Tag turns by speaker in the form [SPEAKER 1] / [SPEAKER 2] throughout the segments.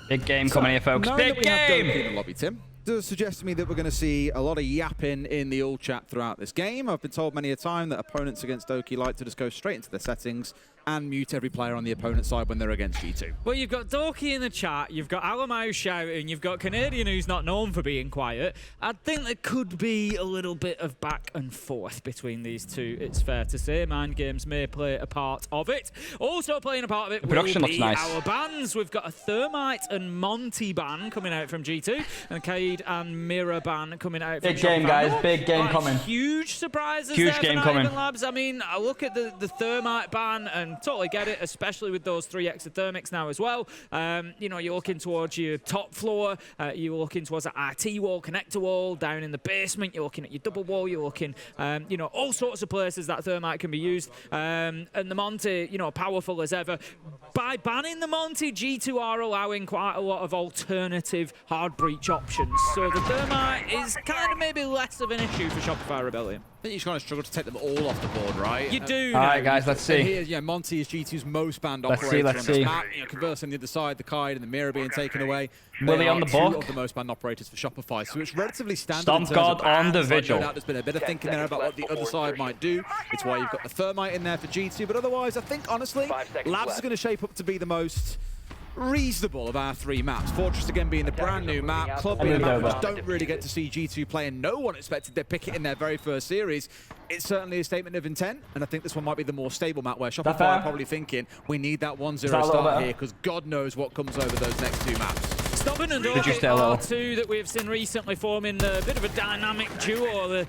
[SPEAKER 1] Big game coming here, folks. Big game!
[SPEAKER 2] In the lobby, Tim, does suggest to me that we're going to see a lot of yapping in the all chat throughout this game. I've been told many a time that opponents against Doki like to just go straight into their settings and mute every player on the opponent's side when they're against G2.
[SPEAKER 3] Well, you've got Doki in the chat, you've got Alamau shouting, you've got Canadian who's not known for being quiet. I think there could be a little bit of back and forth between these two, it's fair to say. Mind games may play a part of it. Also playing a part of it will be our bans. We've got a Thermite and Monty ban coming out from G2, and Kaid and Mira ban coming out from
[SPEAKER 1] Big game, guys. Big game coming.
[SPEAKER 3] Huge surprises
[SPEAKER 1] Huge
[SPEAKER 3] there
[SPEAKER 1] game
[SPEAKER 3] for
[SPEAKER 1] coming.
[SPEAKER 3] Labs. I mean, I look at the Thermite ban and totally get it, especially with those 3 exothermics now as well. You know, you're looking towards your top floor, you're looking towards that RT wall, connector wall, down in the basement, you're looking at your double wall, you're looking, you know, all sorts of places that Thermite can be used. And the Monty, you know, powerful as ever. By banning the Monty, G2 are allowing quite a lot of alternative hard breach options. So the Thermite is kind of maybe less of an issue for Shopify Rebellion.
[SPEAKER 2] I think you just kind of struggle to take them all off the board, right?
[SPEAKER 3] You do.
[SPEAKER 1] All right, guys, let's see.
[SPEAKER 2] Here, yeah, Monty is G2's most banned operator.
[SPEAKER 1] Let's see.
[SPEAKER 2] You know, conversely, on the other side, the Kaid and the Mira being taken away.
[SPEAKER 1] Willie on the
[SPEAKER 2] two
[SPEAKER 1] book.
[SPEAKER 2] of the most banned operators for Shopify, so it's relatively standard.
[SPEAKER 1] Stomp God on the vigil.
[SPEAKER 2] No doubt there's been a bit of thinking there about what the other side might do. It's why you've got the Thermite in there for G2, but otherwise, I think, honestly, Labs is going to shape up to be the most reasonable of our 3 maps. Fortress again being the brand new map, Club being a map which don't really get to see G2 play, and no one expected they'd pick it in their very first series. It's certainly a statement of intent, and I think this one might be the more stable map where Shopify are probably thinking we need that 1-0 start here, because God knows what comes over those next 2 maps.
[SPEAKER 3] Stompn and Doki are 2 that we've seen recently forming a bit of a dynamic duo. The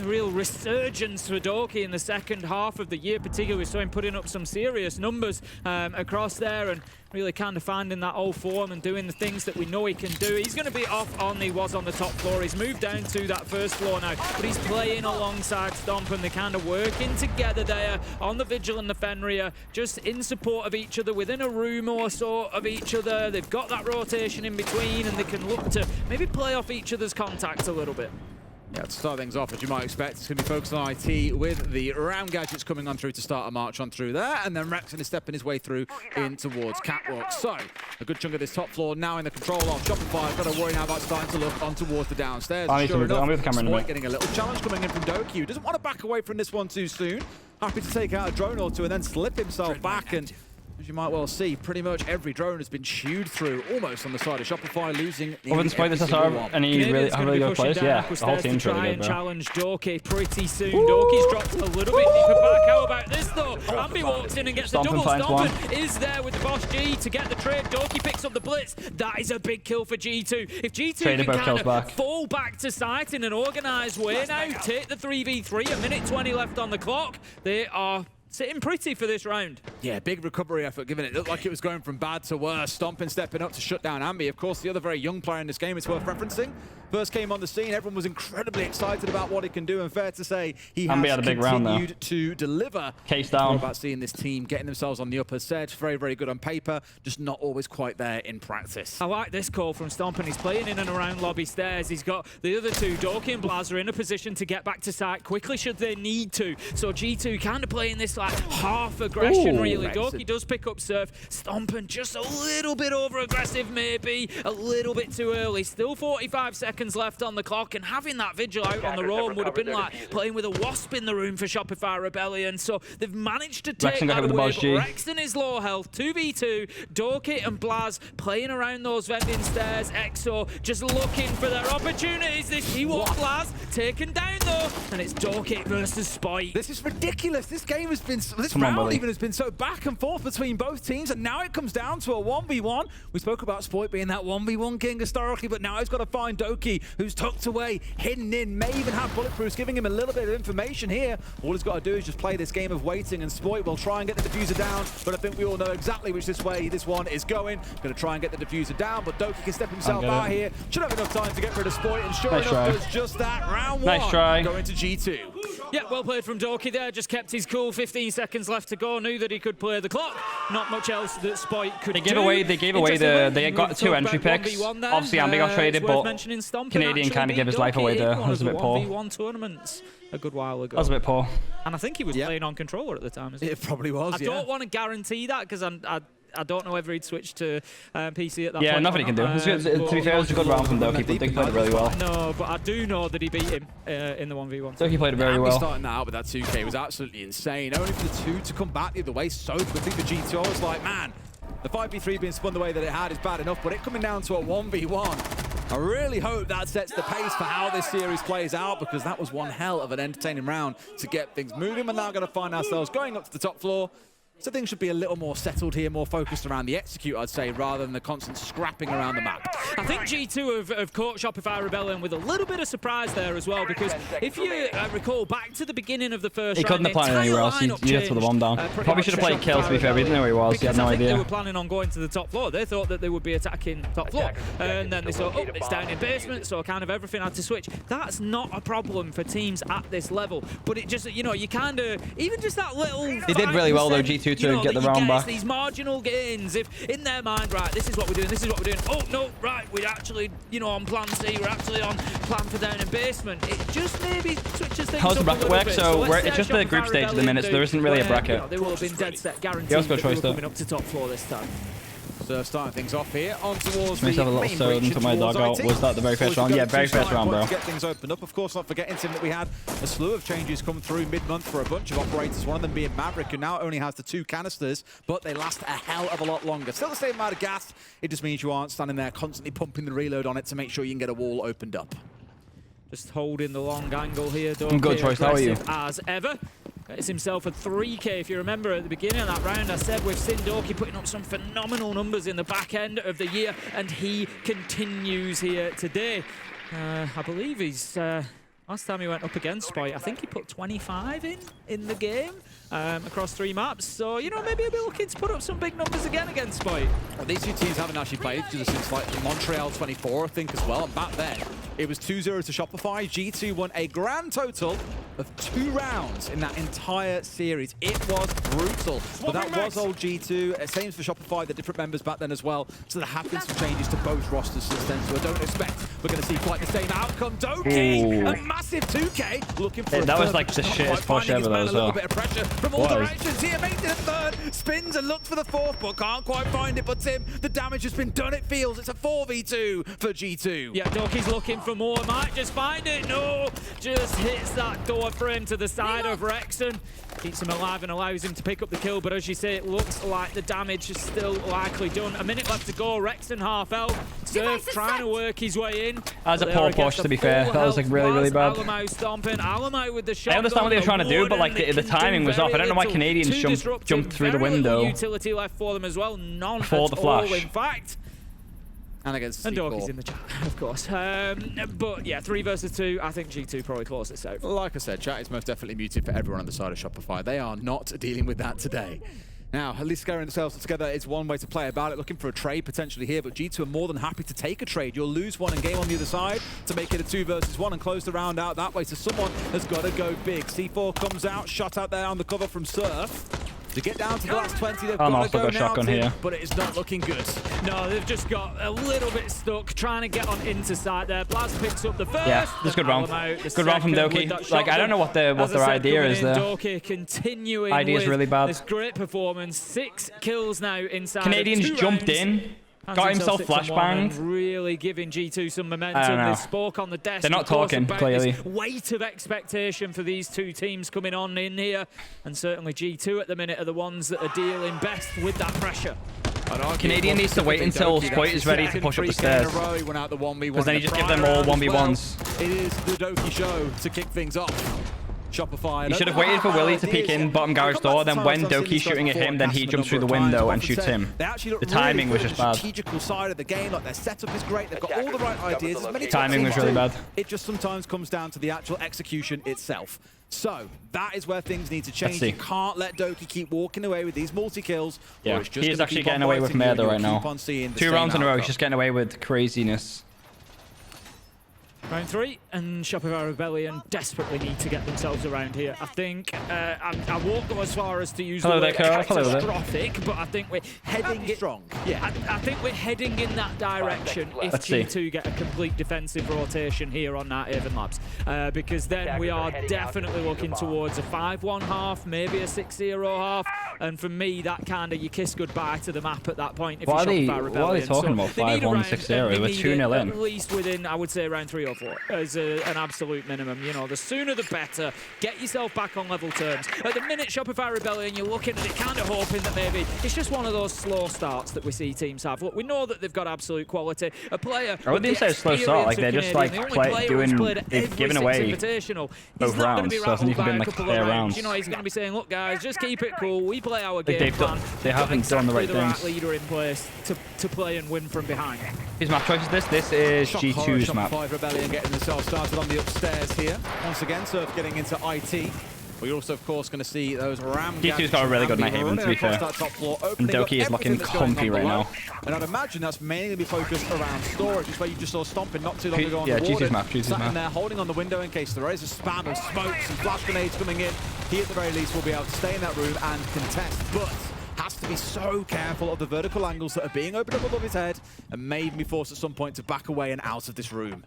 [SPEAKER 3] real resurgence for Doki in the second half of the year, particularly so him putting up some serious numbers across there and really kind of finding that old form and doing the things that we know he can do. He's going to be off on, he was on the top floor. He's moved down to that first floor now, but he's playing alongside Stompn. They're kind of working together there on the Vigil and the Fenrir, just in support of each other, within a room or so of each other. They've got that rotation in between, and they can look to maybe play off each other's contacts a little bit.
[SPEAKER 2] Yeah, to start things off, as you might expect, it's going to be focused on IT with the round gadgets coming on through to start a march on through there, and then Rexon is stepping his way through in towards Catwalk. So, a good chunk of this top floor now in the control of Shopify. Got to worry now about starting to look on towards the downstairs. Sure enough, Spoit getting a little challenge coming in from Doki, who doesn't want to back away from this one too soon. Happy to take out a drone or two and then slip himself back, and as you might well see, pretty much every drone has been chewed through, almost on the side of Shopify, losing
[SPEAKER 1] Other than Spoit, this has any really good players? Yeah, the whole team's really good, bro.
[SPEAKER 3] Challenge Doki pretty soon. Doki's dropped a little bit deeper back. How about this, though? Ambi walks in and gets the double. Stompn is there with the Boss G to get the trade. Doki picks up the blitz. That is a big kill for G2. If G2 can kind of fall back to site in an organised way now, take the 3v3, a minute 20 left on the clock, they are sitting pretty for this round. Yeah, big recovery effort, given it looked like it was going from bad to worse. Stompn stepping up to shut down Ambi. Of course, the other very young player in this game, it's worth referencing. First came on the scene, everyone was incredibly excited about what he can do, and fair to say, he has
[SPEAKER 1] had a big round,
[SPEAKER 2] continued to deliver.
[SPEAKER 1] Case down.
[SPEAKER 2] About seeing this team getting themselves on the upper set. Very, very good on paper, just not always quite there in practice.
[SPEAKER 3] I like this call from Stompn. He's playing in and around lobby stairs. He's got the other two, Doki and Blaz, are in a position to get back to site quickly should they need to. So G2 kind of playing this like half aggression, really. Doki does pick up Surf. Stompn just a little bit over aggressive, maybe a little bit too early. Still 45 seconds left on the clock, and having that Vigil out on the roam would have been like playing with a wasp in the room for Shopify Rebellion. So they've managed to take that away, but Rexon is low health. 2v2, Doki and Blaz playing around those vending stairs. EXO just looking for their opportunities. This Ewok Blaz taken down though, and it's Doki versus Spoit.
[SPEAKER 2] This is ridiculous. This game has been, this round even has been so back and forth between both teams, and now it comes down to a 1v1. We spoke about Spoit being that 1v1 king historically, but now he's got to find Doki, who's tucked away, hidden in, may even have bulletproofs, giving him a little bit of information here. All he's got to do is just play this game of waiting, and Spoit will try and get the diffuser down, but I think we all know exactly which way this one is going. Going to try and get the diffuser down, but Doki can step himself out here. Should have enough time to get rid of Spoit, and sure enough, does just that. Round one, going to G2.
[SPEAKER 3] Yeah, well played from Doki there, just kept his cool. 15 seconds left to go, knew that he could play the clock. Not much else that Spoit could do.
[SPEAKER 1] They gave away they got 2 entry picks. Obviously Ambi got traded, but Canadian kind of gave his life away there. That was a bit poor.
[SPEAKER 3] 1v1 tournaments a good while ago.
[SPEAKER 1] That was a bit poor.
[SPEAKER 3] And I think he was playing on controller at the time as well.
[SPEAKER 2] It probably was,
[SPEAKER 3] I don't want to guarantee that, because I don't know whether he'd switch to PC at that point.
[SPEAKER 1] Yeah, nothing he can do. To be fair, it was a good round from Doki, but Doki played it really well.
[SPEAKER 3] No, but I do know that he beat him in the 1v1.
[SPEAKER 1] Doki played it very well.
[SPEAKER 2] Starting that out with that 2K was absolutely insane. Only for the 2 to come back the other way so quickly for G2. I was like, man, the 5v3 being spun the way that it had is bad enough, but it coming down to a 1v1. I really hope that sets the pace for how this series plays out, because that was one hell of an entertaining round to get things moving. We're now going to find ourselves going up to the top floor. So things should be a little more settled here, more focused around the execute, I'd say, rather than the constant scrapping around the map.
[SPEAKER 3] I think G2 have caught Shopify Rebellion with a little bit of surprise there as well, because if you recall back to the beginning of the first round,
[SPEAKER 1] he couldn't have planned anywhere else. He just put the bomb down. Probably should have played kills, to be fair. He didn't know where he was. He had no idea.
[SPEAKER 3] They were planning on going to the top floor. They thought that they would be attacking top floor. And then they saw, oh, it's down in basement, so kind of everything had to switch. That's not a problem for teams at this level. But it just, you know, you kind of, even just that little...
[SPEAKER 1] They did really well, though, G2, to get the round back.
[SPEAKER 3] These marginal gains, if in their mind, right, this is what we're doing, this is what we're doing. Oh, no, right, we're actually, you know, on plan C, we're actually on plan for down in basement. It just maybe switches things
[SPEAKER 1] How's the bracket work? So
[SPEAKER 3] it's
[SPEAKER 1] just the group stage at the minute, so there isn't really a bracket.
[SPEAKER 3] You know, they will have been dead set, guaranteed that they were coming up to top floor this time.
[SPEAKER 2] So starting things off here, on towards
[SPEAKER 1] the have a little soda into my dugout. Was that the very first round? Yeah, very first round, bro.
[SPEAKER 2] To get things opened up. Of course, not forgetting, Tim, that we had a slew of changes come through mid-month for a bunch of operators, one of them being Maverick, who now only has the 2 canisters, but they last a hell of a lot longer. Still the same amount of gas, it just means you aren't standing there constantly pumping the reload on it to make sure you can get a wall opened up.
[SPEAKER 3] Just holding the long angle here.
[SPEAKER 1] Good choice, how are you?
[SPEAKER 3] As ever. It's himself a 3K. If you remember at the beginning of that round, I said we've seen Doki putting up some phenomenal numbers in the back end of the year, and he continues here today. I believe he's... last time he went up against Spoit, I think he put 25 in the game across 3 maps. So, you know, maybe he'll be looking to put up some big numbers again against Spoit.
[SPEAKER 2] Well, these 2 teams haven't actually played since like Montreal 24, I think, as well. And back then, it was 2-0 to Shopify. G2 won a grand total of 2 rounds in that entire series. It was brutal. But that was old G2. Same for Shopify, the different members back then as well. So there have been some changes to both rosters since then. So I don't expect we're going to see quite the same outcome. Doki, a massive 2K, looking for
[SPEAKER 1] that was like the shittest push ever, though, as well.
[SPEAKER 2] A little bit of pressure from all directions here. Makes it a 3rd, spins and looks for the 4th, but can't quite find it. But Tim, the damage has been done. It feels it's a 4v2 for G2.
[SPEAKER 3] Yeah, Doki's looking for more. Might just find it. No, just hits that door frame to the side of Rexon. Keeps him alive and allows him to pick up the kill. But as you say, it looks like the damage is still likely done. A minute left to go. Rexon half health. Surf trying to work his way in.
[SPEAKER 1] That was a poor push, to be fair. That was like really bad.
[SPEAKER 3] Stomping. Alamau with the shot.
[SPEAKER 1] I understand what they were trying to do, but like the timing was off. I don't know why Canadians jumped through the window.
[SPEAKER 3] Utility left for them as well. None
[SPEAKER 1] before the flash.
[SPEAKER 3] In fact.
[SPEAKER 2] And against
[SPEAKER 3] and Doki's in the chat, of course. But yeah, 3 versus 2. I think G2 probably close this out.
[SPEAKER 2] Like I said, chat is most definitely muted for everyone on the side of Shopify. They are not dealing with that today. Now, at least scaring themselves together is one way to play about it, looking for a trade potentially here, but G2 are more than happy to take a trade. You'll lose one and game on the other side to make it a 2 versus 1 and close the round out that way, so someone has got to go big. C4 comes out, shot out there on the cover from Surf. To get down to the last 20, they've got to go now,
[SPEAKER 1] shotgun here.
[SPEAKER 2] But it is not looking good.
[SPEAKER 3] No, they've just got a little bit stuck trying to get on into sight there. Blaz picks up the first.
[SPEAKER 1] Yeah, this is good round. Good round from Doki. Like, I don't know what their idea is there.
[SPEAKER 3] Doki continuing
[SPEAKER 1] idea is really bad.
[SPEAKER 3] This great performance. 6 kills now inside.
[SPEAKER 1] Canadians jumped in. Got himself flashbanged.
[SPEAKER 3] Really giving G2 some momentum. They spoke on the desk.
[SPEAKER 1] They're not talking, clearly.
[SPEAKER 3] Weight of expectation for these 2 teams coming on in here. And certainly G2 at the minute are the ones that are dealing best with that pressure.
[SPEAKER 1] Canadian needs to wait until Spoit is ready to push up the stairs. Because then you just give them all 1v1s.
[SPEAKER 2] It is the Doki show to kick things off. Shopify.
[SPEAKER 1] He should have waited for Willie to peek in bottom garage door, then when Doki's shooting at him, then he jumps through the window and shoots him. The timing was just bad.
[SPEAKER 2] Strategical side of the game, like their setup is great, they've got all the right ideas.
[SPEAKER 1] Timing was really bad.
[SPEAKER 2] It just sometimes comes down to the actual execution itself. So that is where things need to change. You can't let Doki keep walking away with these multi-kills.
[SPEAKER 1] Yeah, he is actually getting away with murder right now. 2 rounds in a row, he's just getting away with craziness.
[SPEAKER 3] Round 3, and Shopify Rebellion desperately need to get themselves around here. I think I won't go as far as to use the word catastrophic, but I think we're heading
[SPEAKER 2] strong. Yeah,
[SPEAKER 3] I think we're heading in that direction if G2 get a complete defensive rotation here on that Haven Labs, because then we are definitely looking towards a 5-1 half, maybe a 6-0 half, and for me that kind of you kiss goodbye to the map at that point. If
[SPEAKER 1] why
[SPEAKER 3] you Shopify Rebellion.
[SPEAKER 1] Why are they talking about 5-1, 6-0? We're 2-0 in.
[SPEAKER 3] At least within, I would say, around 3 or 4 as an absolute minimum. You know, the sooner the better. Get yourself back on level terms. At the minute, Shopify Rebellion, you're looking at it kind of hoping that maybe it's just one of those slow starts that we see teams have. Look, we know that they've got absolute quality. A player.
[SPEAKER 1] I wouldn't say slow start. Like they're just like they've given away both rounds, so I think you can be in like fair rounds.
[SPEAKER 3] You know, he's going to be saying, look, guys, just keep it cool. We play our game plan.
[SPEAKER 1] They haven't done the right things.
[SPEAKER 3] Leader in place to play and win from behind.
[SPEAKER 1] Whose map choice is this? This is G2's map.
[SPEAKER 2] Shopify Rebellion getting themselves started on the upstairs here. Once again, Surf getting into IT. We're also, of course, going to see those ram.
[SPEAKER 1] G2's got a really good night haven, to be fair. And Doki is looking comfy right now.
[SPEAKER 2] And I'd imagine that's mainly going to be focused around storage. It's where you just saw Stompn not too long ago on the
[SPEAKER 1] G2's map. G2's map.
[SPEAKER 2] Sat there holding on the window in case there is a spam of smokes and flash grenades coming in. He, at the very least, will be able to stay in that room and contest. But has to be so careful of the vertical angles that are being opened up above his head and may be forced at some point to back away and out of this room.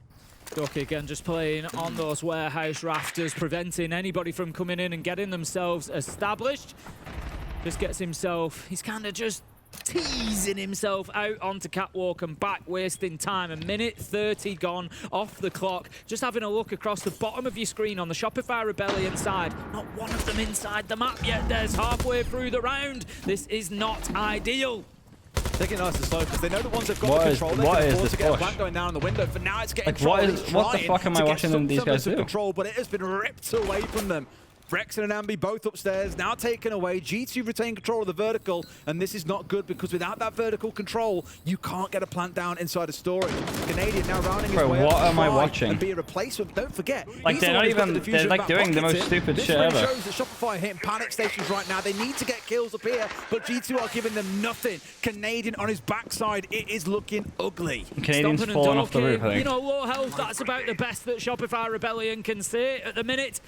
[SPEAKER 3] Doki again just playing on those warehouse rafters, preventing anybody from coming in and getting themselves established. Just gets himself, he's kind of just teasing himself out onto catwalk and back, wasting time. A minute 30 gone off the clock. Just having a look across the bottom of your screen on the Shopify Rebellion side. Not one of them inside the map yet. There's halfway through the round. This is not ideal.
[SPEAKER 2] Taking it nice and slow because they know the ones that have got the control. They can afford to get a flank going down in the window. For now, it's getting
[SPEAKER 1] what the fuck am I watching them these guys do?
[SPEAKER 2] Control, but it has been ripped away from them. Rex and Ambi both upstairs, now taken away. G2 retain control of the vertical, and this is not good because without that vertical control, you can't get a plant down inside of storage. Canadian now rounding his way
[SPEAKER 1] what am I watching?
[SPEAKER 2] And be a replacement. Don't forget,
[SPEAKER 1] like they're not even, they're like doing the most stupid shit ever.
[SPEAKER 2] This shows that Shopify are hitting panic stations right now. They need to get kills up here, but G2 are giving them nothing. Canadian on his backside, it is looking ugly.
[SPEAKER 1] Canadian's falling off the roof, I think.
[SPEAKER 3] You know, low health, that's about the best that Shopify Rebellion can say at the minute.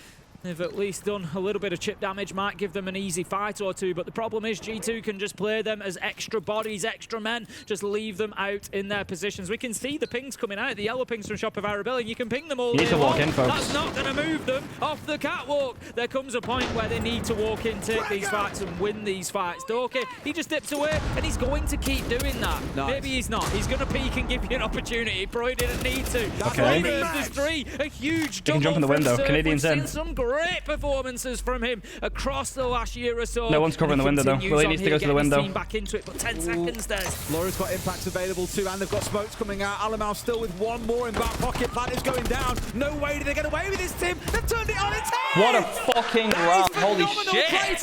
[SPEAKER 3] They've at least done a little bit of chip damage, might give them an easy fight or two, but the problem is G2 can just play them as extra bodies, extra men, just leave them out in their positions. We can see the pings coming out, the yellow pings from Shopify Rebellion. You can ping them all.
[SPEAKER 1] You need to walk in, folks.
[SPEAKER 3] That's not going to move them off the catwalk. There comes a point where they need to walk in, take these fights and win these fights. Doki, he just dips away, and he's going to keep doing that. Nice. Maybe he's not. He's going to peek and give you an opportunity. He probably didn't need to.
[SPEAKER 1] Okay.
[SPEAKER 3] Versus 3, a huge double.
[SPEAKER 1] He can jump in the window. Canadian's in.
[SPEAKER 3] Some great performances from him across the last year or so.
[SPEAKER 1] No one's covering the window though. Willie needs to go to the window.
[SPEAKER 3] Back into it, but 10 seconds there.
[SPEAKER 2] Laura's got impacts available too, and they've got smokes coming out. Alamau still with one more in back pocket. Plant is going down. No way do they get away with this, Tim. They've turned it on its head.
[SPEAKER 1] What a fucking round. Holy shit.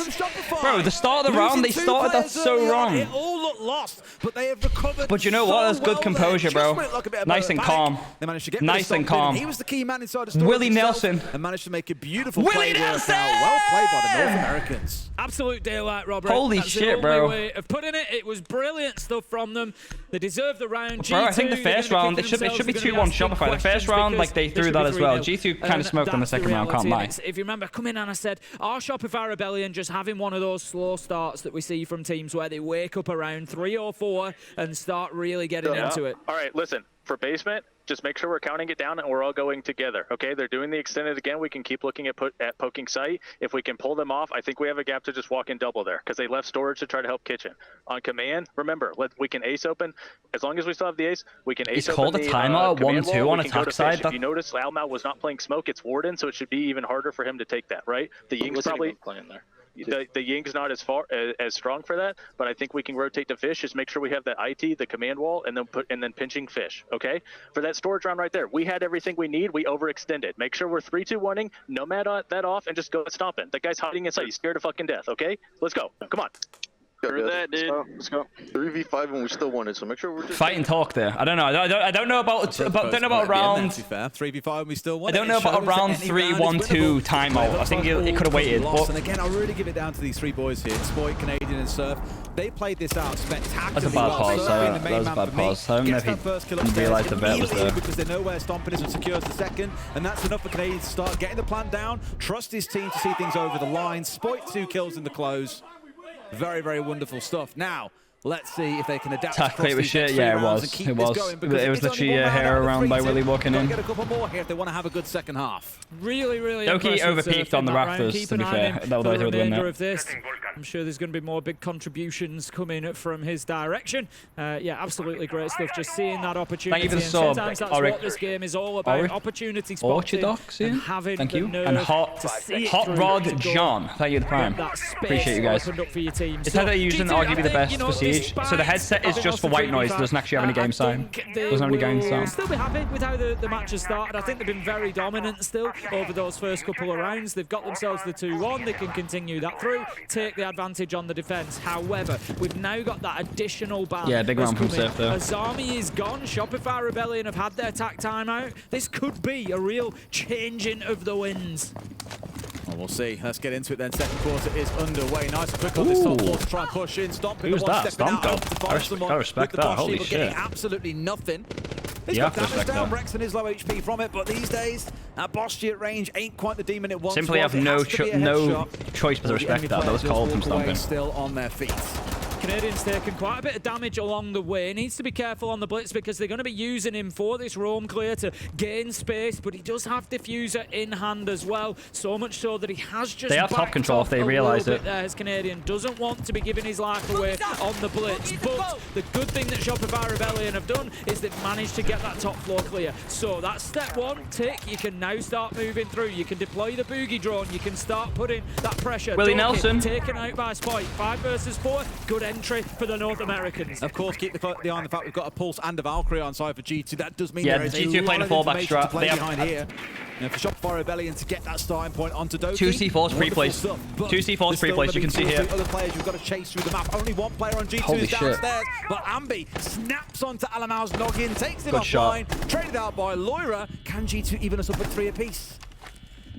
[SPEAKER 1] Bro, the start of the round, they started that so wrong.
[SPEAKER 2] It all looked lost, but they have recovered.
[SPEAKER 1] But you know what? That's good composure, bro. Nice and calm.
[SPEAKER 2] They managed to get
[SPEAKER 1] nice and calm.
[SPEAKER 2] He was the key man inside the storage.
[SPEAKER 1] Willie Nelson.
[SPEAKER 2] And managed to make a beautiful play work out. Well played by the North Americans.
[SPEAKER 3] Absolute daylight, Robert.
[SPEAKER 1] Holy shit, bro.
[SPEAKER 3] Way of putting it. It was brilliant stuff from them. They deserve the round.
[SPEAKER 1] Bro, I think the first round, it should be 2-1 Shopify. The first round, like, they threw that as well. G2 kind of smoked on the second round, can't lie.
[SPEAKER 3] If you remember, coming in, I said, are Shopify Rebellion just having one of those slow starts that we see from teams where they wake up around 3 or 4 and start really getting into it?
[SPEAKER 4] All right, listen. For basement, just make sure we're counting it down and we're all going together, okay? They're doing the extended again. We can keep looking at poking site. If we can pull them off, I think we have a gap to just walk in double there because they left storage to try to help kitchen. On command, remember, we can ace open. As long as we still have the ace, we can ace open the
[SPEAKER 1] He's called a timeout 1-2 on attack side.
[SPEAKER 4] If you notice, Almau was not playing smoke. It's Warden, so it should be even harder for him to take that, right? The Ying's probably
[SPEAKER 5] playing there.
[SPEAKER 4] The Ying's not as strong for that, but I think we can rotate the fish. Just make sure we have that IT, the command wall, and then pinching fish. Okay, for that storage round right there, we had everything we need. We overextended. Make sure we're 3-2-1ing, nomad that off, and just go Stompn. That guy's hiding inside. He's scared to fucking death. Okay, let's go. Come on. Through that, dude.
[SPEAKER 5] Let's go. 3v5 and we still won it, so make sure we're just
[SPEAKER 1] Fight and talk there. I don't know. I don't know about round.
[SPEAKER 2] 3v5 and we still won.
[SPEAKER 1] I don't know about around 3-1-2 timeout. I think it could have waited. But
[SPEAKER 2] and again, I really give it down to these three boys here, Spoit, Canadian, and Surf. They played this out spectacularly.
[SPEAKER 1] That's a bad pause. That was a bad pause. I don't know if he didn't realise the vet was there.
[SPEAKER 2] Because they know where Stompn is and secures the second, and that's enough for Canadian to start getting the plan down. Trust his team to see things over the line. Spoit 2 kills in the close. Very, very wonderful stuff. Now, let's see if they can adapt.
[SPEAKER 1] It was shit. Yeah, it was. It was literally a hair around by Willie walking in.
[SPEAKER 2] Get a couple more here if they want to have a good second half.
[SPEAKER 3] Really, really
[SPEAKER 1] Doki overpeaked on the rafters, to be fair. That was the remainder
[SPEAKER 3] of this. I'm sure there's going to be more big contributions coming from his direction. Yeah, absolutely great stuff. Just seeing that opportunity.
[SPEAKER 1] Thank you for the sub.
[SPEAKER 3] Sometimes that's what this game is all about. Opportunity spotting and having
[SPEAKER 1] Thank you.
[SPEAKER 3] the nerve
[SPEAKER 1] And Hot Rod John. Thank you, the Prime. Appreciate you guys. It's how they're using arguably the best for Siege. So the headset is just for white noise. It doesn't actually have any game sound. Doesn't have any game sound.
[SPEAKER 3] Still be happy with how the match has started. I think they've been very dominant still over those first couple of rounds. They've got themselves the 2-1. They can continue that through, take the advantage on the defense. However, we've now got that additional balance.
[SPEAKER 1] Yeah, big round from Surf though.
[SPEAKER 3] Azami is gone. Shopify Rebellion have had their tack timeout. This could be a real changing of the winds.
[SPEAKER 2] Well, we'll see. Let's get into it then. Second quarter is underway. Nice and quick on this top floor to try and push in. Stompn.
[SPEAKER 1] Who's that? Stompn. I respect that. Holy shit.
[SPEAKER 2] Getting absolutely nothing. He's got damage down. Rex and his low HP from it, but these days, that Boschy at range ain't quite the demon it once
[SPEAKER 1] Simply
[SPEAKER 2] was.
[SPEAKER 1] have no choice but to respect that. That was called from Stompn.
[SPEAKER 2] Still on their feet.
[SPEAKER 3] Canadian's taken quite a bit of damage along the way. Needs to be careful on the blitz because they're going to be using him for this roam clear to gain space, but he does have diffuser in hand as well. So much so that he has just.
[SPEAKER 1] They have top control if they realise it.
[SPEAKER 3] As Canadian doesn't want to be giving his life away on the blitz, but the good thing that Shopify Rebellion have done is they've managed to get that top floor clear. So that's step one. Tick. You can now start moving through. You can deploy the boogie drone. You can start putting that pressure.
[SPEAKER 1] Willie Nelson
[SPEAKER 3] taken out by Spoit. 5 versus 4. Good entry for the North Americans.
[SPEAKER 2] Of course, keep the eye on the fact we've got a Pulse and a Valkyrie on side for G2. That does mean there is
[SPEAKER 1] G2 playing a fallback strat.
[SPEAKER 2] They behind here. And for Shopify Rebellion to get that starting point onto Doki.
[SPEAKER 1] 2 C4s pre-place. 2 C4s pre-place, you can see here.
[SPEAKER 2] Other players you've got to chase through the map. Only one player on G2 is downstairs. But Ambi snaps onto Alamau's noggin, takes him offline, traded out by Loira. Can G2 even us up at 3 apiece?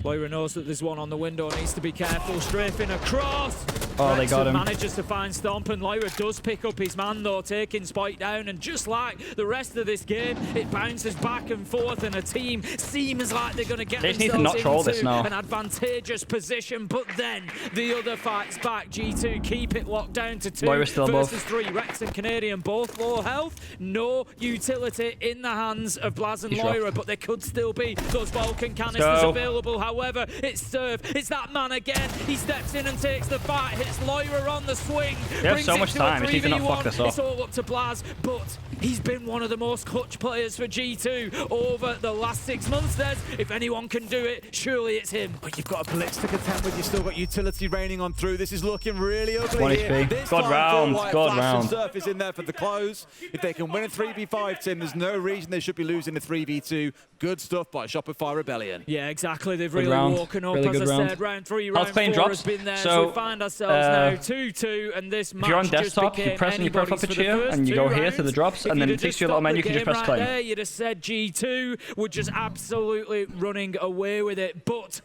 [SPEAKER 3] Loira knows that there's one on the window, needs to be careful, strafing across.
[SPEAKER 1] Oh, they got him.
[SPEAKER 3] Manages to find Stompn. Loira does pick up his man though, taking Spoit down, and just like the rest of this game, it bounces back and forth, and a team seems like they're going to get themselves into an advantageous position, but then the other fights back. G2 keep it locked down to 2 versus 3. Rex and Canadian both low health, no utility in the hands of Blaz and Loira, but there could still be those Vulcan canisters available. However, it's Surf, it's that man again. He steps in and takes the fight. Hits Loira on the swing.
[SPEAKER 1] They have so much time. If he cannot fuck this up.
[SPEAKER 3] It's all up to Blaz, but he's been one of the most clutch players for G2 over the last 6 months. If anyone can do it, surely it's him.
[SPEAKER 2] But you've got a blitz to contend with. You've still got utility raining on through. This is looking really ugly here.
[SPEAKER 1] God round.
[SPEAKER 2] Surf is in there for the close. If they can win a 3v5, Tim, there's no reason they should be losing a 3v2. Good stuff by Shopify Rebellion.
[SPEAKER 3] Yeah, exactly. They've really woken up, as I said. Round 3, round 4 has been there. So we find ourselves now 2-2, and this match
[SPEAKER 1] if you're on desktop, you press on your profile picture here, and you go here to the drops, and then it takes you a little menu, you can just press claim.
[SPEAKER 3] There, you'd have said G2 were just absolutely running away with it, but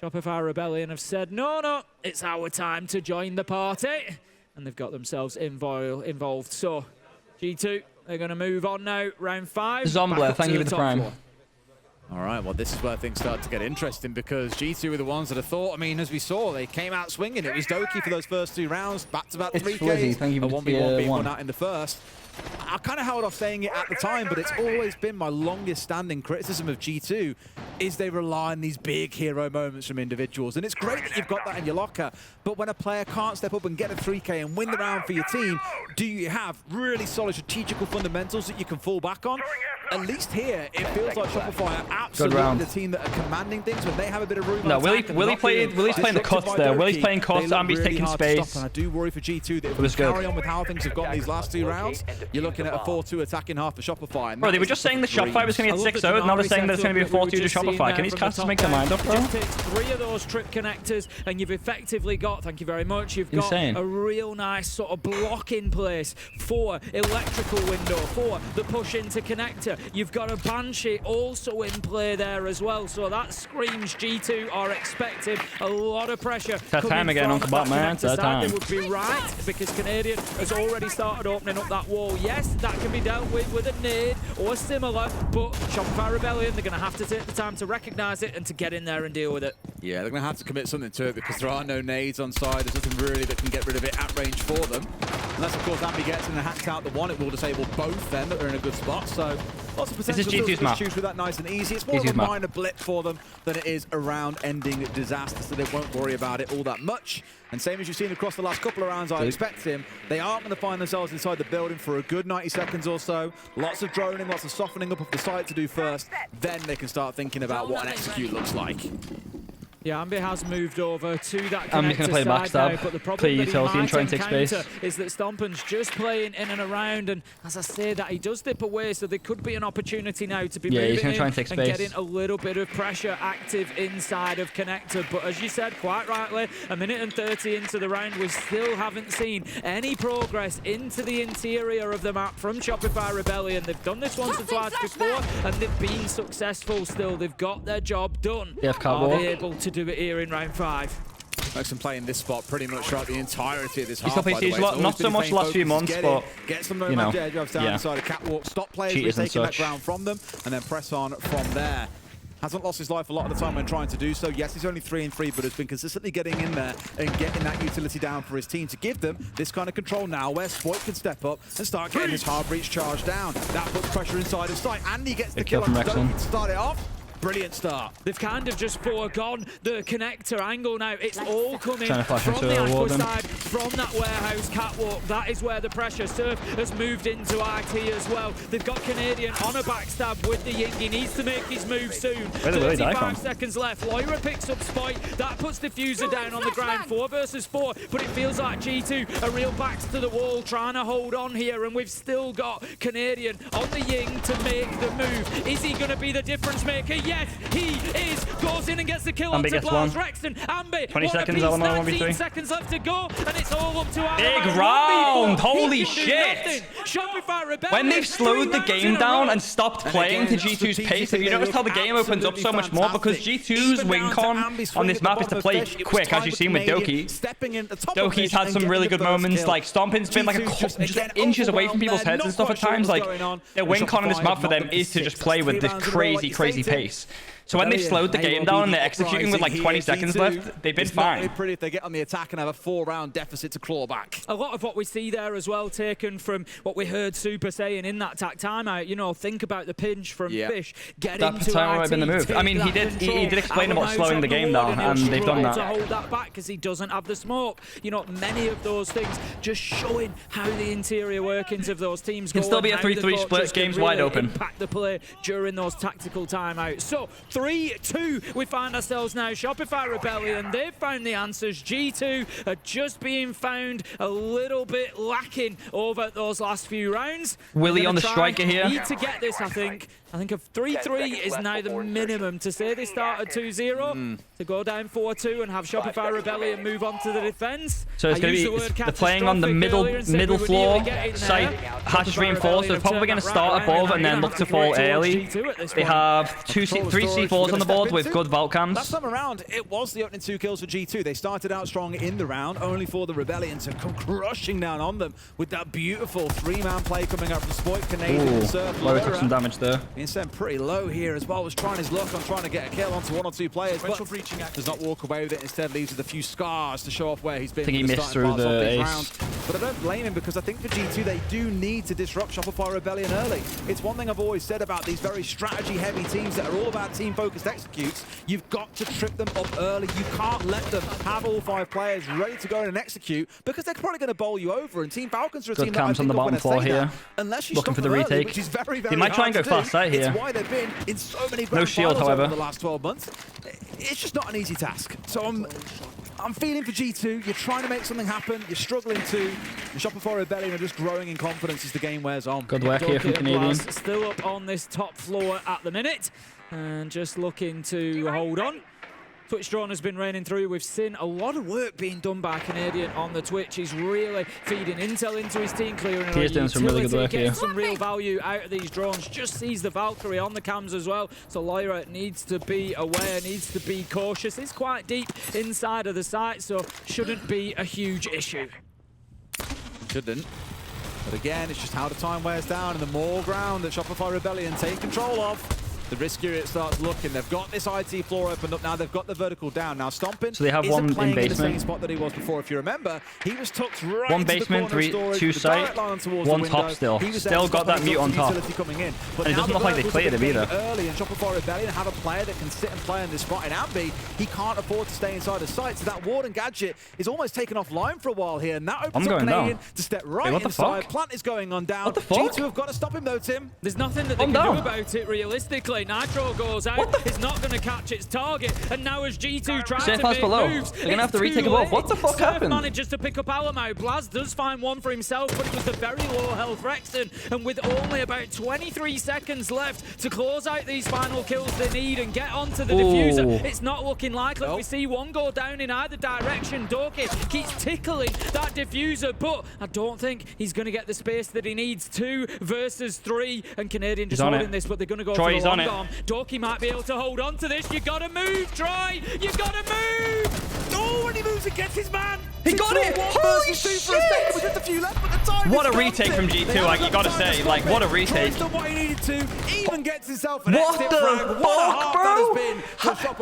[SPEAKER 3] Shopify Rebellion have said, no, it's our time to join the party, and they've got themselves involved. So G2, they're going to move on now. Round 5.
[SPEAKER 1] Zombler, thank you for the prime.
[SPEAKER 2] All right, well, this is where things start to get interesting because G2 were the ones that have thought, I mean, as we saw, they came out swinging. It was Doki for those first 2 rounds, back-to-back 3Ks, a 1v1 being won out in the first. I kind of held off saying it at the time, but it's always been my longest standing criticism of G2 is they rely on these big hero moments from individuals. And it's great that you've got that in your locker, but when a player can't step up and get a 3K and win the round for your team, do you have really solid strategical fundamentals that you can fall back on? at least here, it feels like Shopify are absolutely the team that are commanding things when they have a bit of room.
[SPEAKER 1] No, Willie's playing the cuts there. Willie's playing cuts, Ambi's taking space.
[SPEAKER 2] And I do worry for G2 that if we carry on with how things have gone these last 2 rounds, you're looking at a 4-2 attacking half for Shopify.
[SPEAKER 1] Bro, they were just saying the Shopify was going to get 6-0, now they're saying there's going to be a 4-2 to Shopify. Can these casters make their mind up, bro?
[SPEAKER 3] Just takes 3 of those trip connectors, and you've effectively got, thank you very much, you've got a real nice sort of block in place for electrical window, for the push into connector. You've got a Banshee also in play there as well, so that screams G2 are expecting a lot of pressure.
[SPEAKER 1] That time again, Uncle Bob, man. That time.
[SPEAKER 3] They would be right, because Canadian has already started opening up that wall. Yes, that can be dealt with a nade or similar, but Shopify Rebellion, they're going to have to take the time to recognize it and to get in there and deal with it.
[SPEAKER 2] Yeah, they're going to have to commit something to it because there are no nades on side. There's nothing really that can get rid of it at range for them. Unless, of course, Ambi gets in and hacks out the one, it will disable both then, but they're in a good spot. So lots of potential to choose with that nice and easy. It's more of a minor blip for them than it is a round-ending disaster, so they won't worry about it all that much. And same as you've seen across the last couple of rounds, I expect him, they aren't going to find themselves inside the building for a good 90 seconds or so. Lots of droning, lots of softening up of the site to do first. Then they can start thinking about what an execute looks like.
[SPEAKER 3] Yeah, Ambi has moved over to that
[SPEAKER 1] Ambi's going to play backstab,
[SPEAKER 3] now, but the problem
[SPEAKER 1] play utility and try and take space.
[SPEAKER 3] Is that Stompn's just playing in and around, and as I say that, he does dip away, so there could be an opportunity now to be moving
[SPEAKER 1] he's going to try and take space.
[SPEAKER 3] Getting a little bit of pressure active inside of connector. But as you said, quite rightly, 1 minute and 30 into the round, we still haven't seen any progress into the interior of the map from Shopify Rebellion. They've done this once or twice before, and they've been successful still. They've got their job done. Are they able to do it here in round 5?
[SPEAKER 2] Maxim playing this spot pretty much throughout the entirety of this half.
[SPEAKER 1] Not so much last few months, but
[SPEAKER 2] get some no edge down inside a catwalk, stop players taking that ground from them, and then press on from there. Hasn't lost his life a lot of the time when trying to do so. Yes, he's only 3-3, but has been consistently getting in there and getting that utility down for his team to give them this kind of control now where Spoit can step up and start getting his hard breach charge down. That puts pressure inside of sight, and he gets the kill on Zowie to start it off. Brilliant start.
[SPEAKER 3] They've kind of just foregone the connector angle now. It's all coming from
[SPEAKER 1] the
[SPEAKER 3] aqua side, from that warehouse catwalk. That is where the pressure. Surf has moved into IT as well. They've got Canadian on a backstab with the Ying. He needs to make his move soon. 35 seconds left. Loira picks up Spoit. That puts Diffuser down on the ground. 4 versus 4, but it feels like G2 are real backs to the wall trying to hold on here, and we've still got Canadian on the Ying to make the move. Is he going to be the difference maker? Yes, he is. Goes in and gets the kill onto Blaz. Rexton, Ambi,
[SPEAKER 1] 20 seconds, Alamo,
[SPEAKER 3] 19 seconds left to go, and it's all up to Alamo.
[SPEAKER 1] Big round! Holy shit!
[SPEAKER 3] Shopify Rebellion.
[SPEAKER 1] When they've slowed the game down and stopped playing to G2's pace, have you noticed how the game opens up so much more? Because G2's win con on this map is to play quick, as you've seen with Doki. Doki's had some really good moments, like Stompn's been like just inches away from people's heads and stuff at times. Like, their win con on this map for them is to just play with this crazy pace. So when they've slowed the game down and they're executing with like 20 seconds left, they've been fine.
[SPEAKER 2] It's pretty if they get on the attack and have a 4-round deficit to claw back.
[SPEAKER 3] A lot of what we see there as well, taken from what we heard Super saying in that timeout. You know, think about the pinch from Fish. Get into
[SPEAKER 1] that timeout might have been the move. I mean, he did explain about slowing the game down, and they've done that.
[SPEAKER 3] To hold that back because he doesn't have the smoke. You know, many of those things just showing how the interior workings of those teams
[SPEAKER 1] can still be a 3-3 split. Game's wide open.
[SPEAKER 3] Impact the play during those tactical timeouts. So 3-2, we find ourselves now. Shopify Rebellion, they've found the answers. G2 are just being found a little bit lacking over those last few rounds.
[SPEAKER 1] Willie on the striker here.
[SPEAKER 3] Need to get this, I think. I think a 3-3 is now the minimum to say they start at 2-0, to go down 4-2 and have Shopify Rebellion move on to the defense.
[SPEAKER 1] So it's going to be, they're playing on the middle floor site, hatch reinforced, so they're probably going to start above and then look to fall early. They have 3 C4s on the board with good vault cams.
[SPEAKER 2] Last time around, it was the opening 2 kills for G2. They started out strong in the round, only for the Rebellion to come crushing down on them with that beautiful 3-man play coming out from Spoit, Canadian, and Surf.
[SPEAKER 1] Loira took some damage there.
[SPEAKER 2] Sent pretty low here as well, was trying his luck on trying to get a kill onto 1 or 2 players, but does not walk away with it, instead leaves with a few scars to show off where he's been.
[SPEAKER 1] I think he missed through the ace.
[SPEAKER 2] But I don't blame him because I think for G2, they do need to disrupt Shopify Rebellion early. It's one thing I've always said about these very strategy-heavy teams that are all about team-focused executes. You've got to trip them up early. You can't let them have all 5 players ready to go in and execute because they're probably going to bowl you over. And Team Falcons are a team that I
[SPEAKER 1] on
[SPEAKER 2] think
[SPEAKER 1] the bottom floor here.
[SPEAKER 2] Unless you
[SPEAKER 1] Looking
[SPEAKER 2] stop
[SPEAKER 1] for the
[SPEAKER 2] them early,
[SPEAKER 1] retake.
[SPEAKER 2] which is very, very
[SPEAKER 1] They might try and go fast side here.
[SPEAKER 2] It's why they've been in so many
[SPEAKER 1] No
[SPEAKER 2] grand
[SPEAKER 1] shield,
[SPEAKER 2] finals
[SPEAKER 1] however.
[SPEAKER 2] over the last 12 months. It's just not an easy task. So I'm feeling for G2. You're trying to make something happen. You're struggling to. The Shopify Rebellion are just growing in confidence as the game wears on.
[SPEAKER 1] Good work here from Canadian.
[SPEAKER 3] Still up on this top floor at the minute and just looking to hold on. Twitch drone has been raining through. We've seen a lot of work being done by Canadian on the Twitch. He's really feeding intel into his team, clearing
[SPEAKER 1] He's doing some really good work here.
[SPEAKER 3] Some real value out of these drones. Just sees the Valkyrie on the cams as well. So Lyra needs to be aware, needs to be cautious. It's quite deep inside of the site, so shouldn't be a huge issue.
[SPEAKER 2] Shouldn't. But again, it's just how the time wears down and the more ground that Shopify Rebellion take control of, the riskier it starts looking. They've got this IT floor opened up now. They've got the vertical down. Now Stompn
[SPEAKER 1] so they have one in
[SPEAKER 2] playing in the same
[SPEAKER 1] basement.
[SPEAKER 2] spot that he was before. If you remember, he was tucked right
[SPEAKER 1] One
[SPEAKER 2] into
[SPEAKER 1] basement,
[SPEAKER 2] the corner of storage,
[SPEAKER 1] 2
[SPEAKER 2] the direct
[SPEAKER 1] site,
[SPEAKER 2] line towards
[SPEAKER 1] 1
[SPEAKER 2] the
[SPEAKER 1] top
[SPEAKER 2] window.
[SPEAKER 1] still.
[SPEAKER 2] He was
[SPEAKER 1] Still got that mute on top.
[SPEAKER 2] Coming in. But
[SPEAKER 1] And it doesn't look like they cleared him either.
[SPEAKER 2] Early, and Shopify Rebellion have a player that can sit and play in this spot. In Ambi, he can't afford to stay inside the site, so that ward and gadget is almost taken offline for a while here, and that opens up Canadian to step right inside. Plant is going on down.
[SPEAKER 1] What the fuck?
[SPEAKER 2] G2 have got to stop him though, Tim.
[SPEAKER 3] There's nothing that they can do about it realistically. Nitro goes out. It's not going to catch its target, and now as G2 tries to make moves,
[SPEAKER 1] they're gonna have to retake above. What the fuck happened?
[SPEAKER 3] Manages to pick up Alamo. Blaz does find one for himself, but it was the very low health Rexton, and with only about 23 seconds left to close out these final kills they need and get onto the diffuser, it's not looking likely. We see one go down in either direction. Doki keeps tickling that diffuser, but I don't think he's going to get the space that he needs. 2 versus 3, and Canadian just holding this, but they're going to go for the long arm. Doki might be able to hold on to this. You gotta move, Troy! You gotta move!
[SPEAKER 2] Oh, and he moves and gets his man!
[SPEAKER 1] He got it! Holy shit! What a retake from G2, like, you gotta say. Like, what a retake.
[SPEAKER 2] What he needed to, even gets himself an
[SPEAKER 1] what the fuck, bro?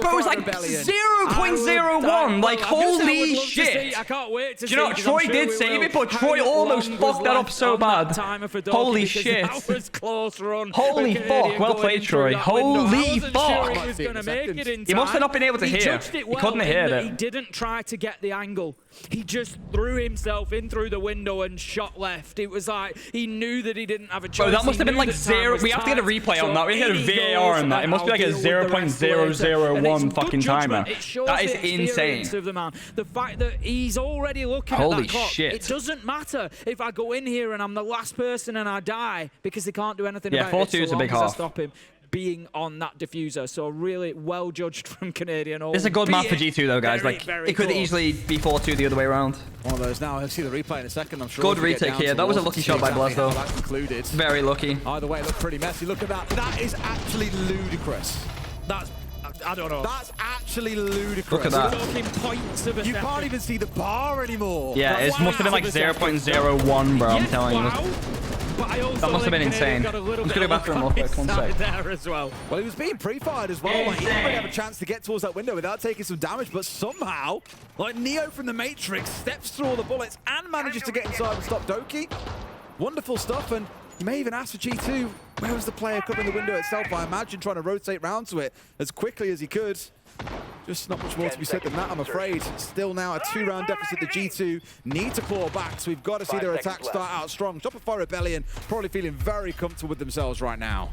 [SPEAKER 1] Bro, it's like 0.01. Like, holy shit.
[SPEAKER 3] I can't wait to see.
[SPEAKER 1] Do you know what? Troy did save it, but Troy almost fucked that up so bad. Holy shit.
[SPEAKER 3] That was close run.
[SPEAKER 1] Holy fuck. Well played, Troy. Holy fuck.
[SPEAKER 3] He was gonna make it in time.
[SPEAKER 1] He must have not been able to hear. He couldn't have heard it.
[SPEAKER 3] He didn't try to get the angle. He just threw himself in through the window and shot left. It was like he knew that he didn't have a choice.
[SPEAKER 1] Bro, that must have been like 0. We have to get a replay on that. We have to get a VAR on that. It must be like a 0.001 fucking timer. That is insane.
[SPEAKER 3] Of the man. The fact that he's already looking at that clock.
[SPEAKER 1] Shit.
[SPEAKER 3] It doesn't matter if I go in here and I'm the last person and I die because they can't do anything about it.
[SPEAKER 1] Yeah, 4-2 is a big half.
[SPEAKER 3] Stop him being on that diffuser, so really well judged from Canadian.
[SPEAKER 1] It's a good map for G2 though, guys. Like, it could easily be 4-2 the other way around.
[SPEAKER 2] One of those now. I'll see the replay in a second, I'm sure.
[SPEAKER 1] Good retake here. That was a lucky shot by Blaz though.
[SPEAKER 2] That concluded.
[SPEAKER 1] Very lucky.
[SPEAKER 2] Either way, it looked pretty messy. Look at that. That is actually ludicrous.
[SPEAKER 3] I don't know.
[SPEAKER 2] That's actually ludicrous.
[SPEAKER 1] Look at that.
[SPEAKER 2] You can't even see the bar anymore.
[SPEAKER 1] Yeah, it must have been like 0.01, bro. I'm telling you. That must have been insane. I'm just gonna go back to him real quick. 1 sec.
[SPEAKER 3] There as well.
[SPEAKER 2] Well, he was being pre-fired as well. Like, he didn't really have a chance to get towards that window without taking some damage, but somehow, like Neo from the Matrix, steps through all the bullets and manages to get inside and stop Doki. Wonderful stuff, and you may even ask for G2, where was the player covering the window itself? I imagine trying to rotate round to it as quickly as he could. Just not much more to be said than that, I'm afraid. Still now a 2-round deficit. The G2 need to claw back, so we've got to see their attack start out strong. Shopify Rebellion probably feeling very comfortable with themselves right now.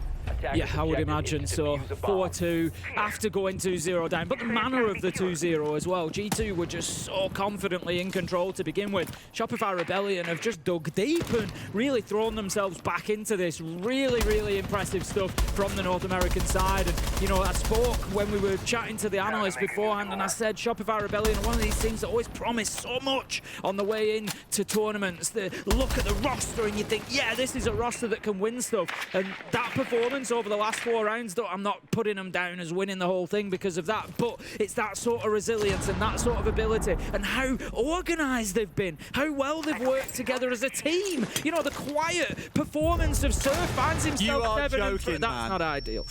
[SPEAKER 3] Yeah, I would imagine so. 4-2 after going 2-0 down, but the manner of the 2-0 as well. G2 were just so confidently in control to begin with. Shopify Rebellion have just dug deep and really thrown themselves back into this. Really, really impressive stuff from the North American side. And, you know, I spoke when we were chatting to the analysts beforehand, and I said Shopify Rebellion are one of these teams that always promise so much on the way into tournaments. They look at the roster and you think, yeah, this is a roster that can win stuff. And that performance over the last 4 rounds, though, I'm not putting them down as winning the whole thing because of that, but it's that sort of resilience and that sort of ability and how organised they've been, how well they've worked together as a team. You know, the quiet performance of Surf finds himself
[SPEAKER 2] joking,
[SPEAKER 3] that's not ideal.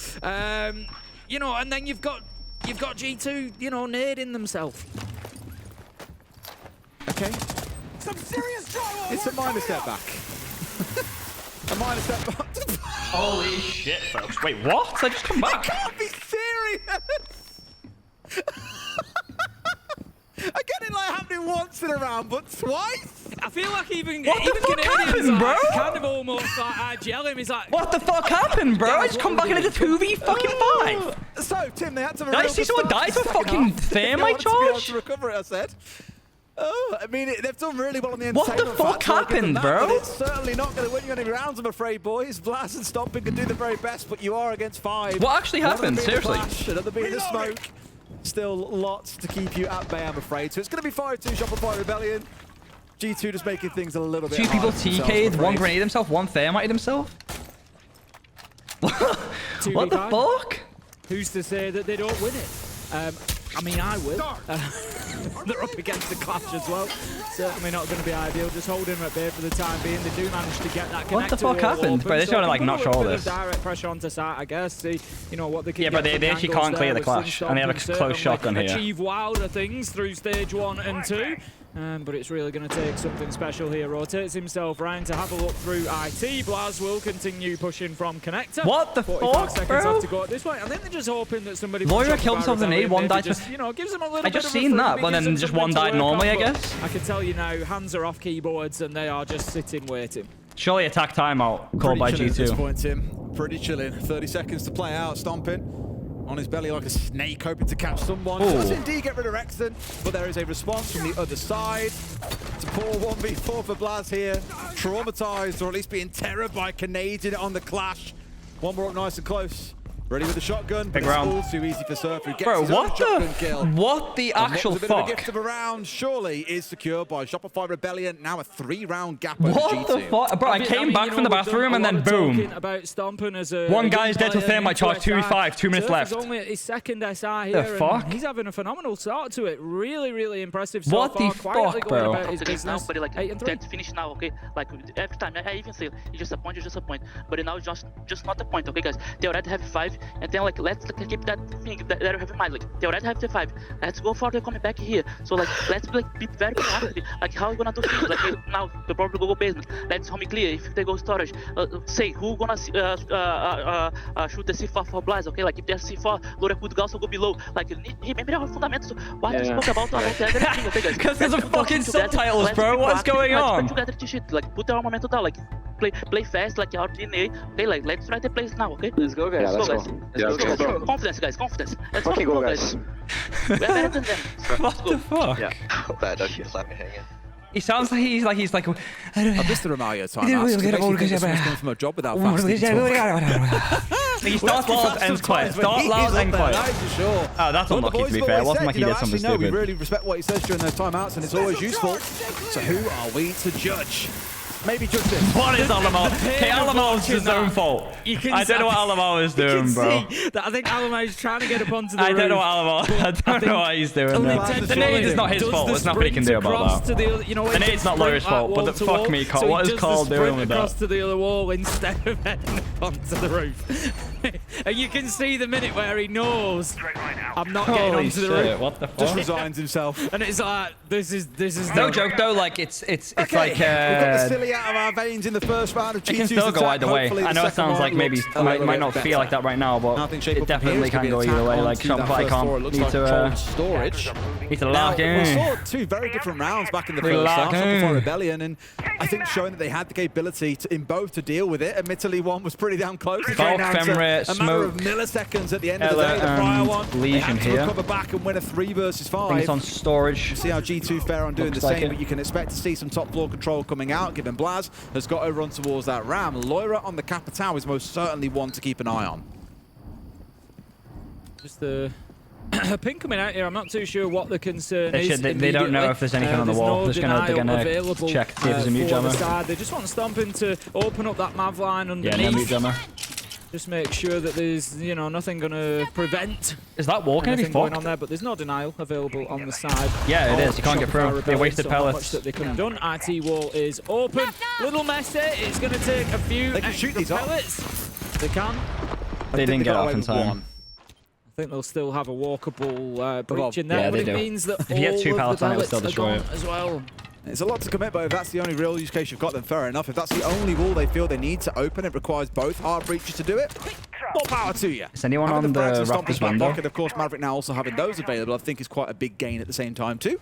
[SPEAKER 3] You know, and then you've got G2, you know, nading themselves.
[SPEAKER 2] Okay. It's a minor step back. A minor step back.
[SPEAKER 1] Holy shit, folks. Wait, what? I just come back.
[SPEAKER 2] Can't be serious. I get it like happening once in a round, but twice?
[SPEAKER 3] I feel like even
[SPEAKER 1] What the fuck
[SPEAKER 3] Canadians
[SPEAKER 1] happened, bro?
[SPEAKER 3] kind of almost like gel him. He's like,
[SPEAKER 1] What the fuck happened, bro? I just come back into the 2v5.
[SPEAKER 2] So, Tim, they had to...
[SPEAKER 1] Did I see someone die to a fucking thermite
[SPEAKER 2] to be able
[SPEAKER 1] charge?
[SPEAKER 2] to recover it, I said. Oh, I mean, they've done really well on the
[SPEAKER 1] What the
[SPEAKER 2] entertainment
[SPEAKER 1] fuck
[SPEAKER 2] factor, I'll give them
[SPEAKER 1] happened,
[SPEAKER 2] that,
[SPEAKER 1] bro?
[SPEAKER 2] but it's certainly not going to win you any rounds, I'm afraid, boys. Blast and Stompn can do the very best, but you are against 5.
[SPEAKER 1] What actually happened? Seriously?
[SPEAKER 2] Another beat of the smoke. Still lots to keep you at bay, I'm afraid. So it's going to be 5-2 Shopify Rebellion. G2 just making things a little bit
[SPEAKER 1] 2 people
[SPEAKER 2] hard for themselves,
[SPEAKER 1] TK'd,
[SPEAKER 2] I'm
[SPEAKER 1] 1
[SPEAKER 2] afraid.
[SPEAKER 1] grenade himself, 1 thermite himself. What the fuck?
[SPEAKER 3] who's to say that they don't win it? I mean, I will. They're up against the Clash as well. Certainly not going to be ideal. Just holding them at bay for the time being. They do manage to get that connector.
[SPEAKER 1] What the fuck happened?
[SPEAKER 3] Open,
[SPEAKER 1] Bro, they
[SPEAKER 3] so
[SPEAKER 1] should have,
[SPEAKER 3] they
[SPEAKER 1] like,
[SPEAKER 3] can
[SPEAKER 1] not
[SPEAKER 3] put a
[SPEAKER 1] show
[SPEAKER 3] bit of
[SPEAKER 1] this.
[SPEAKER 3] direct pressure onto site, I guess. See, you know, what they can
[SPEAKER 1] Yeah,
[SPEAKER 3] get
[SPEAKER 1] but
[SPEAKER 3] from
[SPEAKER 1] they
[SPEAKER 3] the
[SPEAKER 1] actually
[SPEAKER 3] angles
[SPEAKER 1] can't clear
[SPEAKER 3] there
[SPEAKER 1] the
[SPEAKER 3] with
[SPEAKER 1] Clash,
[SPEAKER 3] some
[SPEAKER 1] and they have a
[SPEAKER 3] Stompn
[SPEAKER 1] close shotgun
[SPEAKER 3] certainly
[SPEAKER 1] here.
[SPEAKER 3] achieve wilder things through stage 1 and 2. But it's really going to take something special here. Rotates himself round to have a look through IT. Blaz will continue pushing from connector.
[SPEAKER 1] What the
[SPEAKER 3] 45
[SPEAKER 1] fuck,
[SPEAKER 3] seconds
[SPEAKER 1] bro?
[SPEAKER 3] have to go at this point. I think they're just hoping that somebody...
[SPEAKER 1] Loira killed himself in an 1 died
[SPEAKER 3] just,
[SPEAKER 1] to...
[SPEAKER 3] you know, gives them a little
[SPEAKER 1] I
[SPEAKER 3] bit
[SPEAKER 1] just
[SPEAKER 3] of a
[SPEAKER 1] seen that,
[SPEAKER 3] freebie,
[SPEAKER 1] but
[SPEAKER 3] gives
[SPEAKER 1] then
[SPEAKER 3] them
[SPEAKER 1] just
[SPEAKER 3] something
[SPEAKER 1] 1
[SPEAKER 3] to
[SPEAKER 1] died
[SPEAKER 3] work
[SPEAKER 1] normally,
[SPEAKER 3] on,
[SPEAKER 1] I
[SPEAKER 3] but
[SPEAKER 1] guess.
[SPEAKER 3] I can tell you now, hands are off keyboards and they are just sitting waiting.
[SPEAKER 1] Surely attack timeout called by
[SPEAKER 2] Pretty chilling at this
[SPEAKER 1] G2.
[SPEAKER 2] point, Tim. Pretty chilling. 30 seconds to play out. Stompn on his belly like a snake, hoping to catch someone.
[SPEAKER 1] Ooh.
[SPEAKER 2] Does indeed get rid of Rexton, but there is a response from the other side. It's a poor 1v4 for Blaz here. Traumatized, or at least being terrored by Canadian on the Clash. One more up nice and close. Ready with the shotgun, but
[SPEAKER 1] Big
[SPEAKER 2] it's
[SPEAKER 1] round.
[SPEAKER 2] all too easy for Surf, who gets
[SPEAKER 1] Bro,
[SPEAKER 2] his own
[SPEAKER 1] what
[SPEAKER 2] shotgun
[SPEAKER 1] the...
[SPEAKER 2] kill.
[SPEAKER 1] What the
[SPEAKER 2] And what
[SPEAKER 1] actual
[SPEAKER 2] was a bit of a
[SPEAKER 1] fuck?
[SPEAKER 2] gift of a round, surely, is secured by Shopify Rebellion. Now a 3-round gap over
[SPEAKER 1] What the
[SPEAKER 2] G2.
[SPEAKER 1] fuck? Bro, I came back from the bathroom and then boom.
[SPEAKER 3] About Stompn as a
[SPEAKER 1] One guy's dead to thermite charge, 2v5, 2 minutes
[SPEAKER 3] Surf
[SPEAKER 1] left.
[SPEAKER 3] is only at his second SI here.
[SPEAKER 1] The
[SPEAKER 3] and
[SPEAKER 1] fuck?
[SPEAKER 3] He's having a phenomenal start to it. Really, really impressive so
[SPEAKER 1] What
[SPEAKER 3] far.
[SPEAKER 1] the
[SPEAKER 3] Quietly
[SPEAKER 1] fuck,
[SPEAKER 3] going
[SPEAKER 1] bro?
[SPEAKER 3] about his
[SPEAKER 6] Against now,
[SPEAKER 3] business.
[SPEAKER 6] but like
[SPEAKER 3] 8 and 3.
[SPEAKER 6] that's finished now, okay? Like every time I even say you disappoint, but now just not the point, okay, guys? They already have 5, and then like let's keep that thing that they have in mind. Like they already have the 5. Let's go for the coming back here. So like let's be very proactive. Like how are we gonna do things? Like now they probably go basement. Let's home clear. If they go storage, say who gonna shoot the C4 for Blaz, okay? Like if there's C4, Loura could also go below. Like remember our fundamentals. What we spoke about everything, okay, guys?
[SPEAKER 1] Because there's a
[SPEAKER 6] Let's put
[SPEAKER 1] fucking
[SPEAKER 6] things together.
[SPEAKER 1] subtitles,
[SPEAKER 6] Let's
[SPEAKER 1] bro.
[SPEAKER 6] be
[SPEAKER 1] What's
[SPEAKER 6] proactive.
[SPEAKER 1] going
[SPEAKER 6] Let's
[SPEAKER 1] on?
[SPEAKER 6] put together to shit. Like put our momentum down. Like play fast, like our DNA. Okay, like let's try the plays now, okay?
[SPEAKER 7] Let's go, guys.
[SPEAKER 6] Let's go,
[SPEAKER 7] Let's
[SPEAKER 6] guys.
[SPEAKER 7] go.
[SPEAKER 6] Let's
[SPEAKER 7] Yeah,
[SPEAKER 6] go.
[SPEAKER 7] okay.
[SPEAKER 6] Confidence, guys. Confidence. Let's
[SPEAKER 7] Okay, go, guys.
[SPEAKER 6] We're better than them.
[SPEAKER 1] What the fuck?
[SPEAKER 7] Yeah. That just left me hanging.
[SPEAKER 1] He sounds like he's like
[SPEAKER 2] I've missed the Romario timeouts. Someone's going from a job without fast.
[SPEAKER 1] He starts loud, ends quiet. Start loud, end quiet.
[SPEAKER 2] Sure.
[SPEAKER 1] Oh, that's
[SPEAKER 2] Well, the
[SPEAKER 1] unlucky
[SPEAKER 2] boys
[SPEAKER 1] to be
[SPEAKER 2] have
[SPEAKER 1] fair. It
[SPEAKER 2] always
[SPEAKER 1] wasn't
[SPEAKER 2] said,
[SPEAKER 1] like he
[SPEAKER 2] you know,
[SPEAKER 1] did something
[SPEAKER 2] actually, no, we
[SPEAKER 1] stupid.
[SPEAKER 2] really respect what he says during those timeouts, and it's always useful. So who are we to judge? Maybe judge this.
[SPEAKER 1] What is Alamo? Hey, Alamo's his own fault. I don't know what Alamo is doing, bro.
[SPEAKER 3] I think Alamo's trying to get up onto the
[SPEAKER 1] I
[SPEAKER 3] roof.
[SPEAKER 1] don't know what Alamo. I don't know what he's doing.
[SPEAKER 3] Only
[SPEAKER 1] There.
[SPEAKER 3] 10
[SPEAKER 1] The nade is not his
[SPEAKER 3] does
[SPEAKER 1] fault.
[SPEAKER 3] the
[SPEAKER 1] There's nothing he can do
[SPEAKER 3] sprint across
[SPEAKER 1] about
[SPEAKER 3] to
[SPEAKER 1] that.
[SPEAKER 3] the other, you know,
[SPEAKER 1] The nade's not Laura's fault, but the fuck me, Cole. What is Cole doing with that?
[SPEAKER 3] across to the other wall instead of heading up onto the roof. And you can see the minute where he knows I'm not getting
[SPEAKER 1] Holy
[SPEAKER 3] onto the
[SPEAKER 1] shit!
[SPEAKER 3] roof.
[SPEAKER 1] What the
[SPEAKER 2] Just
[SPEAKER 1] fuck?
[SPEAKER 2] resigns himself.
[SPEAKER 3] And it's like this is
[SPEAKER 1] No joke though. Like it's
[SPEAKER 2] Okay,
[SPEAKER 1] like
[SPEAKER 2] we've got the silly out of our veins in the first round of
[SPEAKER 1] it can
[SPEAKER 2] G2's
[SPEAKER 1] still go
[SPEAKER 2] attack.
[SPEAKER 1] either way.
[SPEAKER 2] Hopefully the
[SPEAKER 1] I know it
[SPEAKER 2] second
[SPEAKER 1] sounds
[SPEAKER 2] one
[SPEAKER 1] like maybe
[SPEAKER 2] looks a little
[SPEAKER 1] might
[SPEAKER 2] bit
[SPEAKER 1] not
[SPEAKER 2] better.
[SPEAKER 1] feel like that right now, but
[SPEAKER 2] Nothing shape
[SPEAKER 1] it
[SPEAKER 2] up from
[SPEAKER 1] definitely
[SPEAKER 2] here.
[SPEAKER 1] can
[SPEAKER 2] It's
[SPEAKER 1] go
[SPEAKER 2] gonna be
[SPEAKER 1] either way.
[SPEAKER 2] an
[SPEAKER 1] Like
[SPEAKER 2] attack onto that
[SPEAKER 1] Shopify
[SPEAKER 2] first floor. It
[SPEAKER 1] can't
[SPEAKER 2] looks
[SPEAKER 1] need
[SPEAKER 2] like
[SPEAKER 1] to
[SPEAKER 2] controlled storage.
[SPEAKER 1] need to
[SPEAKER 2] Now,
[SPEAKER 1] lock
[SPEAKER 2] we
[SPEAKER 1] in.
[SPEAKER 2] saw 2 very different rounds back in the
[SPEAKER 1] They
[SPEAKER 2] first
[SPEAKER 1] lock
[SPEAKER 2] half.
[SPEAKER 1] in.
[SPEAKER 2] Shopify Rebellion, and I think showing that they had the capability to, in both to deal with it. Admittedly, one was pretty damn close. It came
[SPEAKER 1] Bulk,
[SPEAKER 2] down to
[SPEAKER 1] Femre,
[SPEAKER 2] a matter of
[SPEAKER 1] Smoke,
[SPEAKER 2] milliseconds at the end of the
[SPEAKER 1] Ella,
[SPEAKER 2] day. The prior one, they
[SPEAKER 1] Legion
[SPEAKER 2] had to
[SPEAKER 1] here.
[SPEAKER 2] recover back and win a 3 versus 5.
[SPEAKER 1] I think it's on storage.
[SPEAKER 2] See how G2 fare on doing
[SPEAKER 1] Looks
[SPEAKER 2] the
[SPEAKER 1] like
[SPEAKER 2] same,
[SPEAKER 1] it.
[SPEAKER 2] but you can expect to see some top floor control coming out, given Blaz has got over on towards that ram. Loira on the Capitao is most certainly one to keep an eye on.
[SPEAKER 3] Just a pin coming out here. I'm not too sure what the concern is.
[SPEAKER 1] They don't know if there's anything on the wall.
[SPEAKER 3] There's
[SPEAKER 1] They're
[SPEAKER 3] no
[SPEAKER 1] gonna
[SPEAKER 3] denial available,
[SPEAKER 1] check, see if there's a mute
[SPEAKER 3] for
[SPEAKER 1] jammer.
[SPEAKER 3] the side. They just want Stompn to open up that Mav line
[SPEAKER 1] Yeah,
[SPEAKER 3] underneath.
[SPEAKER 1] no mute jammer.
[SPEAKER 3] Just make sure that there's, you know, nothing going to prevent
[SPEAKER 1] Is that wall gonna be
[SPEAKER 3] anything going on
[SPEAKER 1] fucked?
[SPEAKER 3] there, but there's no denial available on the side.
[SPEAKER 1] Yeah, it
[SPEAKER 3] of
[SPEAKER 1] is. You can't get
[SPEAKER 3] Shopify
[SPEAKER 1] through. They
[SPEAKER 3] Rebellion,
[SPEAKER 1] wasted
[SPEAKER 3] so not
[SPEAKER 1] pellets.
[SPEAKER 3] much that they could have done. IT wall is open. Little messy. It's going to take a few
[SPEAKER 2] They can shoot
[SPEAKER 3] extra
[SPEAKER 2] these off.
[SPEAKER 3] pellets. They can.
[SPEAKER 1] They didn't get off in time.
[SPEAKER 3] I think they'll still have a walkable breach in there,
[SPEAKER 1] Yeah,
[SPEAKER 3] but
[SPEAKER 1] they
[SPEAKER 3] it
[SPEAKER 1] do.
[SPEAKER 3] means that
[SPEAKER 1] If you get 2
[SPEAKER 3] all of
[SPEAKER 1] pellets
[SPEAKER 3] the
[SPEAKER 1] on it, it'll
[SPEAKER 3] pellets
[SPEAKER 1] still
[SPEAKER 3] are
[SPEAKER 1] destroy
[SPEAKER 3] gone
[SPEAKER 1] it.
[SPEAKER 3] as well.
[SPEAKER 2] It's a lot to commit, but if that's the only real use case you've got, then fair enough. If that's the only wall they feel they need to open, it requires both hard breaches to do it. More power to you.
[SPEAKER 1] Is anyone on the Raptors window?
[SPEAKER 2] Pocket, of course, Maverick now also having those available, I think is quite a big gain at the same time too.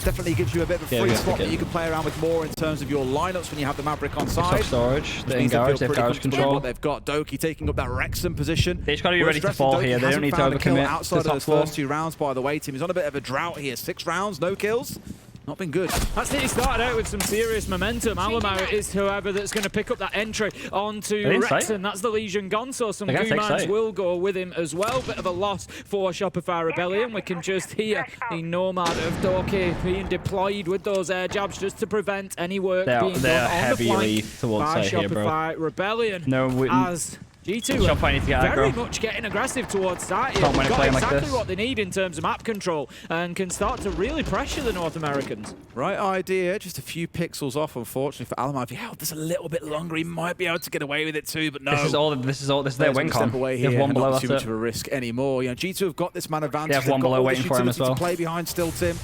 [SPEAKER 2] Definitely gives you a bit of a free spot that you can play around with more in terms of your lineups when you have the Maverick on side.
[SPEAKER 1] Storage, they're in garage, they have garage control.
[SPEAKER 2] They've got Doki taking up that Wrexham position.
[SPEAKER 1] They just got to be ready to fall here. They don't need to overcommit
[SPEAKER 2] outside of those first 2 rounds, by the way. Team is on a bit of a drought here. 6 rounds, no kills. Not been good.
[SPEAKER 3] That's it. He started out with some serious momentum. Alamo is whoever that's going to pick up that entry onto Wrexham. That's the Legion gone, so some Gumans will go with him as well. Bit of a loss for Shopify Rebellion. We can just hear the Nomad of Doki being deployed with those air jabs just to prevent any work being done on the flank by Shopify Rebellion. As G2 very much getting aggressive towards site here. They've got exactly what they need in terms of map control and can start to really pressure the North Americans.
[SPEAKER 2] Right idea, just a few pixels off, unfortunately, for Alamo. If he held this a little bit longer, he might be able to get away with it too, but no.
[SPEAKER 1] This is their win con.
[SPEAKER 2] They have one below, not too much of a risk anymore. You know, G2 have got this man advantage.
[SPEAKER 1] They have one below waiting for him as well.
[SPEAKER 2] To play behind still, Tim.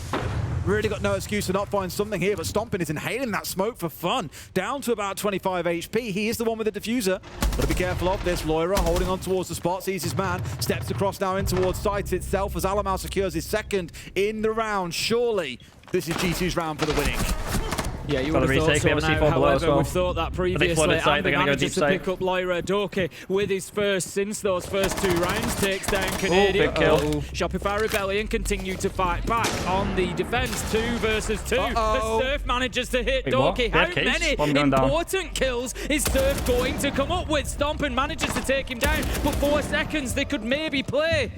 [SPEAKER 2] Really got no excuse to not find something here, but Stompn is inhaling that smoke for fun. Down to about 25 HP. He is the one with the diffuser. Got to be careful of this. Loira holding on towards the spot, sees his man, steps across now in towards site itself as Alamo secures his second in the round. Surely this is G2's round for the winning.
[SPEAKER 3] Yeah, you would have thought so now. However, we've thought that previously.
[SPEAKER 1] Amber
[SPEAKER 3] manages to pick up Loira Doki with his first since those first 2 rounds. Takes down Canadian.
[SPEAKER 1] Big kill.
[SPEAKER 3] Shopify Rebellion continue to fight back on the defense. 2 versus 2. The Surf manages to hit Doki. How many important kills is Surf going to come up with? Stompn manages to take him down, but 4 seconds they could maybe play.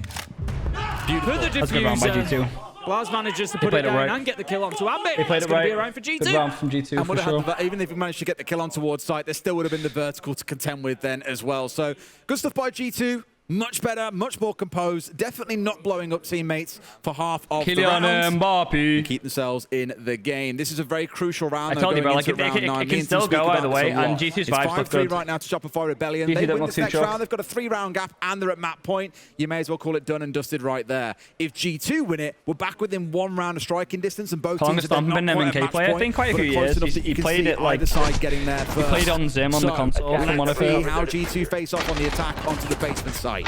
[SPEAKER 3] Beautiful. The diffuser. Blaz manages to put it down and get the kill onto Ambit.
[SPEAKER 1] They played
[SPEAKER 3] it's going to be a round for G2.
[SPEAKER 1] Good round from G2
[SPEAKER 2] and
[SPEAKER 1] for sure.
[SPEAKER 2] Even if he managed to get the kill on towards site, there still would have been the vertical to contend with then as well. So good stuff by G2. Much better, much more composed. Definitely not blowing up teammates for half of the round.
[SPEAKER 1] Mbappe.
[SPEAKER 2] Keep themselves in the game. This is a very crucial round.
[SPEAKER 1] I told you, bro, like it can still go either way, and G2's vibes look good.
[SPEAKER 2] 5-3 right now to Shopify Rebellion. They win this next round. They've got a 3-round gap, and they're at map point. You may as well call it done and dusted right there. If G2 win it, we're back within 1 round of striking distance, and both teams are not quite at match point.
[SPEAKER 1] I think quite a few years. He played it like
[SPEAKER 2] getting there first.
[SPEAKER 1] He played on Zim on the console. From what I've heard.
[SPEAKER 2] How G2 face off on the attack onto the basement site.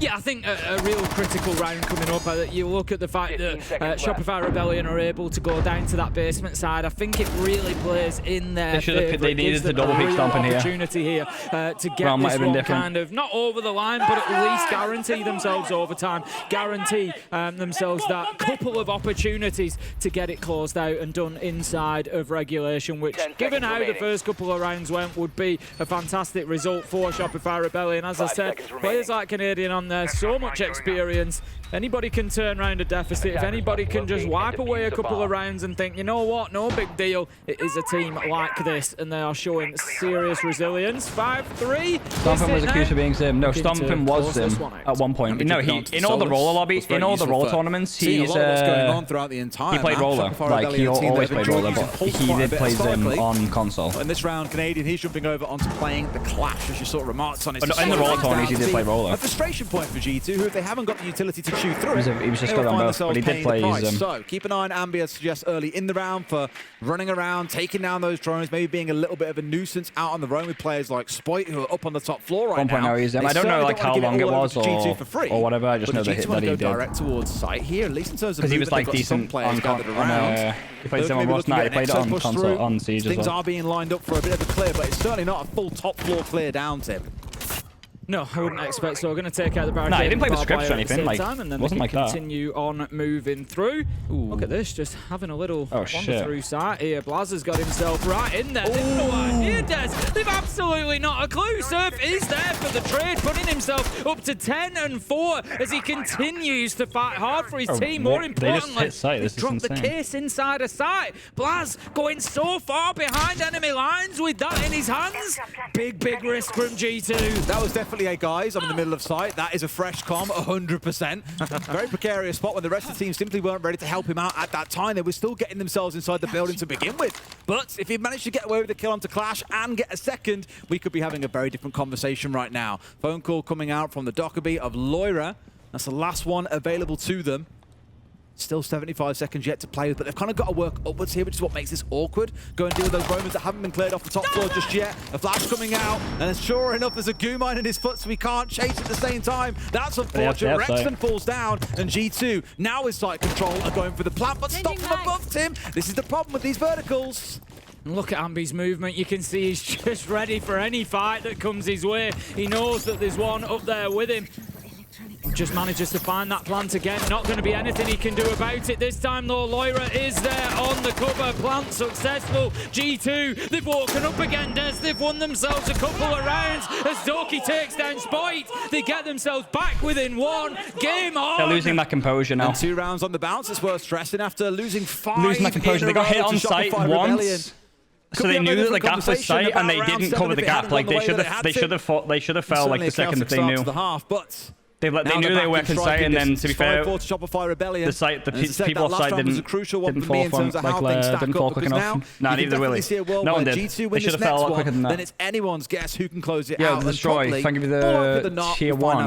[SPEAKER 3] Yeah, I think a real critical round coming up. You look at the fact that Shopify Rebellion are able to go down to that basement side. I think it really plays in their favour.
[SPEAKER 1] They needed to double pick Stompn here.
[SPEAKER 3] Opportunity here to get this one kind of not over the line, but at least guarantee themselves overtime. Guarantee themselves that couple of opportunities to get it closed out and done inside of regulation, which, given how the first couple of rounds went, would be a fantastic result for Shopify Rebellion. As I said, players like Canadian on there, so much experience. Anybody can turn around a deficit. If anybody can just wipe away a couple of rounds and think, you know what, no big deal. It is a team like this, and they are showing serious resilience. 5-3.
[SPEAKER 1] Stompn was accused of being Zim. No, Stompn was Zim at one point. No, in all the roller lobbies, in all the roller tournaments, he's he played roller. Like he always played roller, but he did play Zim on console.
[SPEAKER 2] In this round, Canadian, he's jumping over onto playing the Clash, as you sort of remarked on his.
[SPEAKER 1] In the roller tournaments, he did play roller.
[SPEAKER 2] A frustration point for G2, who if they haven't got the utility to chew through it,
[SPEAKER 1] he was just good on both, but he did play his.
[SPEAKER 2] So keep an eye on Ambi, as suggests early in the round, for running around, taking down those drones, maybe being a little bit of a nuisance out on the road with players like Spoit, who are up on the top floor right now.
[SPEAKER 1] 1.0 is I don't know like how long it was or whatever. I just know that he did.
[SPEAKER 2] Direct towards site here, at least in terms of
[SPEAKER 1] because he was like decent on he played Zim on Ross. No, he played it on console on Siege as well.
[SPEAKER 2] Things are being lined up for a bit of a clear, but it's certainly not a full top floor clear down, Tim.
[SPEAKER 3] No, I wouldn't expect so. We're going to take out the barricade.
[SPEAKER 1] No, he didn't play with scripts or anything. Like,
[SPEAKER 3] and then
[SPEAKER 1] wasn't like that.
[SPEAKER 3] Continue on moving through. Ooh. Look at this, just having a little wander through sight here. Blaz has got himself right in there. They have no idea, Des. They've absolutely not a clue. Surf is there for the trade, putting himself up to 10-4 as he continues to fight hard for his team. More importantly, they dropped the case inside a site. Blaz going so far behind enemy lines with that in his hands. Big risk from G2.
[SPEAKER 2] That was definitely guys, I'm in the middle of sight. That is a fresh comm, 100%. Very precarious spot when the rest of the team simply weren't ready to help him out at that time. They were still getting themselves inside the building to begin with. But if he managed to get away with the kill onto Clash and get a second, we could be having a very different conversation right now. Phone call coming out from the Dockerby of Loira. That's the last one available to them. Still 75 seconds yet to play with, but they've kind of got to work upwards here, which is what makes this awkward. Go and deal with those Romans that haven't been cleared off the top floor just yet. A flash coming out, and sure enough, there's a goo mine in his foot, so he can't chase at the same time. That's unfortunate. Rexton falls down, and G2 now with site control are going for the plant, but stop from above, Tim. This is the problem with these verticals.
[SPEAKER 3] Look at Ambi's movement. You can see he's just ready for any fight that comes his way. He knows that there's one up there with him. Just manages to find that plant again. Not going to be anything he can do about it. This time, though, Loira is there on the cover. Plant successful. G2, they've woken up again, Des. They've won themselves a couple of rounds as Doki takes down Spoit. They get themselves back within one. Game on.
[SPEAKER 1] They're losing that composure now.
[SPEAKER 2] And 2 rounds on the bounce. It's worth stressing after losing 5.
[SPEAKER 1] Losing that composure. They got hit on site once. So they knew that the gap was tight, and they didn't cover the gap. Like they should have fell like the second that they knew. They knew they were working site, and then to be fair,
[SPEAKER 2] Shopify Rebellion.
[SPEAKER 1] the people outside didn't fall from didn't fall quick enough. Nah, neither really. No one did. They should have fell a lot quicker than that.
[SPEAKER 2] Then it's anyone's guess who can close it
[SPEAKER 1] Yeah,
[SPEAKER 2] out.
[SPEAKER 1] Destroy. Thank you for the tier 1.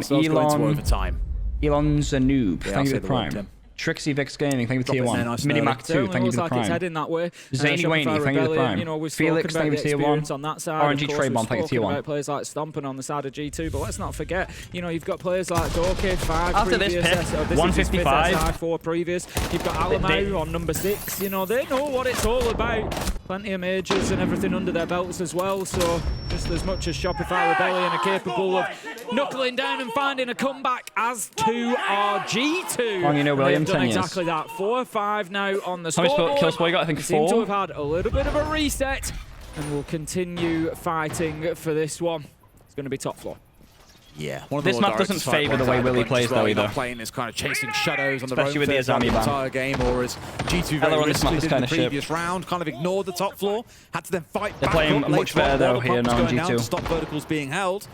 [SPEAKER 1] Elon's a noob. Thank you for the prime. Trixie Vix Gaming, thank you for tier 1. Minimac 2, thank you for the prime.
[SPEAKER 3] Heading that way.
[SPEAKER 1] Zany Waney, thank you for the prime.
[SPEAKER 3] You know,
[SPEAKER 1] Felix, thank you for tier 1.
[SPEAKER 3] On that side,
[SPEAKER 1] RNG Traybomb, thank you for tier 1.
[SPEAKER 3] Players like Stompn on the side of G2, but let's not forget, you know, you've got players like Doki, 5
[SPEAKER 1] after
[SPEAKER 3] previous,
[SPEAKER 1] this pick, 155.
[SPEAKER 3] 4 previous. You've got Alamau on number 6. You know, they know what it's all about. Plenty of majors and everything under their belts as well, so just as much as Shopify Rebellion are capable of knuckling down and finding a comeback, as to our G2.
[SPEAKER 1] Long, you know, William,
[SPEAKER 3] they've done
[SPEAKER 1] 10 years.
[SPEAKER 3] exactly that. 4-5 now on the
[SPEAKER 1] How many
[SPEAKER 3] scoreboard.
[SPEAKER 1] kills Spoit got? I think 4.
[SPEAKER 3] Seem to have had a little bit of a reset, and we'll continue fighting for this one. It's going to be top floor.
[SPEAKER 2] Yeah,
[SPEAKER 1] this map doesn't favour the way Willie plays though either.
[SPEAKER 2] Playing is kind of chasing shadows on the
[SPEAKER 1] especially with the Azami
[SPEAKER 2] entire game, or as G2 very riskily did in the previous round, kind of ignored the top floor, had to then fight back.
[SPEAKER 1] They're playing much better though here now on G2.
[SPEAKER 2] Stop verticals being held.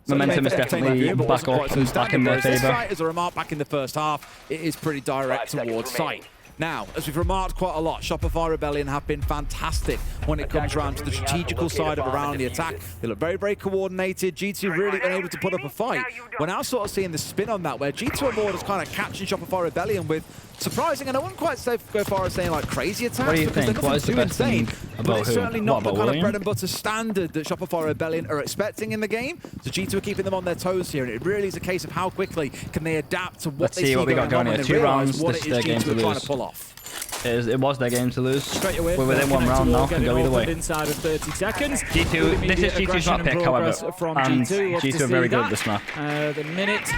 [SPEAKER 1] Momentum is definitely back up and back in their favour.
[SPEAKER 2] As a remark, back in the first half, it is pretty direct towards sight. Now, as we've remarked quite a lot, Shopify Rebellion have been fantastic when it comes around to the strategical side of around the attack. They look very, very coordinated. G2 really unable to put up a fight. We're now sort of seeing the spin on that, where G2 are more just kind of catching Shopify Rebellion with surprising, and I wouldn't quite go far as saying like crazy attacks.
[SPEAKER 1] What do you think? What is the best thing
[SPEAKER 2] but it's certainly not the kind of
[SPEAKER 1] William?
[SPEAKER 2] bread and butter standard that Shopify Rebellion are expecting in the game. So G2 are keeping them on their toes here, and it really is a case of how quickly can they adapt to what they see
[SPEAKER 1] what we got going here. 2 rounds,
[SPEAKER 2] what
[SPEAKER 1] this
[SPEAKER 2] it
[SPEAKER 1] is
[SPEAKER 2] is
[SPEAKER 1] their game to
[SPEAKER 2] G2 are trying to
[SPEAKER 1] lose.
[SPEAKER 2] pull off.
[SPEAKER 1] It was their game to lose.
[SPEAKER 3] Straight away,
[SPEAKER 1] we're within 1 round now, can go either way.
[SPEAKER 3] Inside of 30 seconds.
[SPEAKER 1] G2, this is G2's map pick, however, and G2 are very good at this map.
[SPEAKER 3] The minute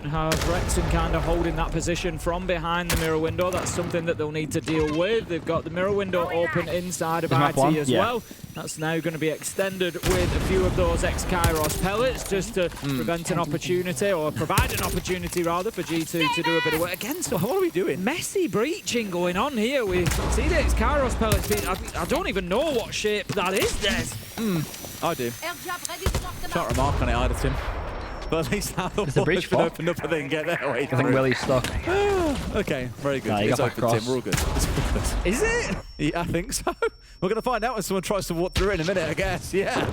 [SPEAKER 3] have Rexon kind of holding that position from behind the mirror window. That's something that they'll need to deal with. They've got the mirror window open inside of IT as well. That's now going to be extended with a few of those X-Kairos pellets just to prevent an opportunity, or provide an opportunity rather, for G2 to do a bit of work. Again, so what are we doing? Messy breaching going on here. We see the X-Kairos pellets being, I don't even know what shape that is, Des.
[SPEAKER 2] I do. Can't remark on it either, Tim. But at least now the wall has been opened up and they can get their way through.
[SPEAKER 1] I think Willie's stuck.
[SPEAKER 2] Okay, very good.
[SPEAKER 1] Nah,
[SPEAKER 2] It's open, Tim. We're all good. It's all good.
[SPEAKER 3] Is it?
[SPEAKER 2] Yeah, I think so. We're going to find out when someone tries to walk through it in a minute, I guess. Yeah.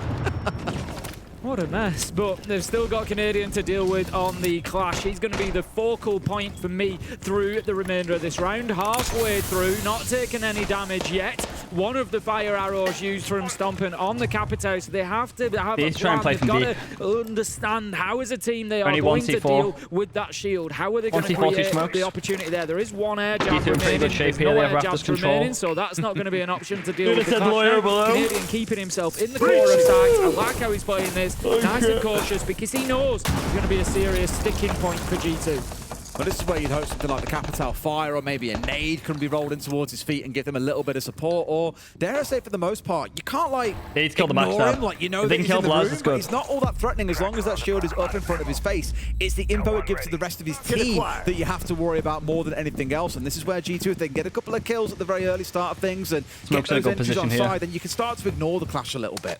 [SPEAKER 3] What a mess, but they've still got Canadian to deal with on the clash. He's going to be the focal point for me through the remainder of this round. Halfway through, not taking any damage yet. One of the fire arrows used from Stompn on the Capitao, so they have to have a plan. They've got to understand how as a team they are going to deal with that shield. How are they going to create the opportunity there? There is one air jab remaining. There's no air jabs remaining, so that's not going to be an option to deal with the clash. Canadian keeping himself in the core of sight. I like how he's playing this. Nice and cautious, because he knows it's going to be a serious sticking point for G2.
[SPEAKER 2] But this is where you'd hope something like the Capitao Fire or maybe a nade can be rolled in towards his feet and give them a little bit of support. Or, dare I say, for the most part, you can't, like, ignore him. Like, you know that he's in the room, but he's not all that threatening as long as that shield is up in front of his face. It's the info it gives to the rest of his team that you have to worry about more than anything else. And this is where G2, if they can get a couple of kills at the very early start of things and get those entries on side, then you can start to ignore the clash a little bit.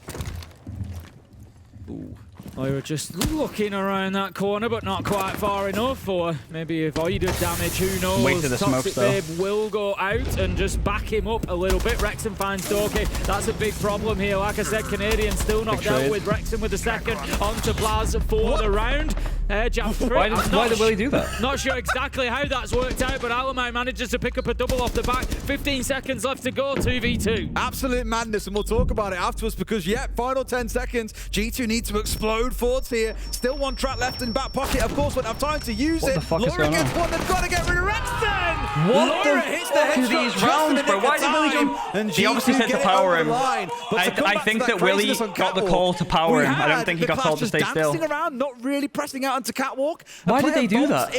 [SPEAKER 3] Ooh. They were just looking around that corner, but not quite far enough, or maybe avoided damage, who knows.
[SPEAKER 1] Wait to the
[SPEAKER 3] Toxic
[SPEAKER 1] smoke,
[SPEAKER 3] Babe will go out and just back him up a little bit. Rexon finds Doki. That's a big problem here. Like I said, Canadian still not dealt with. Rexon with the second onto Blaz for the round. Air jab through.
[SPEAKER 1] Why did Willie do that?
[SPEAKER 3] Not sure exactly how that's worked out, but Alamai manages to pick up a double off the back. 15 seconds left to go, 2v2.
[SPEAKER 2] Absolute madness, and we'll talk about it afterwards because, yeah, final 10 seconds. G2 need to explode forwards here. Still one trap left in back pocket. Of course, won't have time to use it.
[SPEAKER 1] What the fuck is
[SPEAKER 2] Laura
[SPEAKER 1] going
[SPEAKER 2] gets
[SPEAKER 1] on?
[SPEAKER 2] one. They've got to get rid of Rexton.
[SPEAKER 1] What
[SPEAKER 2] Laura
[SPEAKER 1] the
[SPEAKER 2] hits
[SPEAKER 1] fuck
[SPEAKER 2] the
[SPEAKER 1] are these
[SPEAKER 2] headshot
[SPEAKER 1] rounds, bro? Why did Willie
[SPEAKER 2] Willie
[SPEAKER 1] jump? He obviously said to power him. I think that Willie got the call to power him. I don't think he got told to stay still.
[SPEAKER 2] Dancing around, not really pressing out onto catwalk.
[SPEAKER 1] Why did they do that?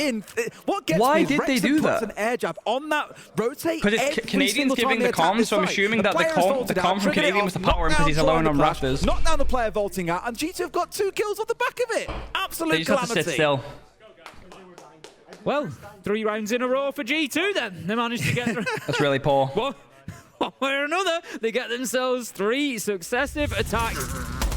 [SPEAKER 2] What gets
[SPEAKER 1] Why
[SPEAKER 2] me
[SPEAKER 1] did they
[SPEAKER 2] Rexton
[SPEAKER 1] do
[SPEAKER 2] puts
[SPEAKER 1] that?
[SPEAKER 2] an air jab on that rotate.
[SPEAKER 1] Because it's Canadians giving the comm, so I'm assuming that the comm from Canadian was to power him because he's alone on Raptors.
[SPEAKER 2] Knock down the player vaulting out, and G2 have got 2 kills off the back of it. Absolute
[SPEAKER 1] They just have to
[SPEAKER 2] calamity.
[SPEAKER 1] sit still.
[SPEAKER 3] Well, 3 rounds in a row for G2 then. They managed to get...
[SPEAKER 1] That's really poor.
[SPEAKER 3] One way or another, they get themselves 3 successive attacks.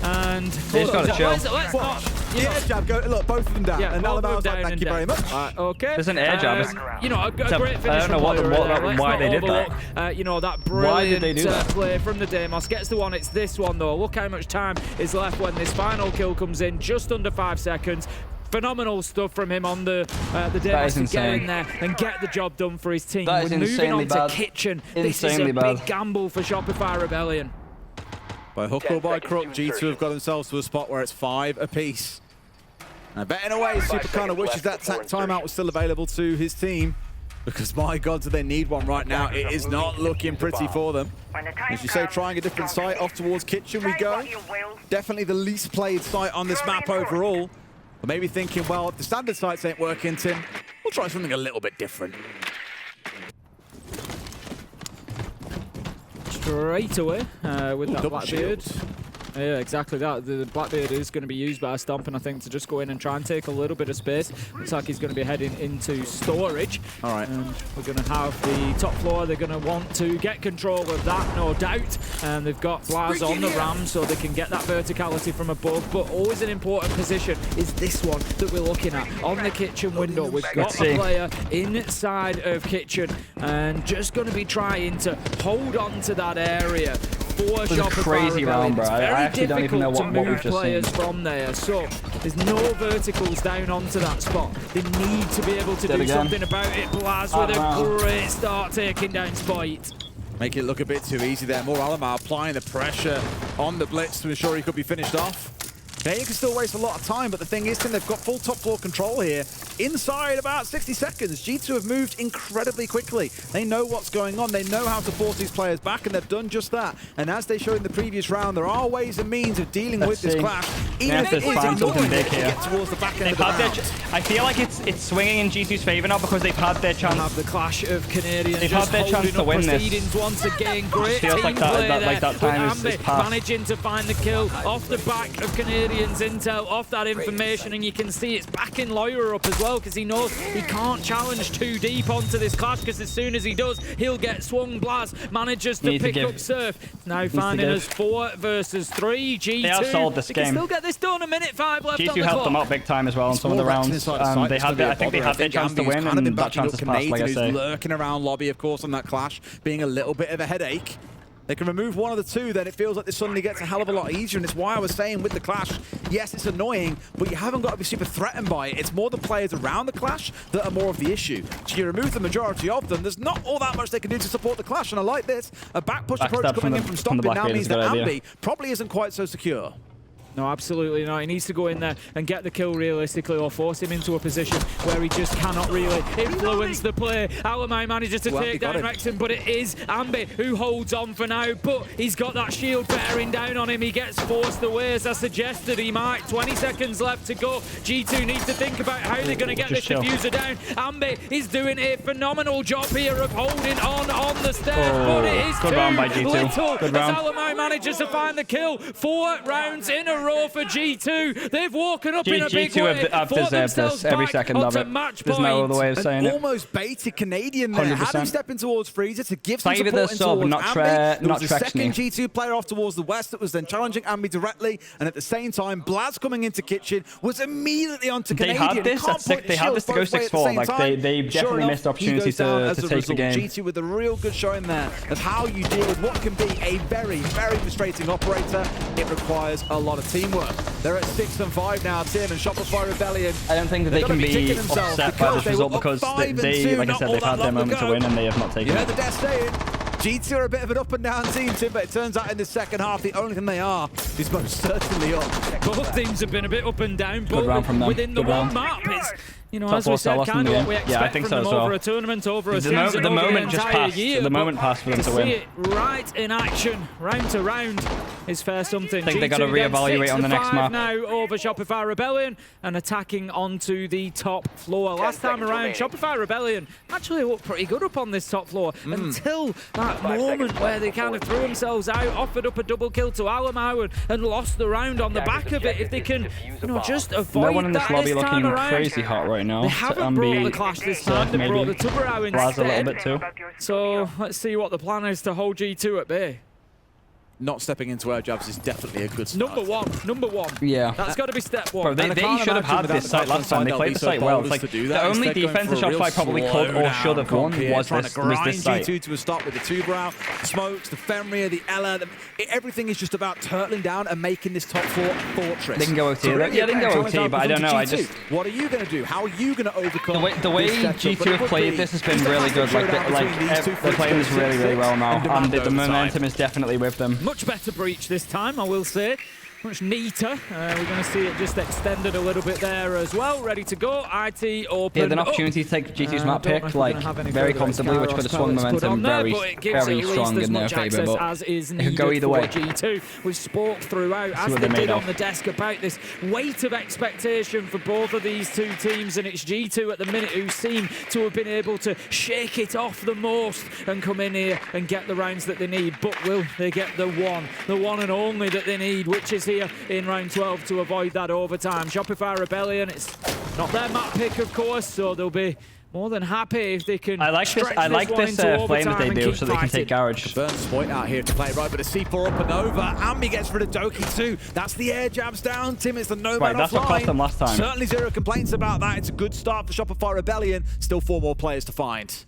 [SPEAKER 3] And
[SPEAKER 1] They just gotta chill.
[SPEAKER 3] let's not, you know,
[SPEAKER 2] Air jab, go, look, both of them down.
[SPEAKER 3] yeah,
[SPEAKER 2] And
[SPEAKER 3] both of them
[SPEAKER 2] Alabama's like,
[SPEAKER 3] down
[SPEAKER 2] thank
[SPEAKER 3] and
[SPEAKER 2] you very
[SPEAKER 3] down.
[SPEAKER 2] much.
[SPEAKER 3] Okay.
[SPEAKER 1] There's an air jab.
[SPEAKER 3] You know, a great finish.
[SPEAKER 1] I don't know why they did that.
[SPEAKER 3] You know, that
[SPEAKER 1] Why did
[SPEAKER 3] brilliant
[SPEAKER 1] they do that?
[SPEAKER 3] play from the Demos. Gets the one, it's this one though. Look how much time is left when this final kill comes in, just under 5 seconds. Phenomenal stuff from him on the Demos to get in there and get the job done for his team.
[SPEAKER 1] That is
[SPEAKER 3] We're moving
[SPEAKER 1] insanely
[SPEAKER 3] on
[SPEAKER 1] bad.
[SPEAKER 3] to Kitchen. This is a
[SPEAKER 1] Insanely bad.
[SPEAKER 3] big gamble for Shopify Rebellion.
[SPEAKER 2] By hook or by crook, G2 have got themselves to a spot where it's 5 apiece. I bet in a way, Super kind of wishes that timeout was still available to his team. Because my God, do they need one right now? It is not looking pretty for them. As you say, trying a different site off towards Kitchen we go. Definitely the least played site on this map overall. But maybe thinking, well, if the standard sites ain't working, Tim, we'll try something a little bit different.
[SPEAKER 3] Straight away with that
[SPEAKER 2] double
[SPEAKER 3] Blackbeard.
[SPEAKER 2] shield.
[SPEAKER 3] Yeah, exactly that. The Blackbeard is going to be used by Stompn, I think, to just go in and try and take a little bit of space. Looks like he's going to be heading into storage.
[SPEAKER 2] All right.
[SPEAKER 3] And we're going to have the top floor. They're going to want to get control of that, no doubt. And they've got Blaz on the ram, so they can get that verticality from above. But always an important position is this one that we're looking at. On the Kitchen window, we've got a player inside of Kitchen. And just going to be trying to hold on to that area.
[SPEAKER 1] It was a crazy round, bro. I actually don't even know what we've just
[SPEAKER 3] players
[SPEAKER 1] seen.
[SPEAKER 3] from there, so there's no verticals down onto that spot. They need to be able to do something about it. Blaz with a great start taking down Spoit.
[SPEAKER 2] Make it look a bit too easy there. More Alamar applying the pressure on the blitz to ensure he could be finished off. Canadian can still waste a lot of time, but the thing is, Tim, they've got full top floor control here. Inside about 60 seconds, G2 have moved incredibly quickly. They know what's going on. They know how to force these players back, and they've done just that. And as they showed in the previous round, there are ways and means of dealing with this clash. Even if it is annoying to get towards the back end of the round.
[SPEAKER 1] I feel like it's swinging in G2's favor now because they've had their chance.
[SPEAKER 3] Have the clash of Canadians.
[SPEAKER 1] They've had their chance to win this.
[SPEAKER 3] Once again, great
[SPEAKER 1] feels
[SPEAKER 3] team
[SPEAKER 1] like
[SPEAKER 3] play
[SPEAKER 1] that time is past.
[SPEAKER 3] managing to find the kill off the back of Canadians' intel, off that information, and you can see it's backing Lawyer up as well because he knows he can't challenge too deep onto this clash because as soon as he does, he'll get swung. Blaz manages to pick up Surf. Now finding us 4 versus 3. G2.
[SPEAKER 1] They have solved this game.
[SPEAKER 3] Can still get this done. A minute 5 left on the
[SPEAKER 1] G2 helped them out big time as well on some of the rounds. I think they had their chance to win, and that chance has passed, like I say.
[SPEAKER 2] Lurking around lobby, of course, on that clash, being a little bit of a headache. They can remove one of the two, then it feels like this suddenly gets a hell of a lot easier, and it's why I was saying with the clash, yes, it's annoying, but you haven't got to be super threatened by it. It's more the players around the clash that are more of the issue. So you remove the majority of them, there's not all that much they can do to support the clash, and I like this. A back push approach coming in from Stompn now means that Ambi probably isn't quite so secure.
[SPEAKER 3] No, absolutely not. He needs to go in there and get the kill realistically or force him into a position where he just cannot really influence the play. Alamai manages to take down Rexton, but it is Ambi who holds on for now, but he's got that shield bearing down on him. He gets forced away as I suggested he might. 20 seconds left to go. G2 needs to think about how they're going to get this diffuser down. Ambi is doing a phenomenal job here of holding on the stairs, but it is
[SPEAKER 1] good round by G2. Good round.
[SPEAKER 3] As Alamai manages to find the kill. 4 rounds in a row for G2. They've woken up in a big way.
[SPEAKER 1] G2 have deserved this every second of it. There's no other way of saying it.
[SPEAKER 2] Almost baited Canadian there.
[SPEAKER 1] 100%.
[SPEAKER 2] Had him stepping towards Freezer to give some
[SPEAKER 1] Savor
[SPEAKER 2] support
[SPEAKER 1] the
[SPEAKER 2] in
[SPEAKER 1] sub,
[SPEAKER 2] towards
[SPEAKER 1] not
[SPEAKER 2] Ambi. There was a
[SPEAKER 1] Trexney.
[SPEAKER 2] second G2 player off towards the west that was then challenging Ambi directly, and at the same time, Blaz coming into Kitchen was immediately onto Canadian.
[SPEAKER 1] They had this to go 6-4. Like they definitely missed the opportunity to take the game.
[SPEAKER 2] G2 with a real good showing there of how you deal with what can be a very, very frustrating operator. It requires a lot of teamwork. They're at 6 and 5 now, Tim, and Shopify Rebellion.
[SPEAKER 1] I don't think that they can be upset by this result because they, like I said, they've had their moment to win and they have not taken it.
[SPEAKER 2] You heard the death saying. G2 are a bit of an up and down team, Tim, but it turns out in the second half, the only thing they are is most certainly up.
[SPEAKER 3] Both teams have been a bit up and down,
[SPEAKER 1] Good round from them.
[SPEAKER 3] within the
[SPEAKER 1] Good
[SPEAKER 3] one
[SPEAKER 1] round.
[SPEAKER 3] map. It's, you know,
[SPEAKER 1] Top
[SPEAKER 3] as we
[SPEAKER 1] four
[SPEAKER 3] said,
[SPEAKER 1] lost in
[SPEAKER 3] kind
[SPEAKER 1] the
[SPEAKER 3] of what
[SPEAKER 1] game.
[SPEAKER 3] we
[SPEAKER 1] Yeah, I
[SPEAKER 3] expect
[SPEAKER 1] think
[SPEAKER 3] from
[SPEAKER 1] so
[SPEAKER 3] them
[SPEAKER 1] as well.
[SPEAKER 3] over a tournament, over a
[SPEAKER 1] The
[SPEAKER 3] season,
[SPEAKER 1] moment
[SPEAKER 3] over the
[SPEAKER 1] just
[SPEAKER 3] entire
[SPEAKER 1] passed.
[SPEAKER 3] year.
[SPEAKER 1] The moment passed for them to
[SPEAKER 3] see
[SPEAKER 1] win.
[SPEAKER 3] it right in action, round to round, is fair something.
[SPEAKER 1] I think they got to
[SPEAKER 3] G2 then
[SPEAKER 1] reevaluate
[SPEAKER 3] 6
[SPEAKER 1] on the
[SPEAKER 3] to
[SPEAKER 1] next
[SPEAKER 3] 5
[SPEAKER 1] map.
[SPEAKER 3] now over Shopify Rebellion and attacking onto the top floor. Last time around, Shopify Rebellion actually looked pretty good up on this top floor until that moment where they kind of threw themselves out, offered up a double kill to Alamau and lost the round on the back of it. If they can, you know, just avoid
[SPEAKER 1] No one in this
[SPEAKER 3] that
[SPEAKER 1] lobby
[SPEAKER 3] this time
[SPEAKER 1] looking
[SPEAKER 3] around.
[SPEAKER 1] crazy hot right now.
[SPEAKER 3] They haven't brought the clash this time, they brought the Tubarão
[SPEAKER 1] Blaz a little
[SPEAKER 3] instead.
[SPEAKER 1] bit too.
[SPEAKER 3] So let's see what the plan is to hold G2 at bay.
[SPEAKER 2] Not stepping into air jabs is definitely a good start.
[SPEAKER 3] Number one.
[SPEAKER 1] Yeah.
[SPEAKER 3] That's got to be step one.
[SPEAKER 1] Bro, they should have had this site last time. They played the site well. It's like the only defense that Shopify probably could or should have won was this site.
[SPEAKER 2] G2 to a start with the Tubarão, the Smokes, the Fenrir, the Ella. Everything is just about turtling down and making this top four fortress.
[SPEAKER 1] They can go OT. Yeah, they can go OT, but I don't know.
[SPEAKER 2] What are you going to do? How are you going to overcome
[SPEAKER 1] the way G2 have played this has been really good. Like they're playing this really, really well now, and the momentum is definitely with them.
[SPEAKER 3] Much better breach this time, I will say. Much neater. We're going to see it just extended a little bit there as well. Ready to go. IT open.
[SPEAKER 1] He had an opportunity to take G2's map pick, like, very comfortably, which could have swung momentum very strong in their favour, but it could go either way.
[SPEAKER 3] G2. We've spoke throughout, as they did on the desk, about this weight of expectation for both of these two teams, and it's G2 at the minute who seem to have been able to shake it off the most and come in here and get the rounds that they need. But will they get the one and only that they need, which is here in round 12 to avoid that overtime? Shopify Rebellion, it's not their map pick, of course, so they'll be more than happy if they can. I like this
[SPEAKER 1] flame that they do, so they can take garage.
[SPEAKER 2] Burn Spoit out here to play it right, but a C4 up and over. Ambi gets rid of Doki too. That's the air jabs down. Tim, it's the nomad
[SPEAKER 1] that's what cost them last time.
[SPEAKER 2] Certainly zero complaints about that. It's a good start for Shopify Rebellion. Still 4 more players to find.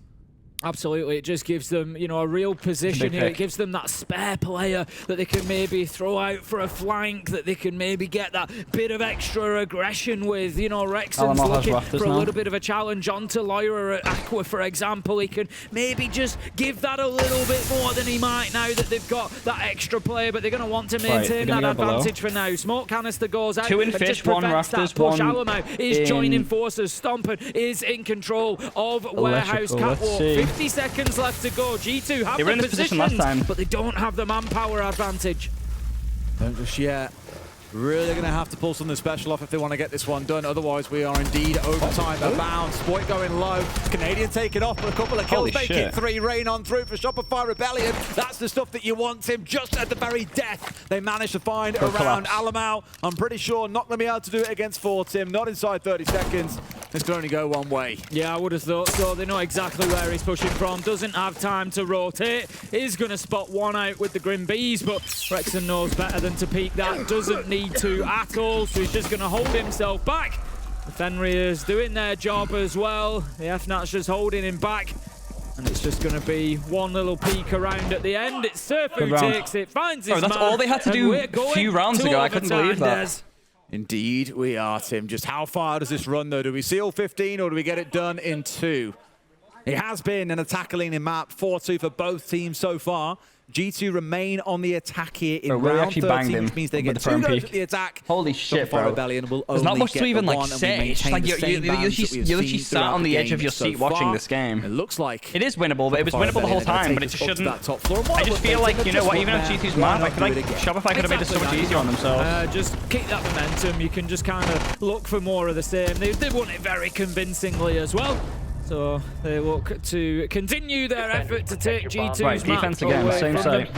[SPEAKER 3] Absolutely, it just gives them, you know, a real position here. It gives them that spare player that they can maybe throw out for a flank, that they can maybe get that bit of extra aggression with. You know, Rexon's looking for a little bit of a challenge onto Lyra at Aqua, for example. He can maybe just give that a little bit more than he might now that they've got that extra player, but they're going to want to maintain that advantage for now. Smoke canister goes out.
[SPEAKER 1] 2 in fish, 1 rafters, 1
[SPEAKER 3] Alamau is joining forces. Stompn is in control of Warehouse Catwalk. 50 seconds left to go. G2 have the position last time, but they don't have the manpower advantage.
[SPEAKER 2] Don't just yet. Really going to have to pull something special off if they want to get this one done. Otherwise, we are indeed overtime abound. Spoit going low. Canadian taking off with a couple of kills. Make it 3. Rain on through for Shopify Rebellion. That's the stuff that you want, Tim. Just at the very death, they managed to find around Alamau. I'm pretty sure not going to be able to do it against 4, Tim. Not inside 30 seconds. This can only go one way.
[SPEAKER 3] Yeah, I would have thought so. They know exactly where he's pushing from. Doesn't have time to rotate. Is going to spot one out with the Grim Bees, but Rexon knows better than to peek that. Doesn't need to at all, so he's just going to hold himself back. The Fenrir's doing their job as well. The FNAT's just holding him back. And it's just going to be one little peek around at the end. It's Surf who takes it, finds his man.
[SPEAKER 1] That's all they had to do a few rounds ago. I couldn't believe that.
[SPEAKER 2] Indeed, we are, Tim. Just how far does this run, though? Do we seal 15 or do we get it done in 2? It has been an attack-leaning map, 4-2 for both teams so far. G2 remain on the attack here in round 13, which means they get 2 goes at the attack.
[SPEAKER 1] Holy shit, bro.
[SPEAKER 2] Rebellion will
[SPEAKER 1] There's not much to even like say. It's just like you literally sat on the edge of your seat watching this game.
[SPEAKER 2] It looks like
[SPEAKER 1] it is winnable, but it was winnable the whole time, but it just shouldn't. I just feel like, you know what, even on G2's map, I feel like Shopify could have made it so much easier on themselves.
[SPEAKER 3] Just keep that momentum. You can just kind of look for more of the same. They won it very convincingly as well. So they look to continue their effort to take G2's map
[SPEAKER 1] defense again, same site.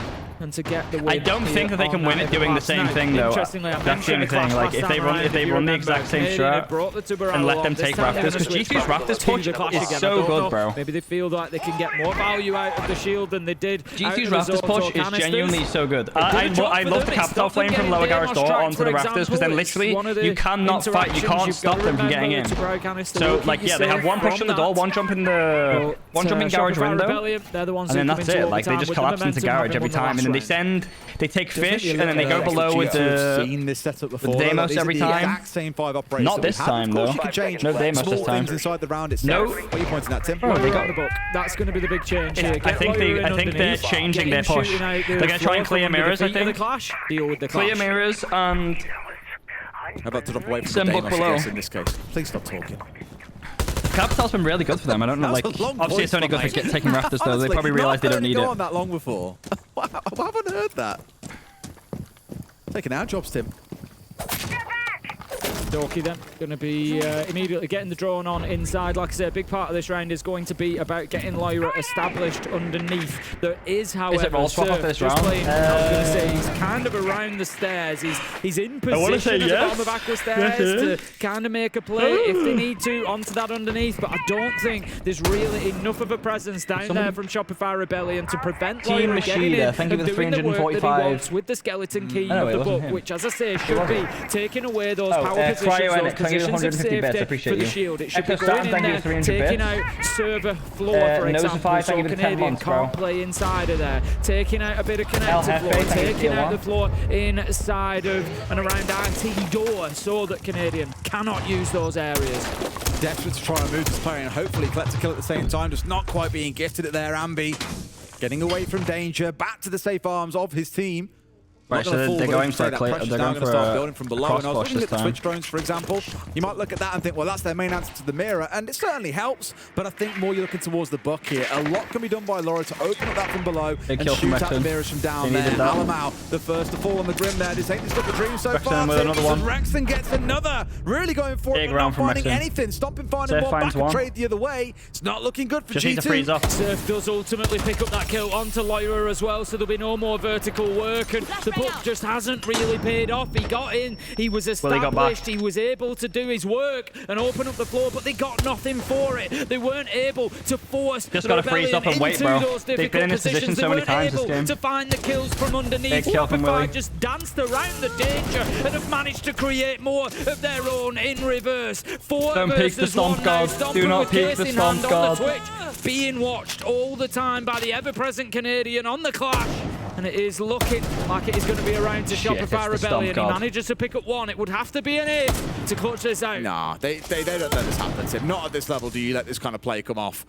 [SPEAKER 3] And to get the win.
[SPEAKER 1] I don't think that they can win it doing the same thing, though. That's the only thing. Like, if they run the exact same strat and let them take Raptors, because G2's Raptors push is so good, bro.
[SPEAKER 3] Maybe they feel like they can get more value out of the shield than they did.
[SPEAKER 1] G2's Raptors push is genuinely so good. I love the Capital Flame from lower garage door onto the Raptors, because then literally you cannot fight, you can't stop them from getting in. So, like, yeah, they have one push in the door, one jump in garage window, and then that's it. Like, they just collapse into garage every time. and then they take fish, and then they go below with the
[SPEAKER 2] seen this setup before.
[SPEAKER 1] Deimos every time.
[SPEAKER 2] Exact same 5 operators.
[SPEAKER 1] Not this time though. No Deimos this time.
[SPEAKER 2] Inside the round itself.
[SPEAKER 1] No.
[SPEAKER 2] What are you pointing at, Tim?
[SPEAKER 1] Oh, they got
[SPEAKER 3] the book. That's going to be the big change here.
[SPEAKER 1] I think they're changing their push. They're going to try and clear mirrors, I think.
[SPEAKER 3] Deal with the clash.
[SPEAKER 1] Clear mirrors and
[SPEAKER 2] How about to drop away from
[SPEAKER 1] Sim
[SPEAKER 2] the
[SPEAKER 1] book
[SPEAKER 2] Deimos,
[SPEAKER 1] below.
[SPEAKER 2] I guess, in this case. Please stop talking.
[SPEAKER 1] Capital's been really good for them. I don't know, like, obviously it's only good for taking rafters though. They probably realise they don't need it.
[SPEAKER 2] Not on that long before. I haven't heard that. Taking our jobs, Tim.
[SPEAKER 3] Dorky then going to be immediately getting the drone on inside. Like I said, a big part of this round is going to be about getting Lyra established underneath. There is, however,
[SPEAKER 1] is it roll swap off this round?
[SPEAKER 3] Playing, I was going to say, he's kind of around the stairs. He's in position at the bottom of Aqua stairs to kind of make a play if they need to onto that underneath. But I don't think there's really enough of a presence down there from Shopify Rebellion to prevent Lyra getting in and doing the work that he wants with the skeleton key of the book, which, as I say, should be taking away those power positions, those positions of safety for the shield. It should be going in there, taking out server floor, for example, so Canadian can't play inside of there, taking out a bit of connector floor, taking out the floor inside of and around RT door so that Canadian cannot use those areas.
[SPEAKER 2] Desperate to try and move this player and hopefully collect a kill at the same time, just not quite being gifted it there. Ambi getting away from danger, back to the safe arms of his team.
[SPEAKER 1] Right, so they're going for a
[SPEAKER 2] building from below. And I was looking at the
[SPEAKER 1] time.
[SPEAKER 2] switch drones, for example. You might look at that and think, well, that's their main answer to the mirror, and it certainly helps. But I think more you're looking towards the buck here. A lot can be done by Laura to open up that from below and shoot out the mirrors from down there. Alamau, the first to fall on the grim there. This ain't just got the dream so far.
[SPEAKER 1] With another one.
[SPEAKER 2] Rexton gets another. Really going for it, but not finding anything. Stompn finding more back and trade the other way. It's not looking good for G2.
[SPEAKER 3] Surf does ultimately pick up that kill onto Lyra as well, so there'll be no more vertical work, and the book just hasn't really paid off. He got in, he was established, he was able to do his work and open up the floor, but they got nothing for it. They weren't able to force
[SPEAKER 1] just gotta freeze up and wait, bro. They've been in this position so many times this game.
[SPEAKER 3] To find the kills from underneath. Shopify just danced around the danger and have managed to create more of their own in reverse.
[SPEAKER 1] Don't peek the Stomp God. Do not peek the Stomp God.
[SPEAKER 3] Being watched all the time by the ever-present Canadian on the clash. And it is looking like it is going to be around to Shopify Rebellion. He manages to pick up one. It would have to be an ace to clutch this out.
[SPEAKER 2] Nah, they don't let this happen, Tim. Not at this level do you let this kind of play come off.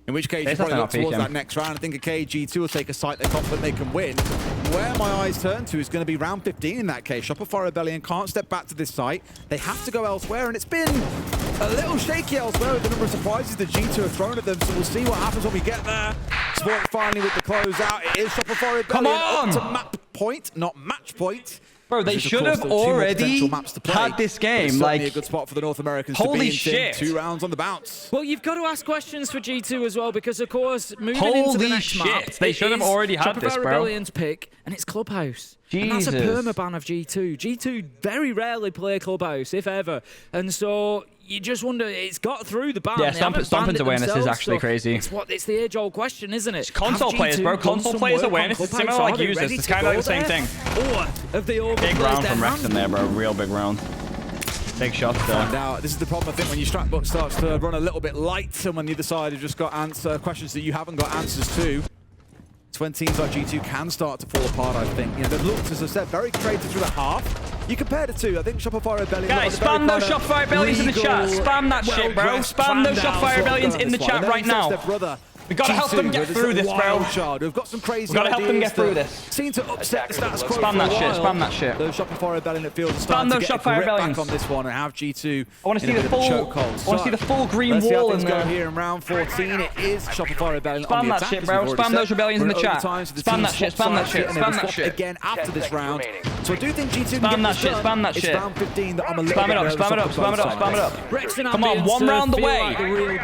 [SPEAKER 2] In which case, you probably look towards that next round. I think a KG2 will take a site they're confident they can win. Where my eyes turn to is going to be round 15 in that case. Shopify Rebellion can't step back to this site. They have to go elsewhere, and it's been a little shaky elsewhere with the number of surprises that G2 have thrown at them, so we'll see what happens when we get there. Spoit finally with the closeout. It is Shopify Rebellion up to map point, not match point.
[SPEAKER 1] Bro, they should have already had this game. Like,
[SPEAKER 2] a good spot for the North Americans
[SPEAKER 1] holy
[SPEAKER 2] to be in.
[SPEAKER 1] shit.
[SPEAKER 2] 2 rounds on the bounce.
[SPEAKER 3] Well, you've got to ask questions for G2 as well, because of course, moving into the next map,
[SPEAKER 1] they should have already had this, bro.
[SPEAKER 3] Shopify Rebellion's pick, and it's Clubhouse.
[SPEAKER 1] Jesus.
[SPEAKER 3] And that's a permaban of G2. G2 very rarely play Clubhouse, if ever. And so you just wonder, it's got through the ban.
[SPEAKER 1] Yeah, Stompn's awareness is actually crazy.
[SPEAKER 3] It's the age-old question, isn't it?
[SPEAKER 1] It's console players, bro. Console players' awareness is similar like users. It's kind of like the same thing.
[SPEAKER 3] Or have they
[SPEAKER 1] big round from Rexton there, bro. Real big round. Big shots there.
[SPEAKER 2] Now, this is the problem, I think, when your strat book starts to run a little bit light, and when the other side have just got questions that you haven't got answers to. It's when teams like G2 can start to fall apart, I think. You know, they've looked, as I said, very creative through the half. You compare the two. I think Shopify Rebellion...
[SPEAKER 1] Guys, spam those Shopify Rebellions in the chat. Spam that shit, bro. Spam those Shopify Rebellions in the chat right now. We've got to help them get through this, bro.
[SPEAKER 2] We've got some crazy
[SPEAKER 1] We've got to help them get through this.
[SPEAKER 2] Seem to upset the status quo.
[SPEAKER 1] Spam that shit, spam that shit.
[SPEAKER 2] Those Shopify Rebellion that feels
[SPEAKER 1] spam those Shopify Rebellions
[SPEAKER 2] back on this one and have G2.
[SPEAKER 1] I want to see the full. I want to see the full green wall in there.
[SPEAKER 2] Here in round 14, it is Shopify Rebellion.
[SPEAKER 1] Spam that shit, bro. Spam those Rebellions in the chat. Spam that shit. Spam that shit. Spam that shit.
[SPEAKER 2] Again after this round. So I do think G2
[SPEAKER 1] spam that shit. Spam that shit.
[SPEAKER 2] It's round 15 that I'm a little
[SPEAKER 1] spam it up. Spam it up. Spam it up. Spam it up. Come on, one round away.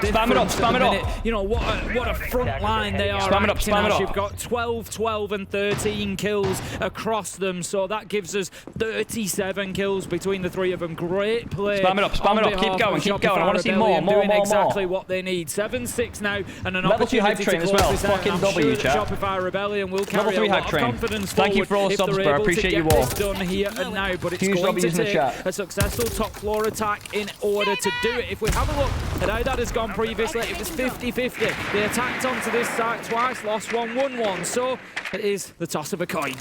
[SPEAKER 1] Spam it up. Spam it up.
[SPEAKER 3] You know what a front line they are.
[SPEAKER 1] Spam it up. Spam it up.
[SPEAKER 3] You've got 12, 12, and 13 kills across them, so that gives us 37 kills between the three of them. Great play.
[SPEAKER 1] Spam it up. Spam it up. Keep going. Keep going. I want to see more.
[SPEAKER 3] Doing exactly what they need. 7-6 now, and an
[SPEAKER 1] level 2 hype
[SPEAKER 3] opportunity
[SPEAKER 1] train
[SPEAKER 3] to
[SPEAKER 1] as well.
[SPEAKER 3] close this out.
[SPEAKER 1] Fucking
[SPEAKER 3] I'm
[SPEAKER 1] W,
[SPEAKER 3] sure
[SPEAKER 1] chat.
[SPEAKER 3] Shopify Rebellion will carry
[SPEAKER 1] level 3
[SPEAKER 3] a lot
[SPEAKER 1] hype
[SPEAKER 3] of
[SPEAKER 1] train.
[SPEAKER 3] confidence
[SPEAKER 1] Thank you
[SPEAKER 3] forward
[SPEAKER 1] for all the
[SPEAKER 3] if
[SPEAKER 1] subs,
[SPEAKER 3] they're
[SPEAKER 1] bro. I
[SPEAKER 3] able to
[SPEAKER 1] appreciate
[SPEAKER 3] get
[SPEAKER 1] you all.
[SPEAKER 3] done here and now, but it's
[SPEAKER 1] Huge
[SPEAKER 3] going
[SPEAKER 1] lobby
[SPEAKER 3] to
[SPEAKER 1] using the
[SPEAKER 3] take
[SPEAKER 1] chat.
[SPEAKER 3] a successful top floor attack in order to do it. If we have a look at how that has gone previously, it was 50-50. They attacked onto this site twice, lost one, won one. So it is the toss of a coin.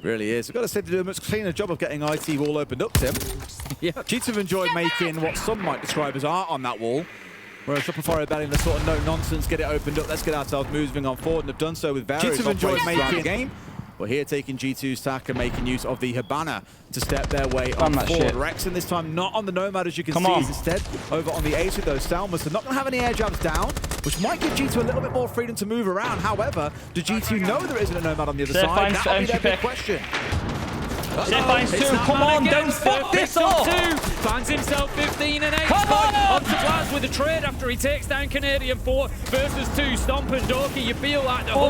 [SPEAKER 2] Really is. I've got to say, they do a much cleaner job of getting IT wall opened up, Tim.
[SPEAKER 3] Yeah.
[SPEAKER 2] G2 have enjoyed making what some might describe as art on that wall. Whereas Shopify Rebellion, the sort of no nonsense, get it opened up, let's get ourselves moving on forward, and have done so with various G2 have enjoyed making the game. We're here taking G2's tack and making use of the Hibana to step their way on forward. Rexon this time not on the Nomad, as you can see, is instead over on the ace with those Salmas. So not going to have any air jabs down, which might give G2 a little bit more freedom to move around. However, do G2 know there isn't a Nomad on the other side? That'll be their big question.
[SPEAKER 1] Finds 2, come on, don't fuck this up!
[SPEAKER 3] Finds himself 15 and 8.
[SPEAKER 1] Come on!
[SPEAKER 3] Onto Blaz with a trade after he takes down Canadian 4 versus 2. Stompn and Doki, you feel like the whole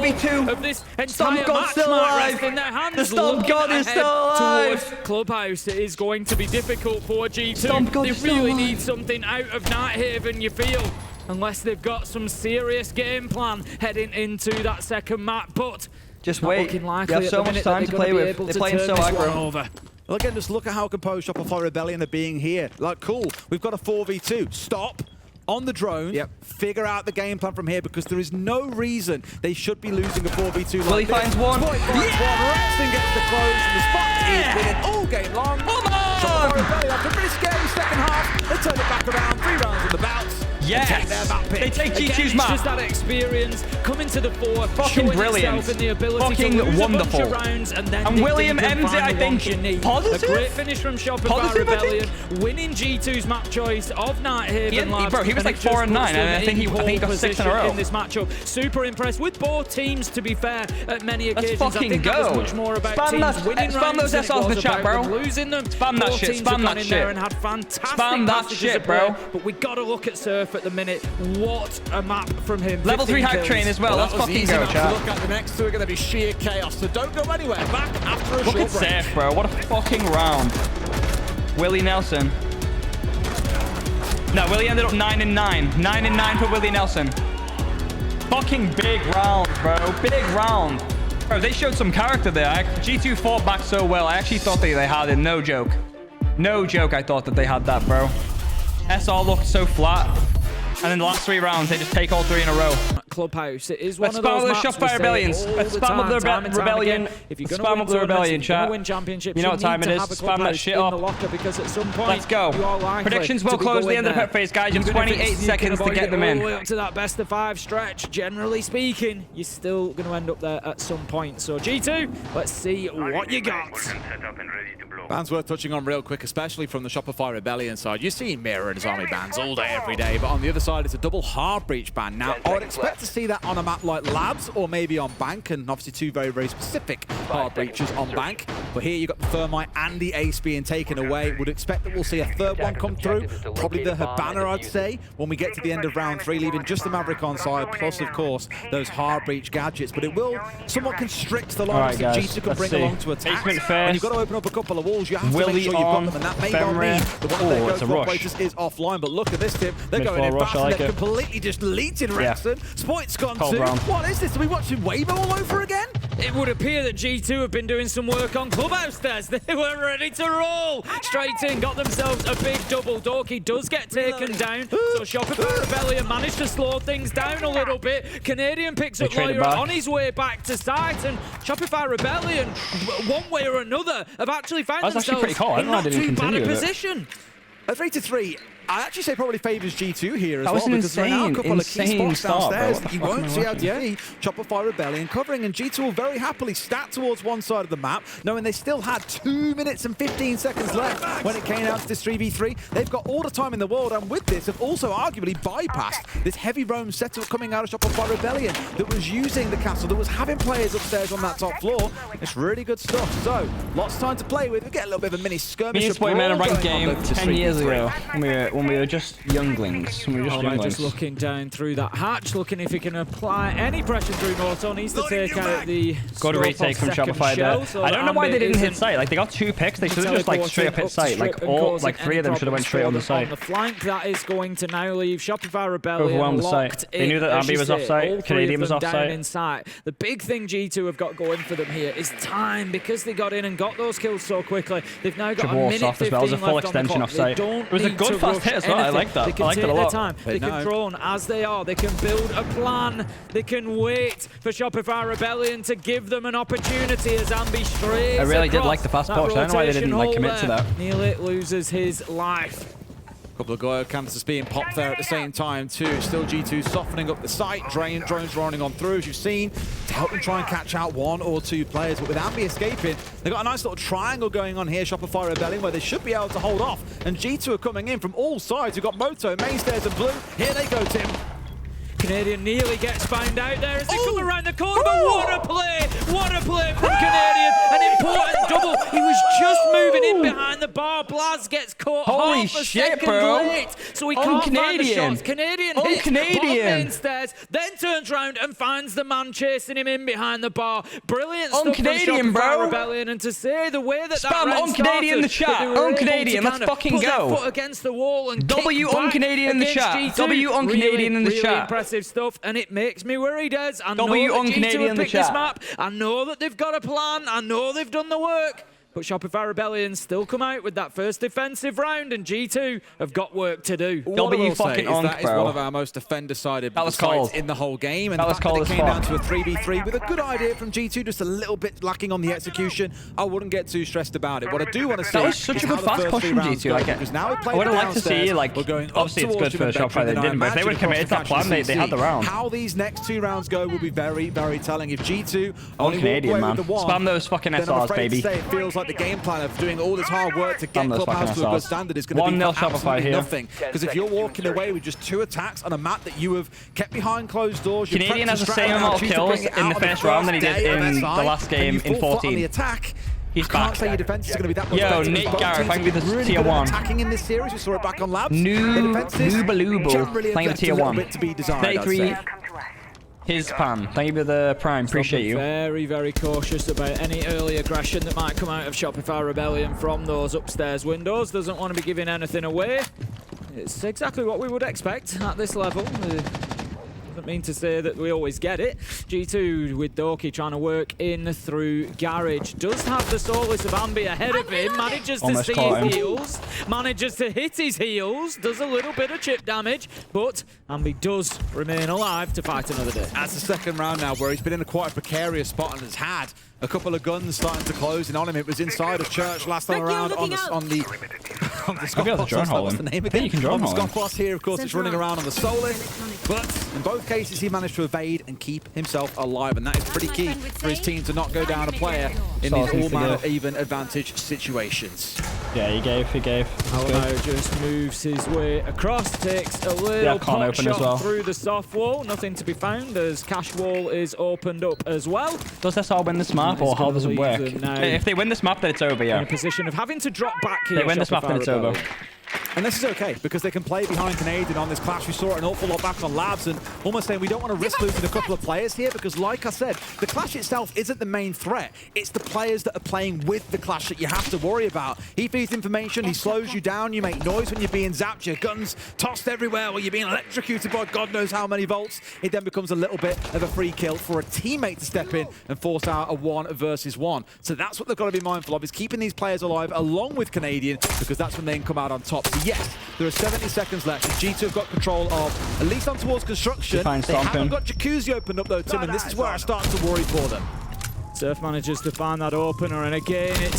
[SPEAKER 3] of this entire match might rest in their hands.
[SPEAKER 1] The Stomp God is still alive!
[SPEAKER 3] Towards Clubhouse, it is going to be difficult for G2. They really need something out of Nighthaven, you feel. Unless they've got some serious game plan heading into that second map, but
[SPEAKER 1] just wait. You have so much time to play with. They're playing so aggro.
[SPEAKER 2] Well, again, just look at how composed Shopify Rebellion are being here. Like, cool, we've got a 4v2. Stop. On the drone, figure out the game plan from here, because there is no reason they should be losing a 4v2 like
[SPEAKER 1] Willie finds one.
[SPEAKER 2] Spoit finds one. Rexon gets the close, and the spot is winning all game long. Shopify Rebellion, after a pretty scary second half, they turn it back around. 3 rounds in the bounce.
[SPEAKER 1] Yes! They take G2's map.
[SPEAKER 3] Just that experience, coming to the fore,
[SPEAKER 1] fucking brilliant.
[SPEAKER 3] In the ability
[SPEAKER 1] fucking
[SPEAKER 3] to lose
[SPEAKER 1] wonderful.
[SPEAKER 3] A bunch of rounds, and then
[SPEAKER 1] William ends it, I think. Positive?
[SPEAKER 3] A great finish from Shopify Rebellion, winning G2's map choice of Nighthaven.
[SPEAKER 1] Bro, he was like 4 and 9, and I think he got 6 in a row.
[SPEAKER 3] In this matchup, super impressed with both teams. To be fair, at many occasions,
[SPEAKER 1] let's fucking
[SPEAKER 3] I think that was much more about teams winning
[SPEAKER 1] spam
[SPEAKER 3] rounds
[SPEAKER 1] those SRs in the chat, bro.
[SPEAKER 3] Losing them.
[SPEAKER 1] Spam that shit. Spam that shit.
[SPEAKER 3] And had fantastic
[SPEAKER 1] spam that shit, bro.
[SPEAKER 3] But we got to look at Surf at the minute. What a map from him.
[SPEAKER 1] Level 3 hack train as well. Let's fucking go, chat.
[SPEAKER 2] Look at the next 2 are going to be sheer chaos, so don't go anywhere. Back after a short break.
[SPEAKER 1] Look at Surf, bro. What a fucking round. Willie Nelson. No, Willie ended up 9 and 9. 9 and 9 for Willie Nelson. Fucking big round, bro. Big round. Bro, they showed some character there. G2 fought back so well. I actually thought they had it. No joke. No joke, I thought that they had that, bro. SR looked so flat. And in the last 3 rounds, they just take all 3 in a row.
[SPEAKER 3] Clubhouse. It is one of those maps.
[SPEAKER 1] Let's spam up the Shopify Rebellions. Let's spam up the Rebellion.
[SPEAKER 3] If you're
[SPEAKER 1] spam up the Rebellion, chat.
[SPEAKER 3] Win championships,
[SPEAKER 1] you know what time it is. Spam that shit up.
[SPEAKER 3] Because at some point,
[SPEAKER 1] let's go. Predictions will close the end of the pet phase, guys. You have 28 seconds to get them in.
[SPEAKER 3] All the way up to that best of 5 stretch. Generally speaking, you're still going to end up there at some point. So G2, let's see what you got.
[SPEAKER 2] Bans worth touching on real quick, especially from the Shopify Rebellion side. You see Mirror and his army bans all day, every day, but on the other side, it's a double hard breach ban. Now, I would expect to see that on a map like Labs or maybe on Bank, and obviously 2 very, very specific hard breaches on Bank. But here you've got the Thermite and the Ace being taken away. Would expect that we'll see a 3rd one come through. Probably the Hibana, I'd say, when we get to the end of round 3, leaving just the Maverick on side, plus, of course, those hard breach gadgets. But it will somewhat constrict the lines that G2 can bring along to attack. And you've got to open up a couple of walls. You have to make sure you've got them, and that may not mean that one of their go-to operators is offline. But look at this, Tim. They're going in fast, and they're completely just deleted Rexon. Spoit's gone too. What is this? Are we watching Weibo all over again?
[SPEAKER 3] It would appear that G2 have been doing some work on Clubhouse stairs. They were ready to roll. Straight in, got themselves a big double. Doki does get taken down. So Shopify Rebellion managed to slow things down a little bit. Canadian picks up Lyra on his way back to site. And Shopify Rebellion, one way or another, have actually found themselves in not too bad a position.
[SPEAKER 2] A 3-3. I'd actually say probably favours G2 here as well.
[SPEAKER 1] That was
[SPEAKER 2] because there are now a couple of key spots downstairs that you won't see out to Shopify Rebellion covering, and G2 will very happily stat towards one side of the map, knowing they still had 2 minutes and 15 seconds left when it came out to this 3v3. They've got all the time in the world, and with this have also arguably bypassed this heavy roam setup coming out of Shopify Rebellion that was using the castle, that was having players upstairs on that top floor. It's really good stuff. So, lots of time to play with. We get a little bit of a mini skirmish.
[SPEAKER 1] Me and Spoit made a ranked game 10 years ago when we were when we were just younglings. When we were just younglings.
[SPEAKER 3] Just looking down through that hatch, looking if he can apply any pressure through Morton. Needs to take out the
[SPEAKER 1] good retake from Shopify there.
[SPEAKER 3] So
[SPEAKER 1] I don't know why they didn't hit site. Like they got 2 picks. They should have just like straight up hit site. Like 3 of them should have went straight on the site.
[SPEAKER 3] On the flank, that is going to now leave Shopify Rebellion
[SPEAKER 1] overwhelmed the site.
[SPEAKER 3] locked
[SPEAKER 1] They knew that Ambi was offsite. Canadian was offsite.
[SPEAKER 3] The big thing G2 have got going for them here is time, because they got in and got those kills so quickly. They've now got a minute 15 left on the clock.
[SPEAKER 1] It was a good fast hit as well. I like that.
[SPEAKER 3] They
[SPEAKER 1] I liked it a lot.
[SPEAKER 3] They can drone as they are. They can build a plan. They can wait for Shopify Rebellion to give them an opportunity as Ambi strays.
[SPEAKER 1] I really did like the fast push. I don't know why they didn't like commit to that.
[SPEAKER 3] Nearly loses his life.
[SPEAKER 2] Couple of Goyo canisters being popped there at the same time too. Still G2 softening up the site. Drones running on through, as you've seen, to help them try and catch out 1 or 2 players. But with Ambi escaping, they've got a nice little triangle going on here, Shopify Rebellion, where they should be able to hold off. And G2 are coming in from all sides. We've got Moto, Mainstairs and Blue. Here they go, Tim.
[SPEAKER 3] Canadian nearly gets found out there as they come around the corner, but what a play! What a play from Canadian! An important double. He was just moving in behind the bar. Blaz gets caught half a second late, so he can't find the shots. Canadian hits Mainstairs, then turns round and finds the man chasing him in behind the bar. Brilliant stuff from Shopify Rebellion, and to say the way that that round
[SPEAKER 1] on Canadian in the chat. On Canadian, let's fucking go.
[SPEAKER 3] Foot against the wall and
[SPEAKER 1] W on Canadian in the chat. W on Canadian in the chat.
[SPEAKER 3] Stuff, and it makes me worry, Des. I know
[SPEAKER 1] W
[SPEAKER 3] that
[SPEAKER 1] on
[SPEAKER 3] G2
[SPEAKER 1] Canadian
[SPEAKER 3] have picked this map. I know that they've got a plan. I know they've done the work. But Shopify Rebellion still come out with that first defensive round, and G2 have got work to do.
[SPEAKER 2] W fucking on, that is one of our most defender-sided sides in the whole game, and the fact that it came down to a 3v3 with a good idea from G2, just a little bit lacking on the execution. I wouldn't get too stressed about it. What I do want to see,
[SPEAKER 1] that was such a good fast push from G2. I would have liked to see, like, obviously it's good for Shopify they didn't, but if they would have committed that plan, they had the round.
[SPEAKER 2] How these next 2 rounds go will be very, very telling. If G2
[SPEAKER 1] on Canadian, man, spam those fucking SRs, baby.
[SPEAKER 2] It feels like the game plan of doing all this hard work to get Clubhouse to a good standard is going to be absolutely nothing. Because if you're walking away with just 2 attacks on a map that you have kept behind closed doors,
[SPEAKER 1] Canadian has the same amount of kills in the first round than he did in the last game in 14. He's back.
[SPEAKER 2] Can't say your defense is going to be that much
[SPEAKER 1] Yo, Nate Garrett playing with the tier 1.
[SPEAKER 2] Attacking in this series, we saw it back on Labs.
[SPEAKER 1] Nubalubal playing with tier 1. 33. His pan. Thank you for the prime. Appreciate you.
[SPEAKER 3] Very, very cautious about any early aggression that might come out of Shopify Rebellion from those upstairs windows. Doesn't want to be giving anything away. It's exactly what we would expect at this level. Doesn't mean to say that we always get it. G2 with Doki trying to work in through Garage. Does have the Solace of Ambi ahead of him. Manages to see his heals. Manages to hit his heals. Does a little bit of chip damage. But Ambi does remain alive to fight another day.
[SPEAKER 2] That's the second round now where he's been in quite a precarious spot and has had a couple of guns starting to close in on him. It was inside of church last time around on the Scott here, of course, it's running around on the Solus. But in both cases, he managed to evade and keep himself alive, and that is pretty key for his team to not go down a player in these all-manner even advantage situations.
[SPEAKER 1] Yeah, he gave.
[SPEAKER 3] Alamo just moves his way across, takes a little pot shot through the soft wall. Nothing to be found as cash wall is opened up as well.
[SPEAKER 1] Does SR win this map, or how does it work? If they win this map, then it's over, yeah.
[SPEAKER 3] In a position of having to drop back here.
[SPEAKER 1] They win this map, then it's over.
[SPEAKER 2] And this is okay, because they can play behind Canadian on this clash. We saw it an awful lot back on Labs, and almost saying we don't want to risk losing a couple of players here, because like I said, the clash itself isn't the main threat. It's the players that are playing with the clash that you have to worry about. He feeds information, he slows you down, you make noise when you're being zapped, your guns tossed everywhere, while you're being electrocuted by God knows how many volts. It then becomes a little bit of a free kill for a teammate to step in and force out a 1 versus 1. So that's what they've got to be mindful of, is keeping these players alive along with Canadian, because that's when they can come out on top. So yes, there are 70 seconds left. G2 have got control of, at least on towards construction. They haven't got Jacuzzi opened up though, Tim, and this is where I start to worry for them.
[SPEAKER 3] Surf manages to find that opener, and again,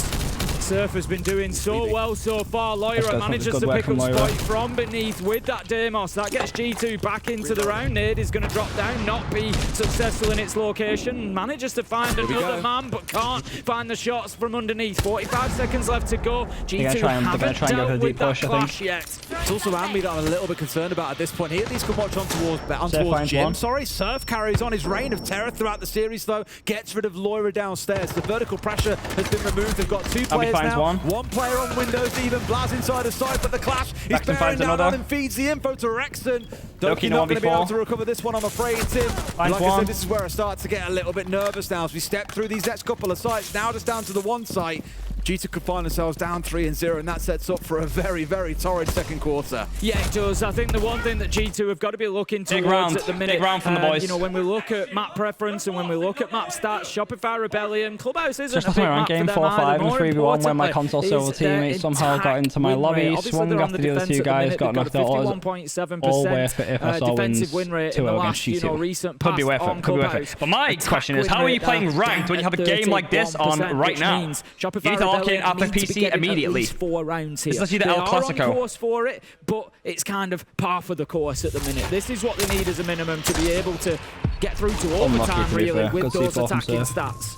[SPEAKER 3] Surf has been doing so well so far. Lyra manages to pick up Spoit from beneath with that Deimos. That gets G2 back into the round. Nade is going to drop down, not be successful in its location. Manages to find another man, but can't find the shots from underneath. 45 seconds left to go. G2 haven't dealt with that clash yet.
[SPEAKER 2] It's also Ambi that I'm a little bit concerned about at this point. He at least can watch on towards Jim. Surf carries on his reign of terror throughout the series, though. Gets rid of Lyra downstairs. The vertical pressure has been removed. They've got 2 players
[SPEAKER 1] finds
[SPEAKER 2] now.
[SPEAKER 1] one.
[SPEAKER 2] One player on windows, even Blaz inside of sight, but the clash is
[SPEAKER 1] Rexon
[SPEAKER 2] bearing
[SPEAKER 1] finds
[SPEAKER 2] down
[SPEAKER 1] another.
[SPEAKER 2] on him, feeds the info to Rexon.
[SPEAKER 1] Doki
[SPEAKER 2] not going to be able
[SPEAKER 1] 1v4.
[SPEAKER 2] to recover this one, I'm afraid, Tim.
[SPEAKER 1] Finds
[SPEAKER 2] Like I
[SPEAKER 1] one.
[SPEAKER 2] said, this is where I start to get a little bit nervous now as we step through these next couple of sites. Now just down to the one site. G2 could find themselves down 3-0, and that sets up for a very, very torrid second quarter.
[SPEAKER 3] Yeah, it does. I think the one thing that G2 have got to be looking towards
[SPEAKER 1] round.
[SPEAKER 3] at the minute,
[SPEAKER 1] Big round from the boys.
[SPEAKER 3] you know, when we look at map preference and when we look at map stats, Shopify Rebellion, Clubhouse isn't
[SPEAKER 1] Just
[SPEAKER 3] a
[SPEAKER 1] a
[SPEAKER 3] big
[SPEAKER 1] ranked
[SPEAKER 3] map
[SPEAKER 1] game,
[SPEAKER 3] for them
[SPEAKER 1] 4-5
[SPEAKER 3] either.
[SPEAKER 1] and
[SPEAKER 3] More
[SPEAKER 1] 3v1 when my
[SPEAKER 3] importantly
[SPEAKER 1] console server
[SPEAKER 3] is their
[SPEAKER 1] teammate somehow got into my
[SPEAKER 3] win
[SPEAKER 1] lobby.
[SPEAKER 3] rate. Obviously,
[SPEAKER 1] Swung
[SPEAKER 3] they're on
[SPEAKER 1] after the other
[SPEAKER 3] defense
[SPEAKER 1] two
[SPEAKER 3] at the
[SPEAKER 1] guys,
[SPEAKER 3] minute.
[SPEAKER 1] got
[SPEAKER 3] They've
[SPEAKER 1] knocked out. All
[SPEAKER 3] 51.7%
[SPEAKER 1] worth it if I saw
[SPEAKER 3] defensive
[SPEAKER 1] wins
[SPEAKER 3] win rate in
[SPEAKER 1] 2-0
[SPEAKER 3] the
[SPEAKER 1] against
[SPEAKER 3] last, you know,
[SPEAKER 1] G2.
[SPEAKER 3] recent
[SPEAKER 1] Could be
[SPEAKER 3] past
[SPEAKER 1] worth
[SPEAKER 3] on
[SPEAKER 1] it, could be worth it.
[SPEAKER 3] Clubhouse.
[SPEAKER 1] But my
[SPEAKER 3] Attack
[SPEAKER 1] question is,
[SPEAKER 3] win
[SPEAKER 1] how are you
[SPEAKER 3] rate
[SPEAKER 1] playing
[SPEAKER 3] at
[SPEAKER 1] ranked when you have a game like this on
[SPEAKER 3] 31%,
[SPEAKER 1] right
[SPEAKER 3] which
[SPEAKER 1] now?
[SPEAKER 3] means
[SPEAKER 1] You
[SPEAKER 3] Shopify
[SPEAKER 1] need to lock in
[SPEAKER 3] Rebellion
[SPEAKER 1] after
[SPEAKER 3] need to be
[SPEAKER 1] PC
[SPEAKER 3] getting at
[SPEAKER 1] immediately.
[SPEAKER 3] least 4 rounds here.
[SPEAKER 1] This is the
[SPEAKER 3] They
[SPEAKER 1] El
[SPEAKER 3] are
[SPEAKER 1] Clasico.
[SPEAKER 3] on course for it, but it's kind of par for the course at the minute. This is what they need as a minimum to be able to get through to overtime,
[SPEAKER 1] to be
[SPEAKER 3] really,
[SPEAKER 1] fair.
[SPEAKER 3] with
[SPEAKER 1] Good
[SPEAKER 3] those
[SPEAKER 1] C4 from
[SPEAKER 3] attacking
[SPEAKER 1] Sir.
[SPEAKER 3] stats.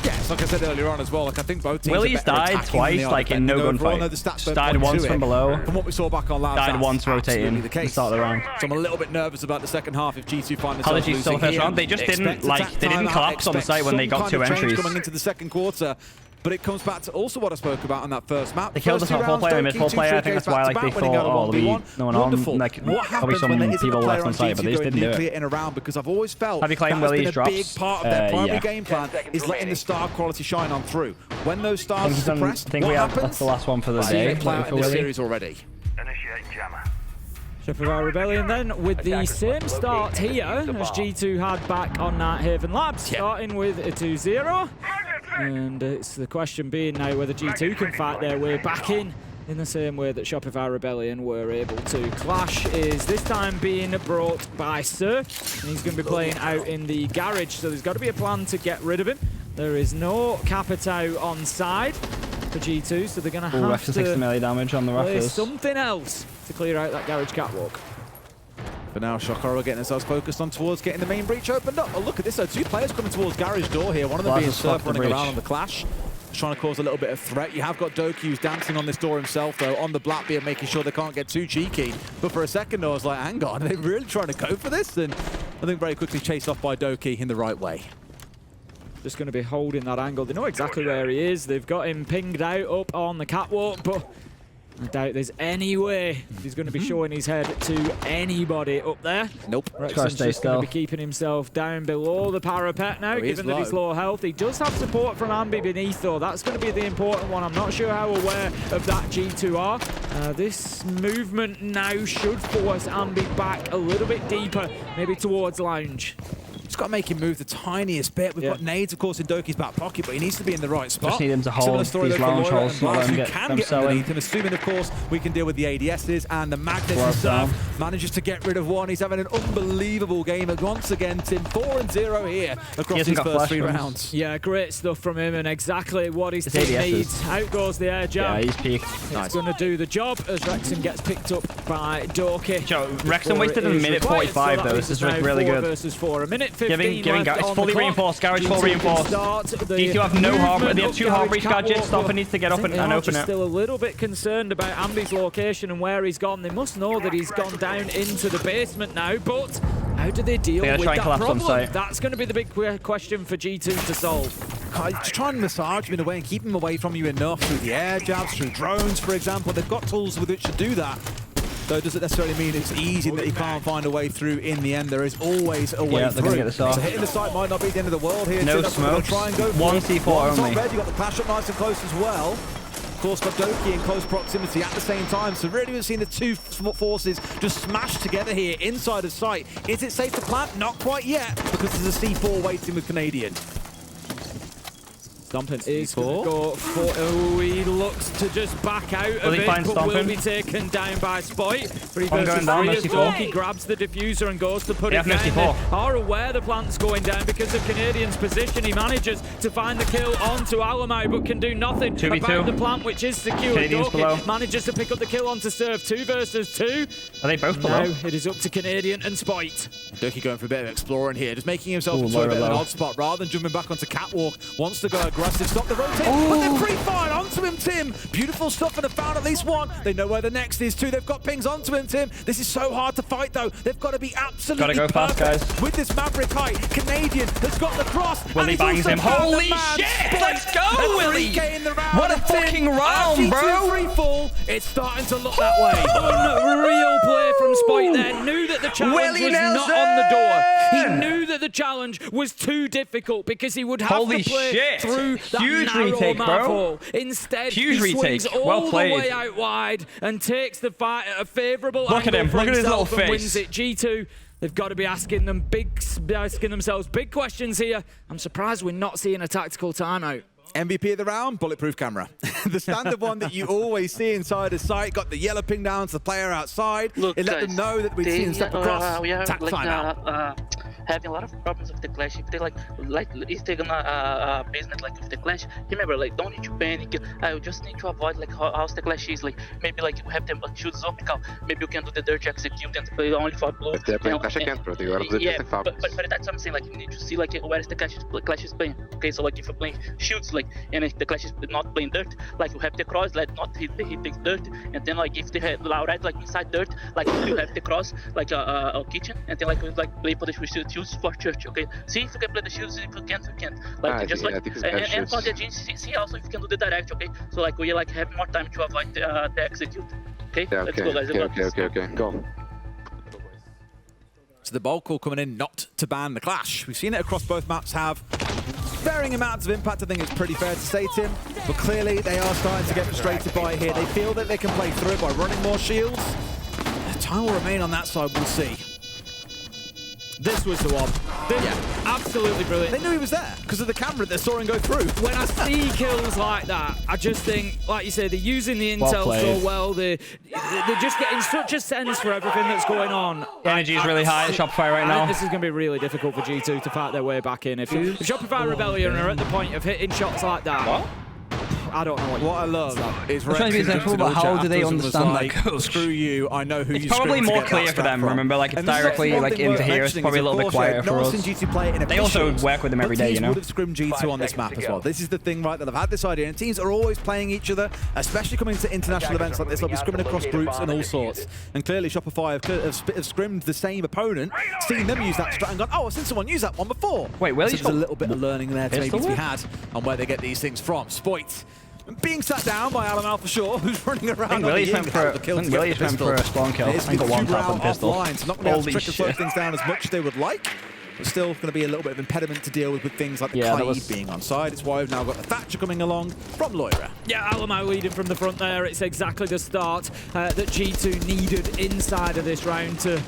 [SPEAKER 2] Yes, like I said earlier on as well, like I think both teams
[SPEAKER 1] Willie's
[SPEAKER 2] are better
[SPEAKER 1] died
[SPEAKER 2] attacking than
[SPEAKER 1] twice,
[SPEAKER 2] they are
[SPEAKER 1] like in no
[SPEAKER 2] defending. Overall,
[SPEAKER 1] gunfight.
[SPEAKER 2] no, the stats don't
[SPEAKER 1] Died
[SPEAKER 2] point
[SPEAKER 1] once
[SPEAKER 2] to
[SPEAKER 1] from
[SPEAKER 2] it.
[SPEAKER 1] below.
[SPEAKER 2] From what we saw back on Labs,
[SPEAKER 1] Died
[SPEAKER 2] that's
[SPEAKER 1] once
[SPEAKER 2] absolutely
[SPEAKER 1] rotating
[SPEAKER 2] the case.
[SPEAKER 1] to start the round.
[SPEAKER 2] So I'm a little bit nervous about the second half if G2 find
[SPEAKER 1] How
[SPEAKER 2] themselves
[SPEAKER 1] did G2 still
[SPEAKER 2] losing
[SPEAKER 1] first
[SPEAKER 2] here.
[SPEAKER 1] round? They just didn't,
[SPEAKER 2] Expect
[SPEAKER 1] like,
[SPEAKER 2] attack
[SPEAKER 1] they didn't
[SPEAKER 2] timeout,
[SPEAKER 1] collapse on the
[SPEAKER 2] expect
[SPEAKER 1] site when they
[SPEAKER 2] some
[SPEAKER 1] got
[SPEAKER 2] kind
[SPEAKER 1] 2
[SPEAKER 2] of change
[SPEAKER 1] entries.
[SPEAKER 2] coming into the second quarter. But it comes back to also what I spoke about on that first map.
[SPEAKER 1] They killed the
[SPEAKER 2] First two
[SPEAKER 1] top 4
[SPEAKER 2] rounds,
[SPEAKER 1] player, mid
[SPEAKER 2] Doki,
[SPEAKER 1] 4
[SPEAKER 2] 2
[SPEAKER 1] player. I
[SPEAKER 2] straight
[SPEAKER 1] think that's
[SPEAKER 2] games
[SPEAKER 1] why like they
[SPEAKER 2] back-to-back, winning
[SPEAKER 1] thought,
[SPEAKER 2] out
[SPEAKER 1] oh,
[SPEAKER 2] of
[SPEAKER 1] there'll
[SPEAKER 2] 1v1.
[SPEAKER 1] be no one on.
[SPEAKER 2] Wonderful.
[SPEAKER 1] Like,
[SPEAKER 2] What
[SPEAKER 1] there'll be
[SPEAKER 2] happens
[SPEAKER 1] some
[SPEAKER 2] when there isn't
[SPEAKER 1] people
[SPEAKER 2] a player
[SPEAKER 1] left on
[SPEAKER 2] on
[SPEAKER 1] site, but they
[SPEAKER 2] G2
[SPEAKER 1] just
[SPEAKER 2] going
[SPEAKER 1] didn't do
[SPEAKER 2] nuclear
[SPEAKER 1] it.
[SPEAKER 2] in a round? Because I've always felt
[SPEAKER 1] Have you claimed
[SPEAKER 2] that has
[SPEAKER 1] Willie's
[SPEAKER 2] been a big
[SPEAKER 1] drops?
[SPEAKER 2] part of their primary
[SPEAKER 1] Yeah.
[SPEAKER 2] game plan is letting the star quality shine on through. When those stars are suppressed,
[SPEAKER 1] I think
[SPEAKER 2] what
[SPEAKER 1] we have,
[SPEAKER 2] happens?
[SPEAKER 1] that's the last one for the
[SPEAKER 2] See
[SPEAKER 1] day.
[SPEAKER 2] it play out
[SPEAKER 1] for
[SPEAKER 2] in this
[SPEAKER 1] Willie.
[SPEAKER 2] series already.
[SPEAKER 3] Shopify Rebellion then with the same start here as G2 had back on Haven Labs, starting with a 2-0. And it's the question being now whether G2 can fight their way back in the same way that Shopify Rebellion were able to. Clash is this time being brought by Sir, and he's going to be playing out in the garage, so there's got to be a plan to get rid of him. There is no Capitao on side for G2, so they're going to have to
[SPEAKER 1] 60 melee damage on the
[SPEAKER 3] play
[SPEAKER 1] Raptors.
[SPEAKER 3] something else to clear out that garage catwalk.
[SPEAKER 2] For now, Shokoro getting themselves focused on towards getting the main breach opened up. Oh, look at this, though. 2 players coming towards garage door here. One of them being Surf running around on the Clash, trying to cause a little bit of threat. You have got Doki who's dancing on this door himself, though, on the Blackbeard, making sure they can't get too cheeky. But for a second, I was like, hang on, are they really trying to go for this? And I think very quickly chased off by Doki in the right way.
[SPEAKER 3] Just going to be holding that angle. They know exactly where he is. They've got him pinged out up on the catwalk, but I doubt there's any way he's going to be showing his head to anybody up there.
[SPEAKER 2] Nope.
[SPEAKER 3] Rexon's just going to be keeping himself down below the parapet now, given that he's low health. He does have support from Ambi beneath, though. That's going to be the important one. I'm not sure how aware of that G2 are. This movement now should force Ambi back a little bit deeper, maybe towards lounge.
[SPEAKER 2] Just got to make him move the tiniest bit. We've got nades, of course, in Doki's back pocket, but he needs to be in the right spot.
[SPEAKER 1] Just need him to hold
[SPEAKER 2] Similar story
[SPEAKER 1] these
[SPEAKER 2] though for
[SPEAKER 1] lounge
[SPEAKER 2] Loyal
[SPEAKER 1] holes,
[SPEAKER 2] and
[SPEAKER 1] not let
[SPEAKER 2] Blaz,
[SPEAKER 1] him
[SPEAKER 2] who
[SPEAKER 1] get
[SPEAKER 2] can
[SPEAKER 1] them
[SPEAKER 2] get
[SPEAKER 1] selling.
[SPEAKER 2] underneath him, assuming, of course, we can deal with the ADSs and the Magnets and stuff. Manages to get rid of one. He's having an unbelievable game once again, Tim. 4-0 here across his first 3 rounds.
[SPEAKER 3] Yeah, great stuff from him, and exactly what his team needs. Out goes the air jab.
[SPEAKER 1] Yeah, he's peaked.
[SPEAKER 3] It's going to do the job as Rexon gets picked up by Doki.
[SPEAKER 1] Rexon wasted a minute 45 though. This is really good.
[SPEAKER 3] Versus 4. A minute 15
[SPEAKER 1] Giving
[SPEAKER 3] left
[SPEAKER 1] it's
[SPEAKER 3] on
[SPEAKER 1] fully
[SPEAKER 3] the
[SPEAKER 1] reinforced. Garage full reinforced.
[SPEAKER 3] G2
[SPEAKER 1] have no harbor. They have 2 harbor breach gadgets. Stompn needs to get up and open it.
[SPEAKER 3] Still a little bit concerned about Ambi's location and where he's gone. They must know that he's gone down into the basement now, but how do they deal with that problem? That's going to be the big question for G2 to solve.
[SPEAKER 2] Just try and massage him in a way and keep him away from you enough through the air jabs, through drones, for example. They've got tools with which to do that. Though does it necessarily mean it's easy that he can't find a way through in the end. There is always a way through.
[SPEAKER 1] Get this off.
[SPEAKER 2] So hitting the site might not be the end of the world here.
[SPEAKER 1] No
[SPEAKER 2] smoke. Try and go
[SPEAKER 1] 1 C4 only.
[SPEAKER 2] Red. You got the clash up nice and close as well. Of course, got Doki in close proximity at the same time. So really we've seen the 2 forces just smash together here inside of sight. Is it safe to plant? Not quite yet, because there's a C4 waiting with Canadian.
[SPEAKER 3] Stompn is going to go for... Oh, he looks to just back out of it, but will be taken down by Spoit. 3 versus 3 as Doki grabs the diffuser and goes to put it down. They are aware the plant's going down because of Canadian's position. He manages to find the kill onto Alamau, but can do nothing about the plant, which is secure. Doki manages to pick up the kill onto Serve. 2 versus 2.
[SPEAKER 1] Are they both below?
[SPEAKER 3] Now it is up to Canadian and Spoit.
[SPEAKER 2] Doki going for a bit of exploring here, just making himself into a bit of an odd spot. Rather than jumping back onto Catwalk, wants to go aggressive, stop the rotate, but then pre-fire onto him, Tim. Beautiful stuff, and have found at least one. They know where the next is too. They've got pings onto him, Tim. This is so hard to fight though. They've got to be absolutely
[SPEAKER 1] go fast, guys.
[SPEAKER 2] with this Maverick height. Canadian has got the cross.
[SPEAKER 1] Willie bangs him. Holy shit! Let's go, Willie! What a fucking round, bro!
[SPEAKER 2] Free fall. It's starting to look that way.
[SPEAKER 3] Unreal play from Spoit there. Knew that the challenge was not on the door. He knew that the challenge was too difficult because he would have to play through that narrow
[SPEAKER 1] retake,
[SPEAKER 3] map hole. Instead, he swings all the way out wide and takes the fight at a favourable angle for himself and wins it. G2, they've got to be asking themselves big questions here. I'm surprised we're not seeing a tactical timeout.
[SPEAKER 2] MVP of the round, bulletproof camera. The standard one that you always see inside a site, got the yellow ping down to the player outside.
[SPEAKER 6] Look,
[SPEAKER 2] it let them know that we've seen him step across.
[SPEAKER 6] We are
[SPEAKER 2] Tack timeout.
[SPEAKER 6] Having a lot of problems with the clash. If they if they're gonna business like with the clash, remember, like, don't need to panic. I just need to avoid like how the clash is. Like maybe like you have them shoot Zowie. Maybe you can do the dirty execute and play only for blue.
[SPEAKER 7] If they're playing clash again, bro, you gotta
[SPEAKER 6] yeah, but that's what I'm saying. Like you need to see like where is the clash is playing. Okay, so like if you're playing shoots, like, and if the clash is not playing dirt, like you have the cross, like not hit dirt, and then like if they have right like inside dirt, like you have the cross like a kitchen, and then like play for the shoes for church. Okay, see if you can play the shoes. If you can't, you can't. Like just like and for the jeans, see also if you can do the direct. Okay, so like we like have more time to avoid the execute. Okay,
[SPEAKER 7] yeah,
[SPEAKER 6] let's go, guys.
[SPEAKER 7] Okay, go.
[SPEAKER 2] So the ball call coming in not to ban the clash. We've seen it across both maps have varying amounts of impact. I think it's pretty fair to say, Tim, but clearly they are starting to get frustrated by it here. They feel that they can play through it by running more shields. Time will remain on that side, we'll see.
[SPEAKER 3] This was the one. Absolutely brilliant.
[SPEAKER 2] They knew he was there because of the camera they saw him go through.
[SPEAKER 3] When I see kills like that, I just think, like you say, they're using the intel so well. They're just getting such a sense for everything that's going on.
[SPEAKER 1] The energy is really high at Shopify right now.
[SPEAKER 3] This is going to be really difficult for G2 to fight their way back in. If Shopify Rebellion are at the point of hitting shots like that, I don't know what
[SPEAKER 2] I love is
[SPEAKER 1] trying to be simple, but how do they understand that code?
[SPEAKER 2] Screw you, I know who
[SPEAKER 1] it's
[SPEAKER 2] you
[SPEAKER 1] probably more clear for them, remember? Like, it's directly like into here, it's probably a little bit quieter for us. They also work with them every day, you know?
[SPEAKER 2] Would have scrimmed G2 on this map as well. This is the thing, right, that I've had this idea, and teams are always playing each other, especially coming to international events like this. They'll be scrimming across groups and all sorts. And clearly Shopify have scrimmed the same opponent, seen them use that strat and gone, oh, I've seen someone use that one before.
[SPEAKER 1] Wait, Willie's
[SPEAKER 2] so there's a little bit of learning there to maybe be had on where they get these things from. Spoit being sat down by Alan for sure, who's running around.
[SPEAKER 1] I think Willie's went for a spawn kill. I think got one tap on the pistol.
[SPEAKER 2] So not going to be able to trick and slow things down as much as they would like, but still going to be a little bit of impediment to deal with things like the Kaid being on side. It's why we've now got the Thatcher coming along from Loira.
[SPEAKER 3] Yeah, Alamo leading from the front there. It's exactly the start that G2 needed inside of this round to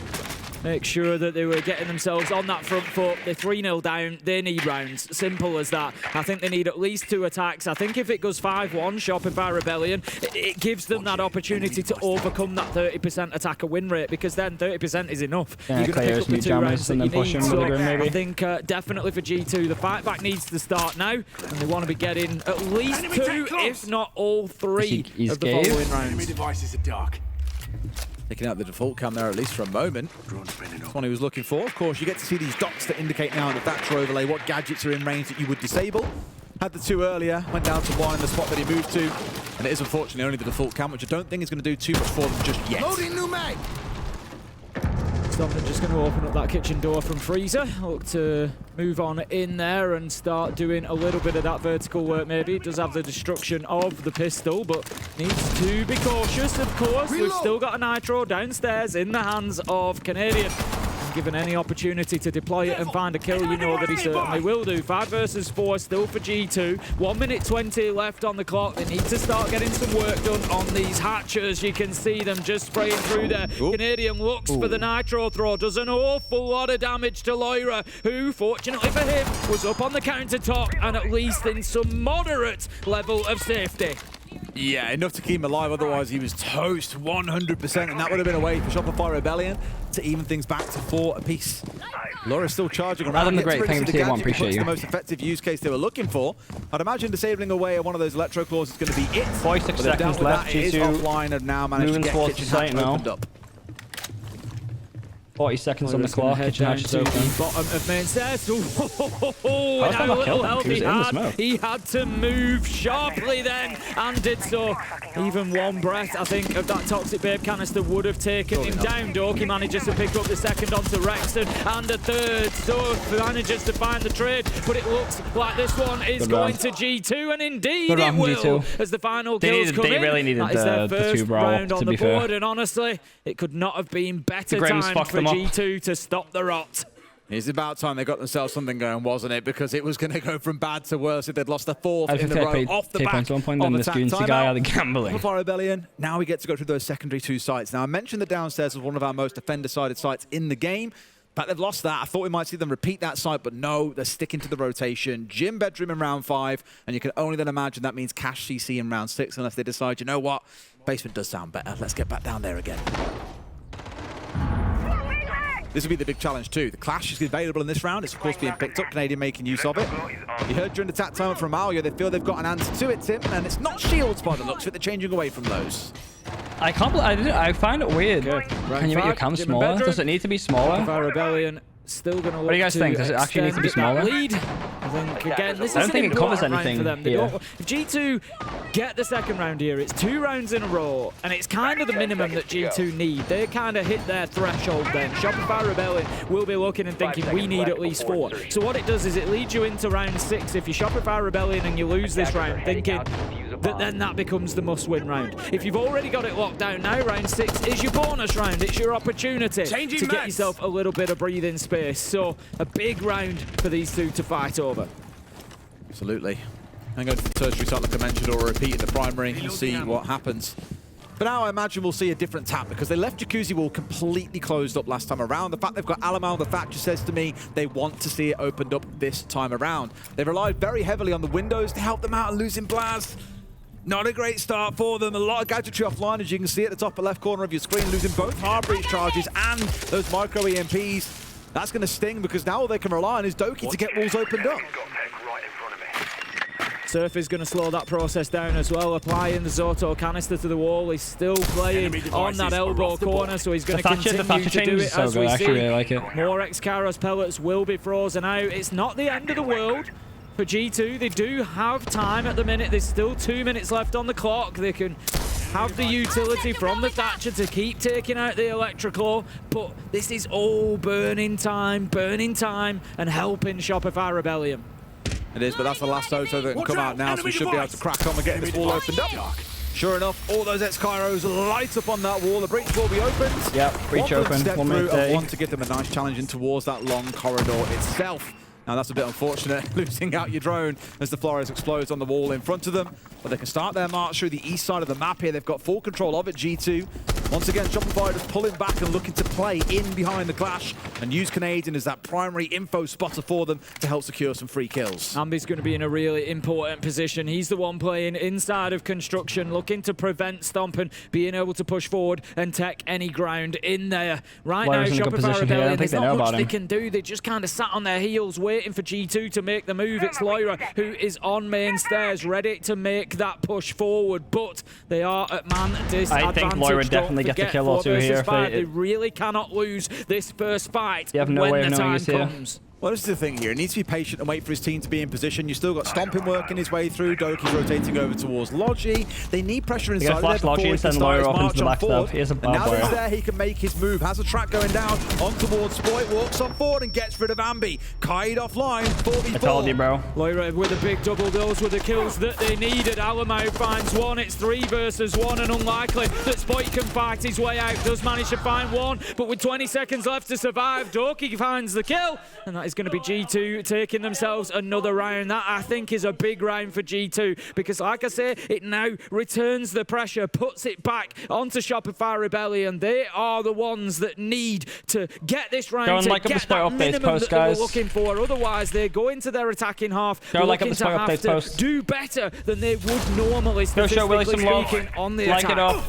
[SPEAKER 3] make sure that they were getting themselves on that front foot. They're 3-0 down. They need rounds. Simple as that. I think they need at least 2 attacks. I think if it goes 5-1, Shopify Rebellion, it gives them that opportunity to overcome that 30% attacker win rate, because then 30% is enough.
[SPEAKER 1] Yeah,
[SPEAKER 3] you're going to pick up the 2 rounds that you need. So
[SPEAKER 1] maybe.
[SPEAKER 3] I think definitely for G2, the fight back needs to start now, and they want to be getting at least 2, if not all 3 of the following rounds.
[SPEAKER 8] Devices are dark.
[SPEAKER 2] Taking out the default cam there, at least for a moment. That's one he was looking for. Of course, you get to see these dots that indicate now in the Thatcher overlay what gadgets are in range that you would disable. Had the 2 earlier, went down to 1 in the spot that he moved to. And it is unfortunately only the default cam, which I don't think is going to do too much for them just yet.
[SPEAKER 8] Loading new mag!
[SPEAKER 3] Stompn just going to open up that kitchen door from Freezer. Look to move on in there and start doing a little bit of that vertical work maybe. It does have the destruction of the pistol, but needs to be cautious, of course. We've still got a Nitro downstairs in the hands of Canadian. Given any opportunity to deploy it and find a kill, you know that he certainly will do. 5 versus 4 still for G2. 1 minute 20 left on the clock. They need to start getting some work done on these hatchers. You can see them just spraying through there. Canadian looks for the Nitro throw. Does an awful lot of damage to Loira, who, fortunately for him, was up on the countertop and at least in some moderate level of safety.
[SPEAKER 2] Yeah, enough to keep him alive, otherwise he was toast 100%, and that would have been a way for Shopify Rebellion to even things back to 4 apiece. Laura's still charging around.
[SPEAKER 1] Adam the Great, thank you for tier 1, appreciate you.
[SPEAKER 2] The most effective use case they were looking for. I'd imagine disabling away one of those electro claws is going to be it.
[SPEAKER 1] 46 seconds left.
[SPEAKER 2] It is offline and now managed to get kitchen hatch opened up.
[SPEAKER 1] 40 seconds on the clock. Kitchen hatch is open.
[SPEAKER 3] Bottom of main stairs.
[SPEAKER 1] How's that not killed him? He was in the smoke.
[SPEAKER 3] He had to move sharply then, and did so. Even one breath, I think, of that Toxic Babe canister would have taken him down. Doki manages to pick up the second onto Rexton, and a third. So manages to find the trade, but it looks like this one is going to G2, and indeed it will,
[SPEAKER 1] G2.
[SPEAKER 3] as the final kills come in.
[SPEAKER 1] They really needed
[SPEAKER 3] that is their first
[SPEAKER 1] the
[SPEAKER 3] round on
[SPEAKER 1] to
[SPEAKER 3] the
[SPEAKER 1] be
[SPEAKER 3] board,
[SPEAKER 1] fair.
[SPEAKER 3] And honestly, it could not have been better
[SPEAKER 1] Grims
[SPEAKER 3] time
[SPEAKER 1] fucked
[SPEAKER 3] for
[SPEAKER 1] them up.
[SPEAKER 3] G2 to stop the rot.
[SPEAKER 2] It's about time they got themselves something going, wasn't it? Because it was going to go from bad to worse if they'd lost the fourth in the row off the back of
[SPEAKER 1] then this
[SPEAKER 2] attack.
[SPEAKER 1] guy out of gambling.
[SPEAKER 2] Shopify Rebellion. Now we get to go through those secondary 2 sites. Now, I mentioned the downstairs was one of our most defender-sided sites in the game. But they've lost that. I thought we might see them repeat that site, but no, they're sticking to the rotation. Gym bedroom in round 5, and you can only then imagine that means cash CC in round 6, unless they decide, you know what, basement does sound better. Let's get back down there again. This will be the big challenge too. The Clash is available in this round. It's of course being picked up. Canadian making use of it. You heard during the attack time from Alia, they feel they've got an answer to it, Tim, and it's not shields by the looks of it. They're changing away from those.
[SPEAKER 1] I can't believe I find it weird. Can you make your cam smaller? Does it need to be smaller?
[SPEAKER 3] Shopify Rebellion still going to look.
[SPEAKER 1] What do you guys think? Does it actually need to be smaller?
[SPEAKER 3] Lead. I think again, this
[SPEAKER 1] I don't think it covers
[SPEAKER 3] anything for them.
[SPEAKER 1] here.
[SPEAKER 3] If G2 get the second round here, it's 2 rounds in a row, and it's kind of the minimum that G2 need. They kind of hit their threshold then. Shopify Rebellion will be looking and thinking we need at least 4. So what it does is it leads you into round 6. If you Shopify Rebellion and you lose this round, thinking that then that becomes the must-win round. If you've already got it locked down now, round 6 is your bonus round. It's your opportunity to get yourself a little bit of breathing space. So a big round for these two to fight over.
[SPEAKER 2] Absolutely. And go to the tertiary site like I mentioned, or repeat in the primary and see what happens. But now I imagine we'll see a different tap because they left Jacuzzi Wall completely closed up last time around. The fact they've got Alamo, the Thatcher says to me they want to see it opened up this time around. They've relied very heavily on the windows to help them out and losing Blaz. Not a great start for them. A lot of gadgetry offline, as you can see at the top left corner of your screen, losing both hard breach charges and those micro EMPs. That's going to sting because now all they can rely on is Doki to get walls opened up.
[SPEAKER 3] Surf is going to slow that process down as well, applying the Zoto canister to the wall. He's still playing on that elbow corner, so he's going to continue to do it as we see.
[SPEAKER 1] Really like it.
[SPEAKER 3] More X-Karos pellets will be frozen out. It's not the end of the world for G2. They do have time at the minute. There's still 2 minutes left on the clock. They can have the utility from the Thatcher to keep taking out the electrical, but this is all burning time, and helping Shopify Rebellion.
[SPEAKER 2] It is, but that's the last Zoto that can come out now, so we should be able to crack on and get this wall opened up. Sure enough, all those X-Kairos light up on that wall. The breach will be opened.
[SPEAKER 1] Yep, breach open.
[SPEAKER 2] Step through and one to give them a nice challenge in towards that long corridor itself. Now that's a bit unfortunate, losing out your drone as the Flores explodes on the wall in front of them. But they can start their march through the east side of the map here. They've got full control of it, G2. Once again, Shopify just pulling back and looking to play in behind the Clash and use Canadian as that primary info spotter for them to help secure some free kills.
[SPEAKER 3] Ambi's going to be in a really important position. He's the one playing inside of construction, looking to prevent Stompn being able to push forward and take any ground in there. Right now, Shopify Rebellion, there's not much they can do. They just kind of sat on their heels waiting for G2 to make the move. It's Loira who is on main stairs, ready to make that push forward, but they are at man disadvantage.
[SPEAKER 1] I think Loira definitely gets a kill or two here.
[SPEAKER 3] They really cannot lose this first fight
[SPEAKER 1] when the time
[SPEAKER 3] comes.
[SPEAKER 2] Well, this is the thing here. He needs to be patient and wait for his team to be in position. You still got Stompn working his way through. Doki's rotating over towards Logi. They need pressure inside.
[SPEAKER 1] They flash Logi and send Loira off into the back stuff. Here's a bad
[SPEAKER 2] now that he's there, he can make his move. Has a track going down on towards Spoit. Walks on forward and gets rid of Ambi. Kaid offline. 4v4.
[SPEAKER 1] I told you, bro.
[SPEAKER 3] Loira with a big double. Those were the kills that they needed. Alamo finds one. It's 3 versus 1 and unlikely that Spoit can fight his way out. Does manage to find one, but with 20 seconds left to survive, Doki finds the kill, and that is going to be G2 taking themselves another round. That, I think, is a big round for G2 because, like I say, it now returns the pressure, puts it back onto Shopify Rebellion. They are the ones that need to get this round, to get that minimum that they were looking for. Otherwise, they go into their attacking half looking to have to do better than they would normally, statistically speaking, on the attack.
[SPEAKER 1] Like it up.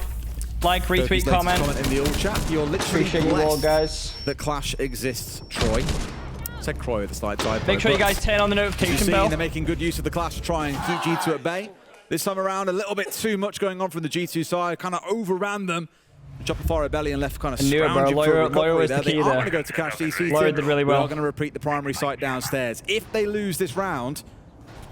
[SPEAKER 1] Like, retweet, comment.
[SPEAKER 2] In the old chat. You're literally
[SPEAKER 1] appreciate you all, guys.
[SPEAKER 2] That Clash exists, Troy. Said Croy at the slide side.
[SPEAKER 1] Make sure you guys turn on the notification bell.
[SPEAKER 2] They're making good use of the Clash to try and keep G2 at bay. This time around, a little bit too much going on from the G2 side. Kind of overran them. Shopify Rebellion left kind of
[SPEAKER 1] I knew it, bro.
[SPEAKER 2] scrounging for a
[SPEAKER 1] Lawyer was
[SPEAKER 2] recovery
[SPEAKER 1] the
[SPEAKER 2] there.
[SPEAKER 1] key
[SPEAKER 2] They are
[SPEAKER 1] there.
[SPEAKER 2] going to go to catch DC.
[SPEAKER 1] Lawyer did really well.
[SPEAKER 2] They are going to repeat the primary site downstairs. If they lose this round,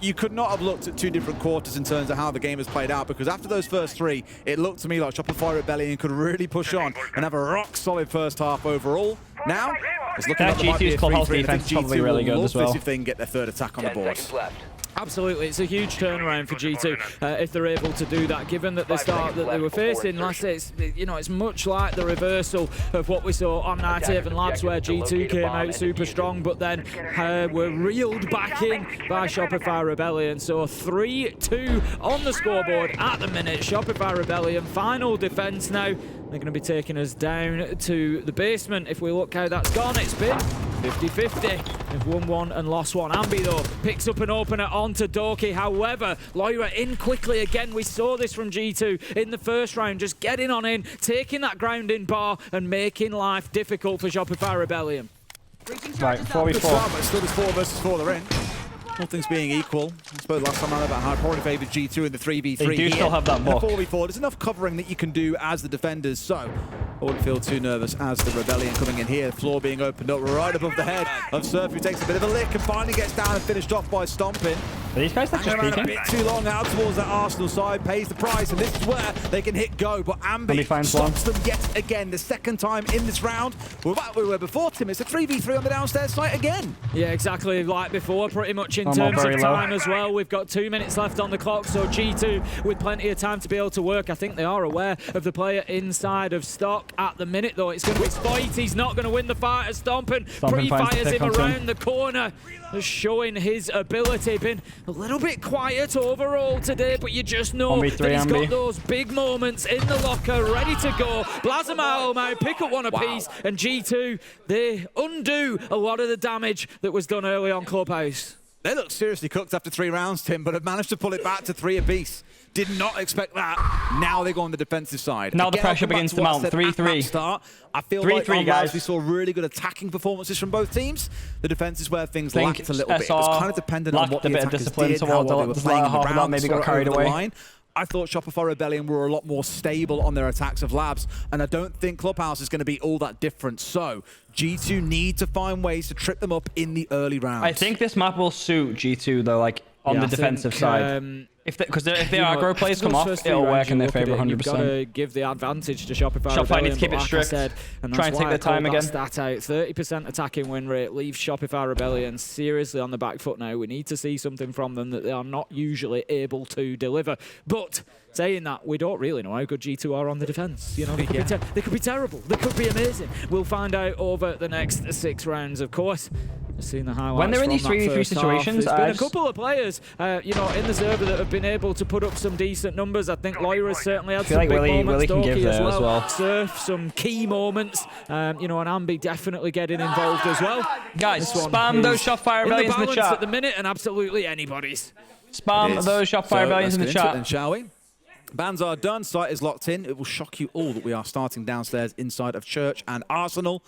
[SPEAKER 2] you could not have looked at two different quarters in terms of how the game has played out, because after those first three, it looked to me like Shopify Rebellion could really push on and have a rock-solid first half overall. Now, it's looking like it might be a 3-3.
[SPEAKER 1] Clubhouse
[SPEAKER 2] I think
[SPEAKER 1] defense is probably
[SPEAKER 2] G2
[SPEAKER 1] really
[SPEAKER 2] will
[SPEAKER 1] good
[SPEAKER 2] love
[SPEAKER 1] as well.
[SPEAKER 2] this if they can get their third attack on the board.
[SPEAKER 3] Absolutely, it's a huge turnaround for G2 if they're able to do that. Given that the start that they were facing last year, it's much like the reversal of what we saw on 97 Labs, where G2 came out super strong, but then were reeled back in by Shopify Rebellion. So 3-2 on the scoreboard at the minute. Shopify Rebellion, final defense now. They're going to be taking us down to the basement. If we look how that's gone, it's been 50-50. They've won one and lost one. Ambi, though, picks up an opener onto Doki. However, Loira in quickly again. We saw this from G2 in the first round, just getting on in, taking that grounding bar and making life difficult for Shopify Rebellion.
[SPEAKER 1] Right, 4v4.
[SPEAKER 2] But still is 4 versus 4 they're in. All things being equal, I suppose last time around I probably favoured G2 in the 3v3.
[SPEAKER 1] They do still have that buff.
[SPEAKER 2] In the 4v4, there's enough covering that you can do as the defenders, so I wouldn't feel too nervous as the Rebellion coming in here. The floor being opened up right above the head of Surf, who takes a bit of a lick and finally gets down and finished off by Stompn.
[SPEAKER 1] Are these guys not just
[SPEAKER 2] Hanging around a
[SPEAKER 1] peeking?
[SPEAKER 2] bit too long out towards that Arsenal side, pays the price, and this is where they can hit go, but Ambi stops them yet again. The second time in this round. We're back where we were before, Tim. It's a 3v3 on the downstairs site again.
[SPEAKER 3] Yeah, exactly like before, pretty much in terms of time as well. We've got 2 minutes left on the clock, so G2 with plenty of time to be able to work. I think they are aware of the player inside of stock at the minute, though. It's going to be Spoit. He's not going to win the fight as Stompn pre-fires him around the corner, just showing his ability. Been a little bit quiet overall today, but you just know that he's got those big moments in the locker, ready to go. Blazamao might pick up one apiece, and G2, they undo a lot of the damage that was done early on Clubhouse.
[SPEAKER 2] They look seriously cooked after 3 rounds, Tim, but have managed to pull it back to 3 apiece. Did not expect that. Now they go on the defensive side.
[SPEAKER 1] Now the pressure begins to mount. 3-3.
[SPEAKER 2] I feel like on guys, we saw really good attacking performances from both teams. The defense is where things lacked a little bit. It was kind of dependent on what the attackers did, how well they were playing in the round, maybe got carried away. I thought Shopify Rebellion were a lot more stable on their attacks of Labs, and I don't think Clubhouse is going to be all that different. So G2 need to find ways to trip them up in the early rounds.
[SPEAKER 1] I think this map will suit G2 though, like on the defensive side. Because if their aggro plays come off, it'll work in their favor 100%.
[SPEAKER 3] You've got to give the advantage to Shopify.
[SPEAKER 1] Shopify needs to keep it strict. Try and take their time again.
[SPEAKER 3] Stat out 30% attacking win rate leaves Shopify Rebellion seriously on the back foot now. We need to see something from them that they are not usually able to deliver. But saying that, we don't really know how good G2 are on the defense. You know, they could be terrible. They could be amazing. We'll find out over the next 6 rounds, of course. Seeing the highlights
[SPEAKER 1] when they're in these 3v3 situations,
[SPEAKER 3] there's been a couple of players, you know, in the server that have been able to put up some decent numbers. I think Loira's certainly had some big moments. Doki as well. Surf, some key moments. You know, and Ambi definitely getting involved as well.
[SPEAKER 1] Guys, spam those Shopify Rebellions in the chat.
[SPEAKER 3] At the minute, and absolutely anybody's.
[SPEAKER 1] Spam those Shopify Rebellions in the chat.
[SPEAKER 2] Then, shall we? Bans are done. Site is locked in. It will shock you all that we are starting downstairs inside of Church and Arsenal.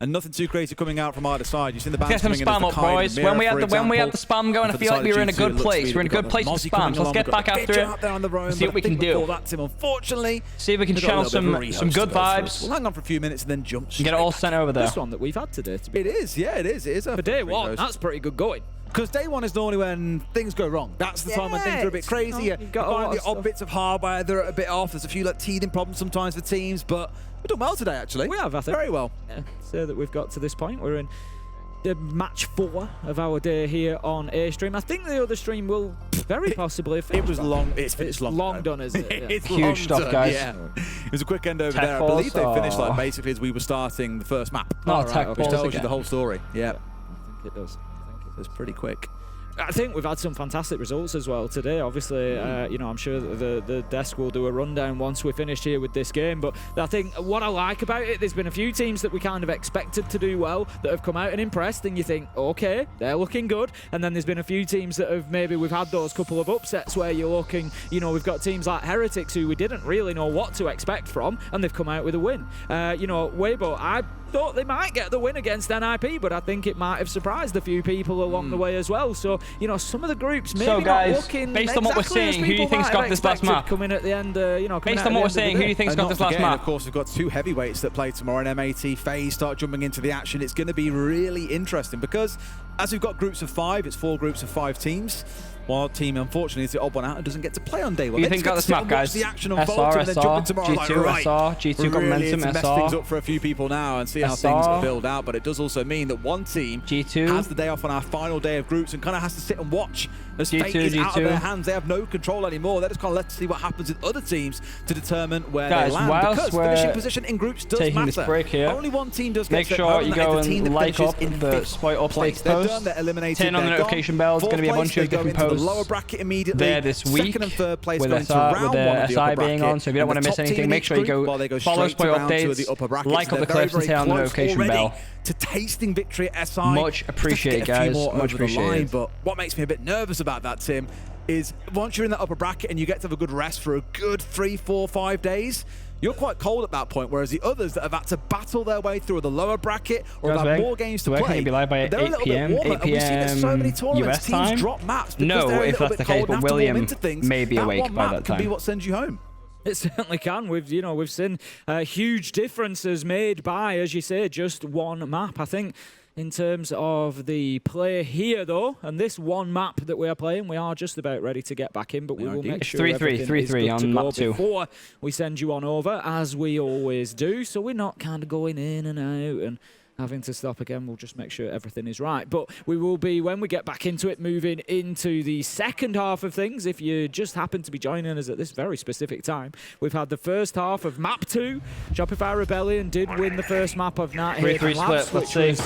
[SPEAKER 2] And nothing too crazy coming out from either side. You've seen the bands coming in as the Kai,
[SPEAKER 1] boys.
[SPEAKER 2] Mirror,
[SPEAKER 1] when we had the spam going, I feel like we were in a good place. We're in a good place for spam. So let's get back after it. See what we can do.
[SPEAKER 2] Unfortunately,
[SPEAKER 1] see if we can channel some good vibes.
[SPEAKER 2] We'll hang on for a few minutes and then jump.
[SPEAKER 1] Get it all sent over there.
[SPEAKER 3] This one that we've had today.
[SPEAKER 2] It is, yeah, it is. It is
[SPEAKER 3] for day one. That's pretty good going.
[SPEAKER 2] Because day one is normally when things go wrong. That's the time when things are a bit crazy. You find the odd bits of hardware, they're a bit off. There's a few like teething problems sometimes for teams, but we're doing well today, actually.
[SPEAKER 3] We have, I think.
[SPEAKER 2] Very well.
[SPEAKER 3] Yeah, so that we've got to this point. We're in the match 4 of our day here on A stream. I think the other stream will very possibly finish.
[SPEAKER 2] It was long. It's
[SPEAKER 3] long done, isn't it?
[SPEAKER 2] It's
[SPEAKER 1] huge stuff, guys.
[SPEAKER 2] Yeah. It was a quick end over there. I believe they finished like basically as we were starting the first map. Which tells you the whole story. Yeah.
[SPEAKER 3] I think it does.
[SPEAKER 2] It's pretty quick.
[SPEAKER 3] I think we've had some fantastic results as well today. Obviously, you know, I'm sure that the desk will do a rundown once we're finished here with this game. But I think what I like about it, there's been a few teams that we kind of expected to do well that have come out and impressed, and you think, okay, they're looking good. And then there's been a few teams that have maybe we've had those couple of upsets where you're looking, you know, we've got teams like Heretics who we didn't really know what to expect from, and they've come out with a win. You know, Weibo, I thought they might get the win against NIP, but I think it might have surprised a few people along the way as well. So you know, some of the groups maybe
[SPEAKER 1] So guys,
[SPEAKER 3] not looking
[SPEAKER 1] based on what we're
[SPEAKER 3] exactly as
[SPEAKER 1] seeing, who do you
[SPEAKER 3] people
[SPEAKER 1] think's
[SPEAKER 3] might
[SPEAKER 1] got
[SPEAKER 3] have
[SPEAKER 1] this last
[SPEAKER 3] expected
[SPEAKER 1] map?
[SPEAKER 3] coming at the end, you know, coming
[SPEAKER 1] Based
[SPEAKER 3] out
[SPEAKER 1] on what we're
[SPEAKER 3] at the end
[SPEAKER 1] saying,
[SPEAKER 3] of
[SPEAKER 1] who do you think's got this last
[SPEAKER 2] And
[SPEAKER 1] map?
[SPEAKER 2] of course, we've got two heavyweights that play tomorrow, and M80 FaZe start jumping into the action. It's going to be really interesting because as we've got groups of 5, it's 4 groups of 5 teams. One team, unfortunately, is the odd one out and doesn't get to play on day one.
[SPEAKER 1] Who do you think got this map, guys?
[SPEAKER 2] The action
[SPEAKER 1] SR,
[SPEAKER 2] unfolds and then jump
[SPEAKER 1] SR,
[SPEAKER 2] into tomorrow.
[SPEAKER 1] G2,
[SPEAKER 2] Like, right,
[SPEAKER 1] SR, G2 got
[SPEAKER 2] really
[SPEAKER 1] momentum,
[SPEAKER 2] to mess
[SPEAKER 1] SR.
[SPEAKER 2] things up for a few people now and see how
[SPEAKER 1] SR.
[SPEAKER 2] things build out. But it does also mean that one team
[SPEAKER 1] G2
[SPEAKER 2] has the day off on our final day of groups and kind of has to sit and watch as fate is out of their hands. They have no control anymore. They're just kind of left to see what happens with other teams to determine where
[SPEAKER 1] Guys,
[SPEAKER 2] they land.
[SPEAKER 1] whilst
[SPEAKER 2] Because
[SPEAKER 1] we're
[SPEAKER 2] finishing position in groups does
[SPEAKER 1] taking
[SPEAKER 2] matter.
[SPEAKER 1] this break here,
[SPEAKER 2] Only one team does
[SPEAKER 1] make
[SPEAKER 2] get
[SPEAKER 1] sure
[SPEAKER 2] to
[SPEAKER 1] you
[SPEAKER 2] that
[SPEAKER 1] go
[SPEAKER 2] is the team
[SPEAKER 1] and
[SPEAKER 2] that
[SPEAKER 1] like
[SPEAKER 2] finishes
[SPEAKER 1] up
[SPEAKER 2] in
[SPEAKER 1] the
[SPEAKER 2] 5th
[SPEAKER 1] Spoit updates
[SPEAKER 2] place. They're
[SPEAKER 1] post.
[SPEAKER 2] done, they're eliminated,
[SPEAKER 1] Turn on the
[SPEAKER 2] they're
[SPEAKER 1] notification
[SPEAKER 2] gone.
[SPEAKER 1] bells. Going to be a
[SPEAKER 2] 4th
[SPEAKER 1] bunch
[SPEAKER 2] place,
[SPEAKER 1] of
[SPEAKER 2] they go
[SPEAKER 1] different
[SPEAKER 2] into
[SPEAKER 1] posts
[SPEAKER 2] the lower bracket immediately.
[SPEAKER 1] there this week.
[SPEAKER 2] 2nd and 3rd place
[SPEAKER 1] with
[SPEAKER 2] going to
[SPEAKER 1] SR,
[SPEAKER 2] round
[SPEAKER 1] with
[SPEAKER 2] 1 of the
[SPEAKER 1] SI
[SPEAKER 2] upper
[SPEAKER 1] being
[SPEAKER 2] bracket.
[SPEAKER 1] on, so if you don't want to miss anything, make sure you go follow Spoit updates, like up the clips and turn on the notification bell.
[SPEAKER 2] To tasting victory at SI.
[SPEAKER 1] Much appreciated, guys. Much appreciated.
[SPEAKER 2] But what makes me a bit nervous about that, Tim, is once you're in that upper bracket and you get to have a good rest for a good 3, 4, 5 days, you're quite cold at that point, whereas the others that have had to battle their way through the lower bracket or have had more games to play,
[SPEAKER 1] be live by
[SPEAKER 2] they're a
[SPEAKER 1] 8
[SPEAKER 2] little
[SPEAKER 1] PM,
[SPEAKER 2] bit warmer.
[SPEAKER 1] 8
[SPEAKER 2] And we've seen there's so many
[SPEAKER 1] PM
[SPEAKER 2] tournaments,
[SPEAKER 1] US
[SPEAKER 2] teams
[SPEAKER 1] time?
[SPEAKER 2] drop maps because
[SPEAKER 1] No,
[SPEAKER 2] they're a
[SPEAKER 1] if
[SPEAKER 2] little
[SPEAKER 1] that's
[SPEAKER 2] bit
[SPEAKER 1] the
[SPEAKER 2] cold
[SPEAKER 1] case,
[SPEAKER 2] and
[SPEAKER 1] but
[SPEAKER 2] have to warm
[SPEAKER 1] William
[SPEAKER 2] into things.
[SPEAKER 1] may be
[SPEAKER 2] that
[SPEAKER 1] awake
[SPEAKER 2] one
[SPEAKER 1] by
[SPEAKER 2] map
[SPEAKER 1] that
[SPEAKER 2] can be
[SPEAKER 1] time.
[SPEAKER 2] what sends you home.
[SPEAKER 3] It certainly can. We've seen huge differences made by, as you say, just one map. I think in terms of the play here, though, and this one map that we are playing, we are just about ready to get back in, but we will make sure
[SPEAKER 1] 3-3, 3-3 on map 2
[SPEAKER 3] before we send you on over, as we always do, so we're not kind of going in and out and having to stop again. We'll just make sure everything is right. But we will be, when we get back into it, moving into the second half of things. If you just happen to be joining us at this very specific time, we've had the first half of map 2. Shopify Rebellion did win the first map of that
[SPEAKER 1] 3-3 split. Let's see.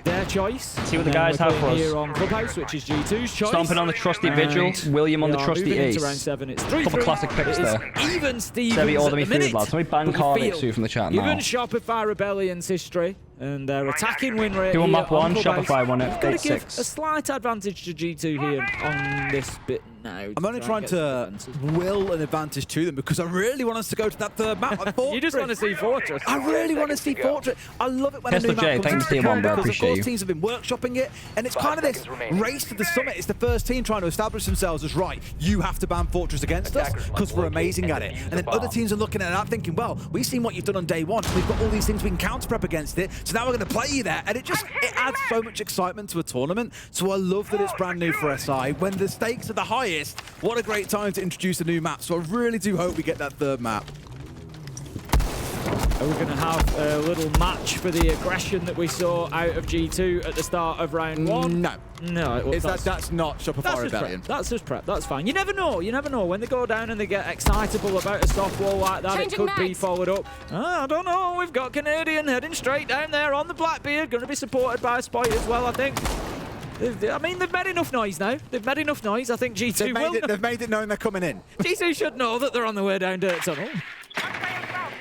[SPEAKER 3] Their choice.
[SPEAKER 1] See what the guys have for us.
[SPEAKER 3] Here on Clubhouse, which is G2's choice.
[SPEAKER 1] Stompn on the trusty Vigil, William on the trusty Ace.
[SPEAKER 3] Round 7. It's 3-3.
[SPEAKER 1] Couple classic picks there.
[SPEAKER 3] Even Stevens
[SPEAKER 1] Sevi all
[SPEAKER 3] at
[SPEAKER 1] the
[SPEAKER 3] the
[SPEAKER 1] food,
[SPEAKER 3] minute.
[SPEAKER 1] lads. Somebody ban Cardiff from the chat now.
[SPEAKER 3] Given Shopify Rebellion's history and their attacking win rate,
[SPEAKER 1] Who on map 1?
[SPEAKER 3] Clubhouse,
[SPEAKER 1] Shopify won it.
[SPEAKER 3] you've got to give
[SPEAKER 1] 8-6.
[SPEAKER 3] a slight advantage to G2 here on this bit now.
[SPEAKER 2] I'm only trying to will an advantage to them because I really want us to go to that third map.
[SPEAKER 3] You just want to see Fortress.
[SPEAKER 2] I really want to see Fortress. I love it when
[SPEAKER 1] Pistol
[SPEAKER 2] a new
[SPEAKER 1] J,
[SPEAKER 2] map comes
[SPEAKER 1] thanks to
[SPEAKER 2] into
[SPEAKER 1] you,
[SPEAKER 2] the
[SPEAKER 1] bro.
[SPEAKER 2] because of
[SPEAKER 1] Appreciate
[SPEAKER 2] course
[SPEAKER 1] you.
[SPEAKER 2] teams have been workshopping it, and it's kind of this race to the summit. It's the first team trying to establish themselves as right. You have to ban Fortress against us because we're amazing at it. And then other teams are looking at that thinking, well, we've seen what you've done on day 1. We've got all these things we can counter prep against it. So now we're going to play you there, and it adds so much excitement to a tournament. So I love that it's brand new for SI. When the stakes are the highest, what a great time to introduce a new map. So I really do hope we get that third map.
[SPEAKER 3] Are we going to have a little match for the aggression that we saw out of G2 at the start of round 1?
[SPEAKER 2] No.
[SPEAKER 3] No. Well,
[SPEAKER 2] That's not Shopify Rebellion.
[SPEAKER 3] That's just prep. That's fine. You never know. You never know. When they go down and they get excitable about a soft wall like that, it could be followed up. I don't know. We've got Canadian heading straight down there on the Blackbeard. Going to be supported by Spoit as well, I think. I mean, they've made enough noise now. They've made enough noise. I think G2
[SPEAKER 2] They've made it known they're coming in.
[SPEAKER 3] G2 should know that they're on the way down Dirt Tunnel.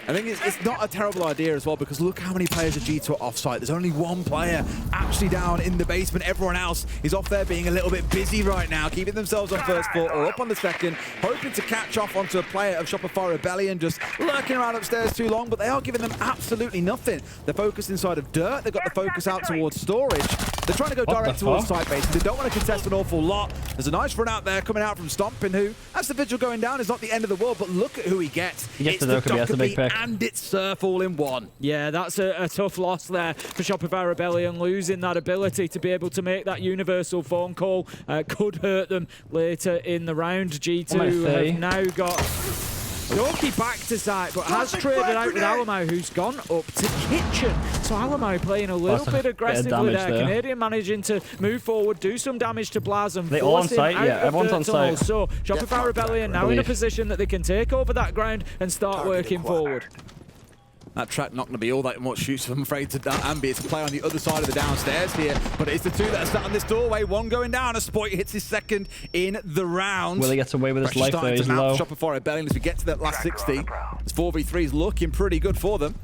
[SPEAKER 2] I think it's not a terrible idea as well because look how many players of G2 are off-site. There's only one player actually down in the basement. Everyone else is off there being a little bit busy right now, keeping themselves on first floor or up on the second, hoping to catch off onto a player of Shopify Rebellion just lurking around upstairs too long, but they are giving them absolutely nothing. They're focused inside of Dirt. They've got the focus out towards storage. They're trying to go direct towards site base. They don't want to contest an awful lot. There's a nice run out there coming out from Stompn, who, as the Vigil going down, is not the end of the world, but look at who he gets.
[SPEAKER 1] It's the Dokkaebi, that's a big pick.
[SPEAKER 2] And it's Surf all in one.
[SPEAKER 3] Yeah, that's a tough loss there for Shopify Rebellion. Losing that ability to be able to make that universal phone call could hurt them later in the round. G2 have now got Doki back to site, but has traded out with Alamo, who's gone up to Kitchen. So Alamo playing a little bit aggressively there. Canadian managing to move forward, do some damage to Blaz and
[SPEAKER 1] they all on
[SPEAKER 3] force him
[SPEAKER 1] site,
[SPEAKER 3] out
[SPEAKER 1] yeah,
[SPEAKER 3] of
[SPEAKER 1] everyone's
[SPEAKER 3] Dirt
[SPEAKER 1] on
[SPEAKER 3] Tunnel.
[SPEAKER 1] site.
[SPEAKER 3] So Shopify Rebellion now in a position that they can take over that ground and start working forward.
[SPEAKER 2] That track not going to be all that much use, I'm afraid, to Ambient to play on the other side of the downstairs here. But it's the two that are sat on this doorway. One going down as Spoit hits his second in the round.
[SPEAKER 1] Will he get away with his life there? He's low.
[SPEAKER 2] Shopify Rebellion as we get to that last 60. This 4v3 is looking pretty good for them.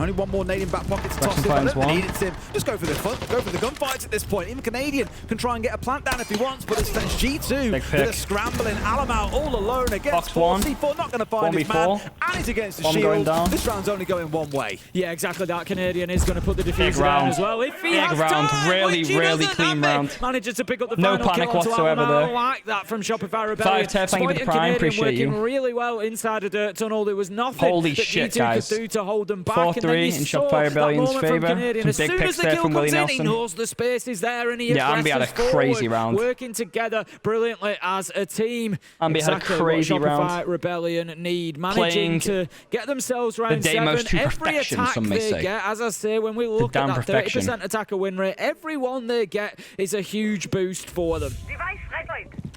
[SPEAKER 2] Only one more nade in back pocket to toss in. I don't need it, Tim. Just go for the fun, go for the gunfights at this point. Even Canadian can try and get a plant down if he wants, but it's G2 with a scrambling Alamau all alone against C4. Not going to find his man, and he's against the shield. This round's only going one way.
[SPEAKER 3] Yeah, exactly that. Canadian is going to put the diffuser down as well. If he has time,
[SPEAKER 1] really clean round.
[SPEAKER 3] Manages to pick up the
[SPEAKER 1] no
[SPEAKER 3] final
[SPEAKER 1] panic
[SPEAKER 3] kill
[SPEAKER 1] whatsoever there.
[SPEAKER 3] I like that from Shopify Rebellion.
[SPEAKER 1] 5 thank you for the prime, appreciate you.
[SPEAKER 3] Working really well inside a dirt tunnel. There was nothing that
[SPEAKER 1] shit,
[SPEAKER 3] G2
[SPEAKER 1] guys.
[SPEAKER 3] could do to hold them back.
[SPEAKER 1] 4-3 in Shopify Rebellion's favour.
[SPEAKER 3] As soon as the kill comes in, he knows the space is there and he
[SPEAKER 1] Ambi had a crazy round.
[SPEAKER 3] Working together brilliantly as a team.
[SPEAKER 1] Ambi had a crazy round.
[SPEAKER 3] Shopify Rebellion need. Managing to get themselves round 7. Every attack they get, as I say, when we look at that 30% attacker win rate, every one they get is a huge boost for them.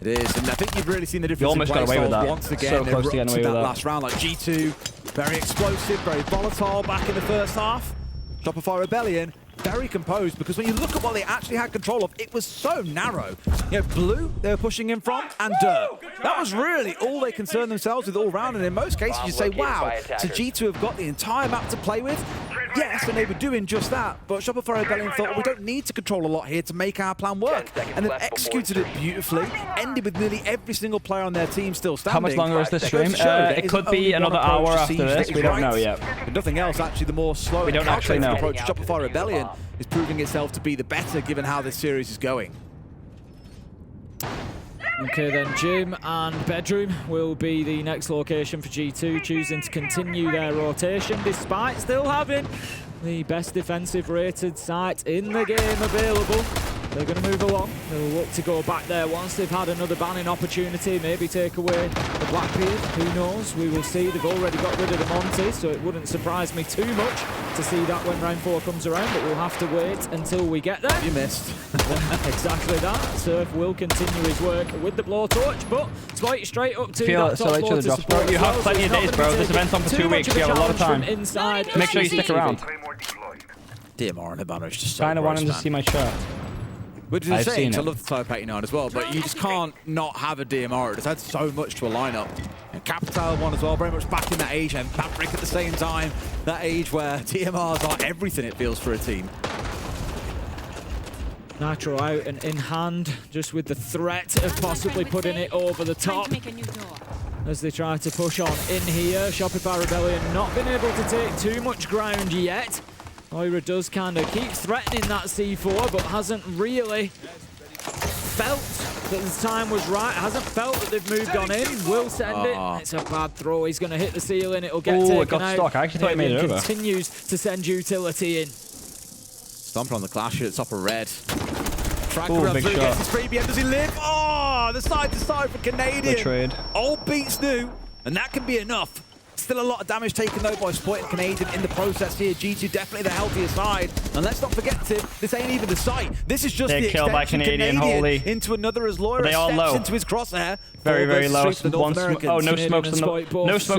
[SPEAKER 2] It is, and I think you've really seen the difference.
[SPEAKER 1] You almost got away with that.
[SPEAKER 2] Once again,
[SPEAKER 1] so close to getting away with that
[SPEAKER 2] last round. Like G2, very explosive, very volatile back in the first half. Shopify Rebellion, very composed, because when you look at what they actually had control of, it was so narrow. You know, blue, they were pushing in from, and dirt. That was really all they concerned themselves with all round, and in most cases you say, wow, so G2 have got the entire map to play with. Yes, and they were doing just that, but Shopify Rebellion thought, well, we don't need to control a lot here to make our plan work, and then executed it beautifully, ended with nearly every single player on their team still standing.
[SPEAKER 1] How much longer is this stream? It could be another hour after this, we don't know yet.
[SPEAKER 2] But nothing else, actually, the more slow and calculated approach to Shopify Rebellion is proving itself to be the better, given how this series is going.
[SPEAKER 3] Okay then, gym and bedroom will be the next location for G2, choosing to continue their rotation despite still having the best defensive rated site in the game available. They're going to move along. They'll look to go back there once they've had another banning opportunity, maybe take away the Blackbeard. Who knows? We will see. They've already got rid of the Monty, so it wouldn't surprise me too much to see that when round 4 comes around, but we'll have to wait until we get there.
[SPEAKER 2] You missed.
[SPEAKER 3] Exactly that. Surf will continue his work with the blowtorch, but Spoit straight up to that top floor to support.
[SPEAKER 1] You have plenty of days, bro. This event's on for 2 weeks. You have a lot of time. Make sure you stick around.
[SPEAKER 2] DMR and the banner is just so
[SPEAKER 1] kind of want him to see my shirt.
[SPEAKER 2] Which is insane. I love the Type 89 as well, but you just can't not have a DMR. It's had so much to a lineup. And Capital one as well, very much back in that age, and Fabric at the same time. That age where DMRs are everything, it feels, for a team.
[SPEAKER 3] Nitro out and in hand, just with the threat of possibly putting it over the top. As they try to push on in here, Shopify Rebellion not been able to take too much ground yet. Oira does kind of keep threatening that C4, but hasn't really felt that the time was right. Hasn't felt that they've moved on in. Will send it. It's a bad throw. He's going to hit the ceiling. It'll get taken
[SPEAKER 1] it got
[SPEAKER 3] out.
[SPEAKER 1] stuck. I actually thought he made it over.
[SPEAKER 3] Continues to send utility in.
[SPEAKER 2] Stompn on the clash here at top of red. Tracker
[SPEAKER 1] big shot.
[SPEAKER 2] gets his free BM. Does he live? Oh, the side to side for Canadian.
[SPEAKER 1] Trade.
[SPEAKER 2] Old beats new, and that can be enough. Still a lot of damage taken though by Spoit and Canadian in the process here. G2 definitely the healthier side. And let's not forget, Tim, this ain't even the site. This is just the extension.
[SPEAKER 1] By Canadian, holy.
[SPEAKER 2] Into another as Loira steps
[SPEAKER 1] low.
[SPEAKER 2] Into his crosshair.
[SPEAKER 1] Very, very low. No smokes on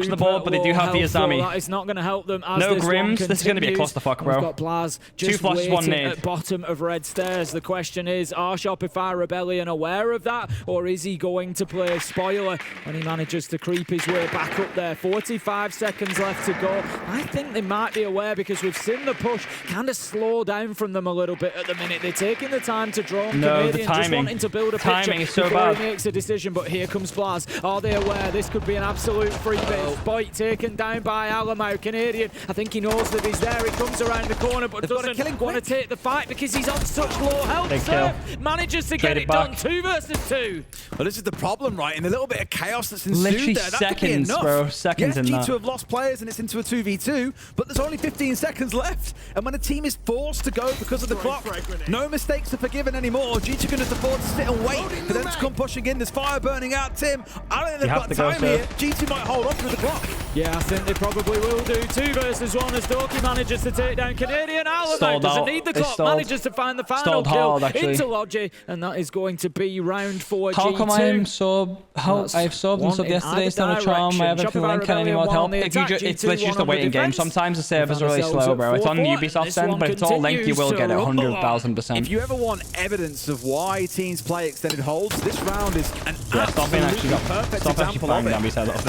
[SPEAKER 1] the board, but they do have the Azami.
[SPEAKER 3] That is not going to help them. As
[SPEAKER 1] no Grims. This is going to be a clusterfuck, bro.
[SPEAKER 3] We've got Blaz just
[SPEAKER 1] 2 flashes, 1 nade.
[SPEAKER 3] At bottom of red stairs. The question is, are Shopify Rebellion aware of that, or is he going to play spoiler when he manages to creep his way back up there? 45 seconds left to go. I think they might be aware, because we've seen the push kind of slow down from them a little bit at the minute. They're taking the time to draw.
[SPEAKER 1] No, the timing.
[SPEAKER 3] Just wanting to build a picture
[SPEAKER 1] timing is so
[SPEAKER 3] before
[SPEAKER 1] bad.
[SPEAKER 3] He makes a decision, but here comes Blaz. Are they aware? This could be an absolute free bit. Spoit taken down by Alamau. Canadian, I think he knows that he's there. He comes around the corner, but doesn't want to take the fight because he's on such low health. Surf manages to get it done. 2 versus 2.
[SPEAKER 2] Well, this is the problem, right? In the little bit of chaos that's ensued
[SPEAKER 1] literally
[SPEAKER 2] there, that
[SPEAKER 1] seconds,
[SPEAKER 2] could be enough.
[SPEAKER 1] bro. Seconds in
[SPEAKER 2] G2
[SPEAKER 1] that.
[SPEAKER 2] have lost players and it's into a 2v2, but there's only 15 seconds left. And when a team is forced to go because of the clock, no mistakes are forgiven anymore. G2 can just afford to sit and wait for them to come pushing in. There's fire burning out, Tim. I don't think they've got time here. G2 might hold on through the clock.
[SPEAKER 3] Yeah, I think they probably will do. 2 versus 1 as Doki manages to take down Canadian. Alamau doesn't need the clock, manages to find the final kill into Logi, and that is going to be round 4 G2.
[SPEAKER 1] How come I am so... I've subbed and subbed yesterday, it's not a charm, I haven't feeling can any more help. It's literally just a waiting game. Sometimes the servers are really slow, bro. It's on Ubisoft's end, but it's all linked, you will get it 100,000%.
[SPEAKER 2] If you ever want evidence of why teams play extended holds, this round is an
[SPEAKER 1] Stompn actually got
[SPEAKER 2] perfect example of it.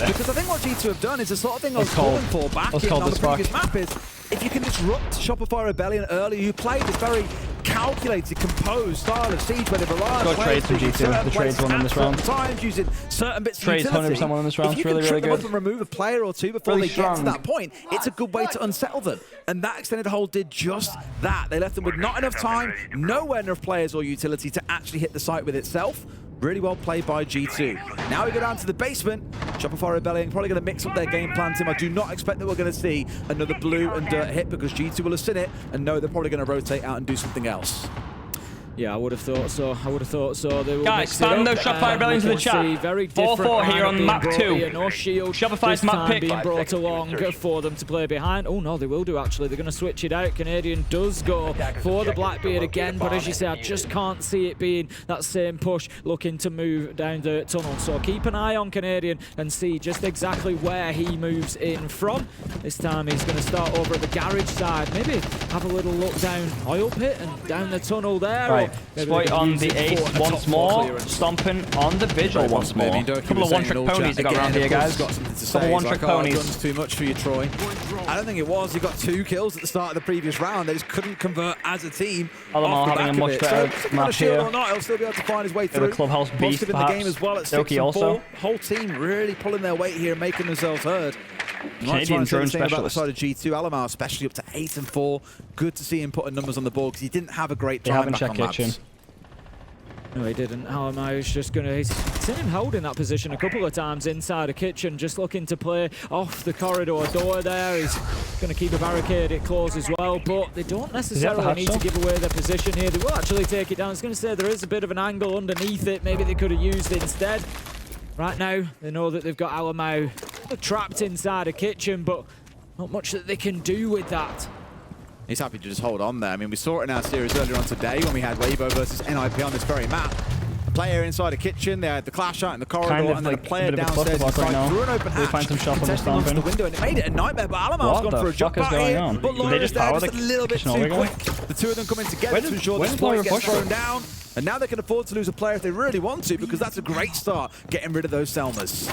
[SPEAKER 1] Because
[SPEAKER 2] I think what G2 have done is the sort of thing I was calling for back on the previous map is if you can disrupt Shopify Rebellion early, you play this very calculated, composed style of Siege where they rely on
[SPEAKER 1] trades from G2. The trades won in this round.
[SPEAKER 2] Times using certain bits
[SPEAKER 1] Trades
[SPEAKER 2] of utility.
[SPEAKER 1] 100% won in this round.
[SPEAKER 2] If you
[SPEAKER 1] It's really,
[SPEAKER 2] can
[SPEAKER 1] really
[SPEAKER 2] trip them
[SPEAKER 1] good.
[SPEAKER 2] up and remove a player or two before
[SPEAKER 1] Really
[SPEAKER 2] they get to
[SPEAKER 1] strong.
[SPEAKER 2] that point, it's a good way to unsettle them. And that extended hold did just that. They left them with not enough time, nowhere enough players or utility to actually hit the site with itself. Really well played by G2. Now we go down to the basement. Shopify Rebellion probably going to mix up their game plan, Tim. I do not expect that we're going to see another blue and dirt hit because G2 will have seen it and know they're probably going to rotate out and do something else.
[SPEAKER 3] Yeah, I would have thought so. I would have thought so. They will
[SPEAKER 1] Guys,
[SPEAKER 3] mix it
[SPEAKER 1] spam
[SPEAKER 3] up,
[SPEAKER 1] those Shopify Rebellions in the chat.
[SPEAKER 3] Very
[SPEAKER 1] 4-4 here on map 2.
[SPEAKER 3] Here. No shield.
[SPEAKER 1] Shopify's
[SPEAKER 3] this
[SPEAKER 1] map
[SPEAKER 3] time
[SPEAKER 1] pick.
[SPEAKER 3] being brought along for them to play behind. Oh no, they will do actually. They're going to switch it out. Canadian does go for the Blackbeard again, but as you say, I just can't see it being that same push looking to move down the tunnel. So keep an eye on Canadian and see just exactly where he moves in from. This time he's going to start over at the garage side. Maybe have a little look down oil pit and down the tunnel there.
[SPEAKER 1] Right, Spoit on the ace once more, Stompn on the vigil once more. A couple of one-trick ponies you got around here, guys. Couple one-trick ponies.
[SPEAKER 2] Too much for you, Troy. I don't think it was. He got 2 kills at the start of the previous round. They just couldn't convert as a team.
[SPEAKER 1] Alamar having a much better map here.
[SPEAKER 2] Or not, he'll still be able to find his way through.
[SPEAKER 1] The Clubhouse beast,
[SPEAKER 2] in the game as well at 6
[SPEAKER 1] Doki also.
[SPEAKER 2] Whole team really pulling their weight here and making themselves heard.
[SPEAKER 1] Canadian drone
[SPEAKER 2] about the
[SPEAKER 1] specialist.
[SPEAKER 2] side of G2, Alamar especially up to 8 and 4. Good to see him putting numbers on the board because he didn't have a great
[SPEAKER 1] They
[SPEAKER 2] time
[SPEAKER 1] haven't
[SPEAKER 2] back on
[SPEAKER 1] checked kitchen.
[SPEAKER 2] maps.
[SPEAKER 3] No, he didn't. Alamar is just going to... He's seen him holding that position a couple of times inside a kitchen, just looking to play off the corridor door there. He's going to keep a barricade it closed as well, but they don't necessarily need to give away their position here. They will actually take it down. I was going to say there is a bit of an angle underneath it. Maybe they could have used it instead. Right now, they know that they've got Alamar trapped inside a kitchen, but not much that they can do with that.
[SPEAKER 2] He's happy to just hold on there. I mean, we saw it in our series earlier on today when we had Weibo versus NIP on this very map. A player inside a kitchen, they had the clash out in the corridor,
[SPEAKER 1] Kind of
[SPEAKER 2] and then
[SPEAKER 1] like
[SPEAKER 2] a player
[SPEAKER 1] a bit of a
[SPEAKER 2] downstairs
[SPEAKER 1] clusterfuck right now.
[SPEAKER 2] through an open hatch.
[SPEAKER 1] We find some shop on the
[SPEAKER 2] testing onto the
[SPEAKER 1] Stompn.
[SPEAKER 2] window, and it made it a nightmare, but Alamar's gone for a jump out here. But
[SPEAKER 1] Did they just power
[SPEAKER 2] just
[SPEAKER 1] the
[SPEAKER 2] a little bit
[SPEAKER 1] kitchen
[SPEAKER 2] too
[SPEAKER 1] over
[SPEAKER 2] quick. The two of them coming together to ensure the Spoit gets thrown down. And now they can afford to lose a player if they really want to, because that's a great start, getting rid of those Selmas.